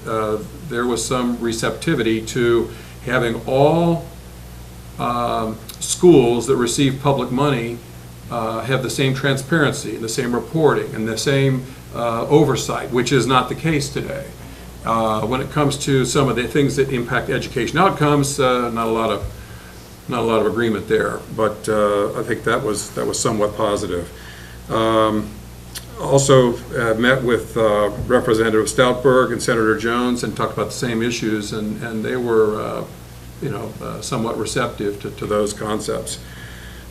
there was some receptivity to having all schools that receive public money have the same transparency and the same reporting and the same oversight, which is not the case today. When it comes to some of the things that impact education outcomes, not a lot of agreement there, but I think that was somewhat positive. Also met with Representative Stoutberg and Senator Jones and talked about the same issues, and they were somewhat receptive to those concepts.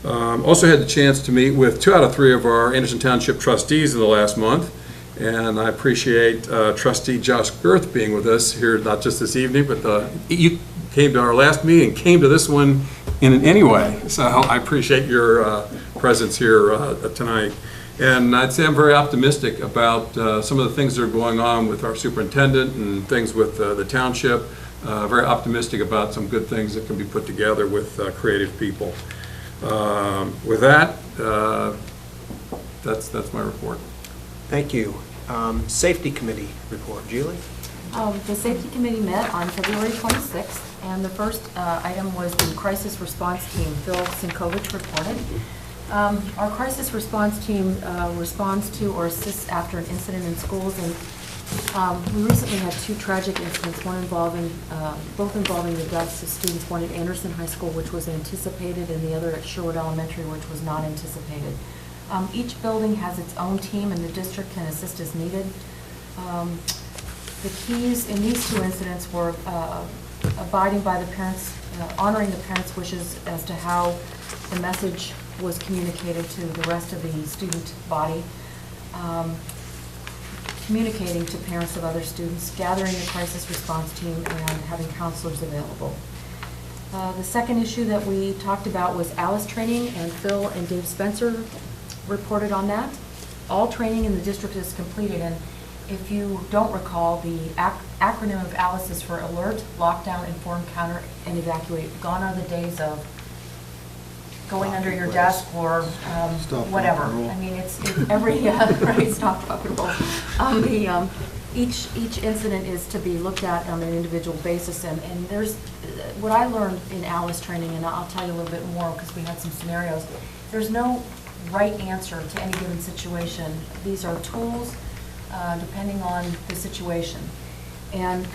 Also had the chance to meet with 2 out of 3 of our Anderson Township trustees in the last month, and I appreciate Trustee Josh Girth being with us here, not just this evening, but you came to our last meeting, came to this one in any way, so I appreciate your presence here tonight. And I'd say I'm very optimistic about some of the things that are going on with our superintendent and things with the township. Very optimistic about some good things that can be put together with creative people. With that, that's my report. Thank you. Safety Committee report. Julie? The Safety Committee met on February 26th, and the first item was the Crisis Response Team. Phil Sinkovich reported. Our crisis response team responds to or assists after an incident in schools, and we recently had 2 tragic incidents, both involving the deaths of students, one at Anderson High School, which was anticipated, and the other at Sherwood Elementary, which was not anticipated. Each building has its own team, and the district can assist as needed. The keys in these 2 incidents were abiding by the parents' honoring the parents' wishes as to how the message was communicated to the rest of the student body, communicating to parents of other students, gathering a crisis response team, and having counselors available. The second issue that we talked about was ALICE training, and Phil and Dave Spencer reported on that. All training in the district is completed, and if you don't recall, the acronym of ALICE is for Alert, Lockdown, Inform, Counter, and Evacuate. Gone are the days of going under your desk or whatever. I mean, it's every, right, stop, drop, and roll. Each incident is to be looked at on an individual basis, and there's, what I learned in ALICE training, and I'll tell you a little bit more because we had some scenarios, there's no right answer to any given situation. These are tools depending on the situation. And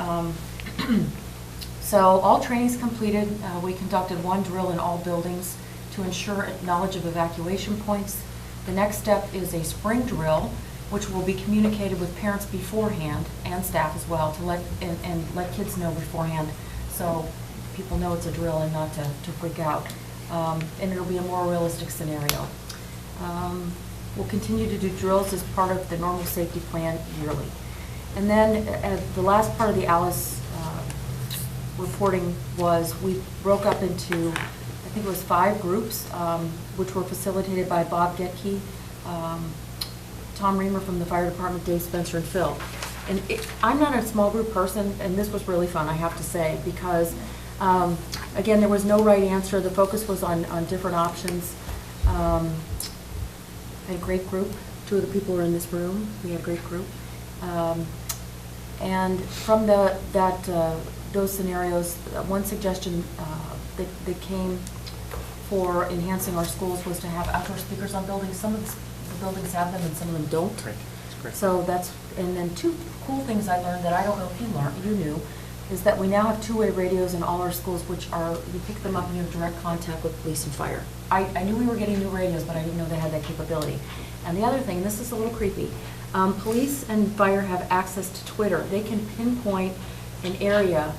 so all training's completed. We conducted one drill in all buildings to ensure knowledge of evacuation points. The next step is a spring drill, which will be communicated with parents beforehand and staff as well to let kids know beforehand, so people know it's a drill and not to freak out. And it'll be a more realistic scenario. We'll continue to do drills as part of the normal safety plan yearly. And then the last part of the ALICE reporting was we broke up into, I think it was 5 groups, which were facilitated by Bob Getke, Tom Reamer from the fire department, Dave Spencer, and Phil. And I'm not a small group person, and this was really fun, I have to say, because, again, there was no right answer. The focus was on different options. I had a great group. 2 of the people are in this room. We had a great group. And from those scenarios, one suggestion that came for enhancing our schools was to have outdoor speakers on buildings. Some of the buildings have them and some of them don't. Right. That's great. So that's, and then 2 cool things I learned that I don't know if you knew, is that we now have 2-way radios in all our schools, which are, you pick them up and you have direct contact with police and fire. I knew we were getting new radios, but I didn't know they had that capability. And the other thing, and this is a little creepy, police and fire have access to Twitter. They can pinpoint an area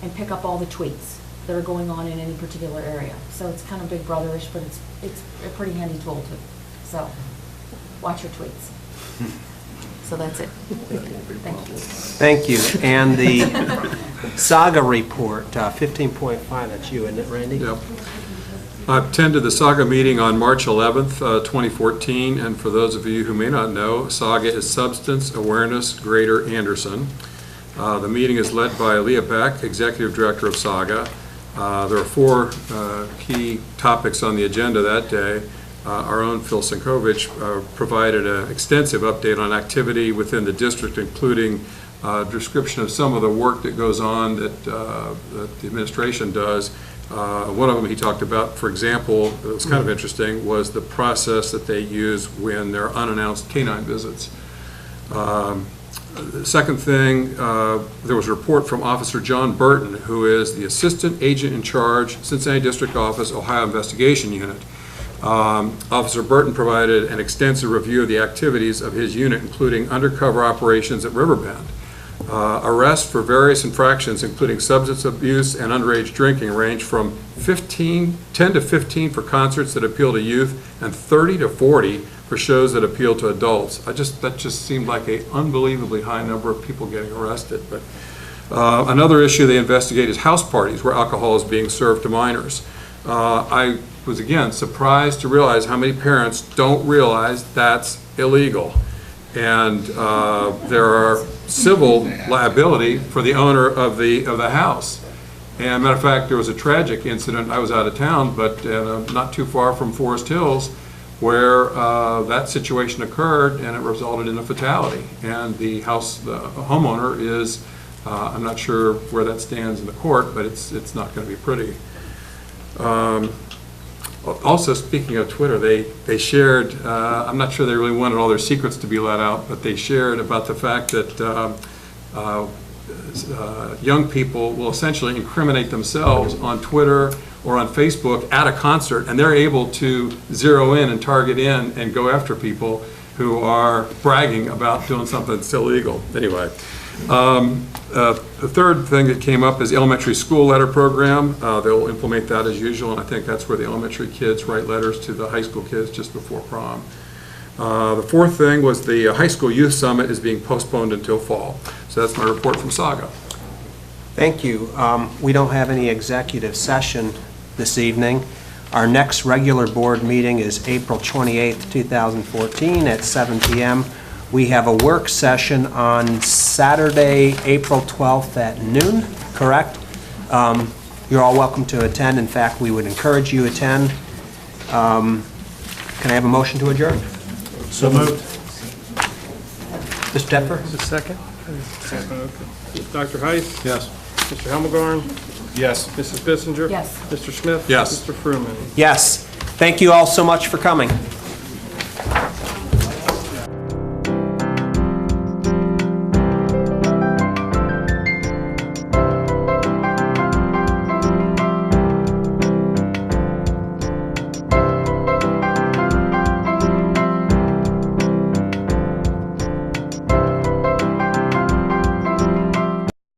and pick up all the tweets that are going on in any particular area. So it's kind of Big Brother-ish, but it's a pretty handy tool too. So watch your tweets. So that's it. Thank you. Thank you. And the Saga report, 15.5, that's you, isn't it, Randy? Yep. I attended the Saga meeting on March 11th, 2014, and for those of you who may not know, Saga is Substance Awareness Greater Anderson. The meeting is led by Leah Beck, Executive Director of Saga. There are 4 key topics on the agenda that day. Our own Phil Sinkovich provided an extensive update on activity within the district, including a description of some of the work that goes on that the administration does. One of them he talked about, for example, that was kind of interesting, was the process that they use when there are unannounced canine visits. The second thing, there was a report from Officer John Burton, who is the Assistant Agent in Charge, Cincinnati District Office, Ohio Investigation Unit. Officer Burton provided an extensive review of the activities of his unit, including undercover operations at Riverbend. Arrests for various infractions, including substance abuse and underage drinking, range from 10 to 15 for concerts that appeal to youth and 30 to 40 for shows that appeal to adults. That just seemed like an unbelievably high number of people getting arrested. But another issue they investigate is house parties where alcohol is being served to minors. I was, again, surprised to realize how many parents don't realize that's illegal. And there are civil liability for the owner of the house. And matter of fact, there was a tragic incident. I was out of town, but not too far from Forest Hills, where that situation occurred and it resulted in a fatality. And the homeowner is, I'm not sure where that stands in the court, but it's not going to be pretty. Also, speaking of Twitter, they shared, I'm not sure they really wanted all their secrets to be let out, but they shared about the fact that young people will essentially incriminate themselves on Twitter or on Facebook at a concert, and they're able to zero in and target in and go after people who are bragging about doing something that's illegal. Anyway, The third thing that came up is the elementary school letter program. They'll implement that as usual, and I think that's where the elementary kids write letters to the high school kids just before prom. The fourth thing was the high school youth summit is being postponed until fall. So that's my report from Saga. Thank you. We don't have any executive session this evening. Our next regular board meeting is April 28th, 2014 at 7 p.m. We have a work session on Saturday, April 12th at noon, correct? You're all welcome to attend. In fact, we would encourage you to attend. Can I have a motion to adjourn? So moved. Mr. Tepfer? Is it second? Okay. Dr. Heiss? Yes. Mr. Helmelgarn? Yes. Mrs. Bissinger? Yes. Mr. Smith? Yes. Mr. Fruman? Yes. Thank you all so much for coming.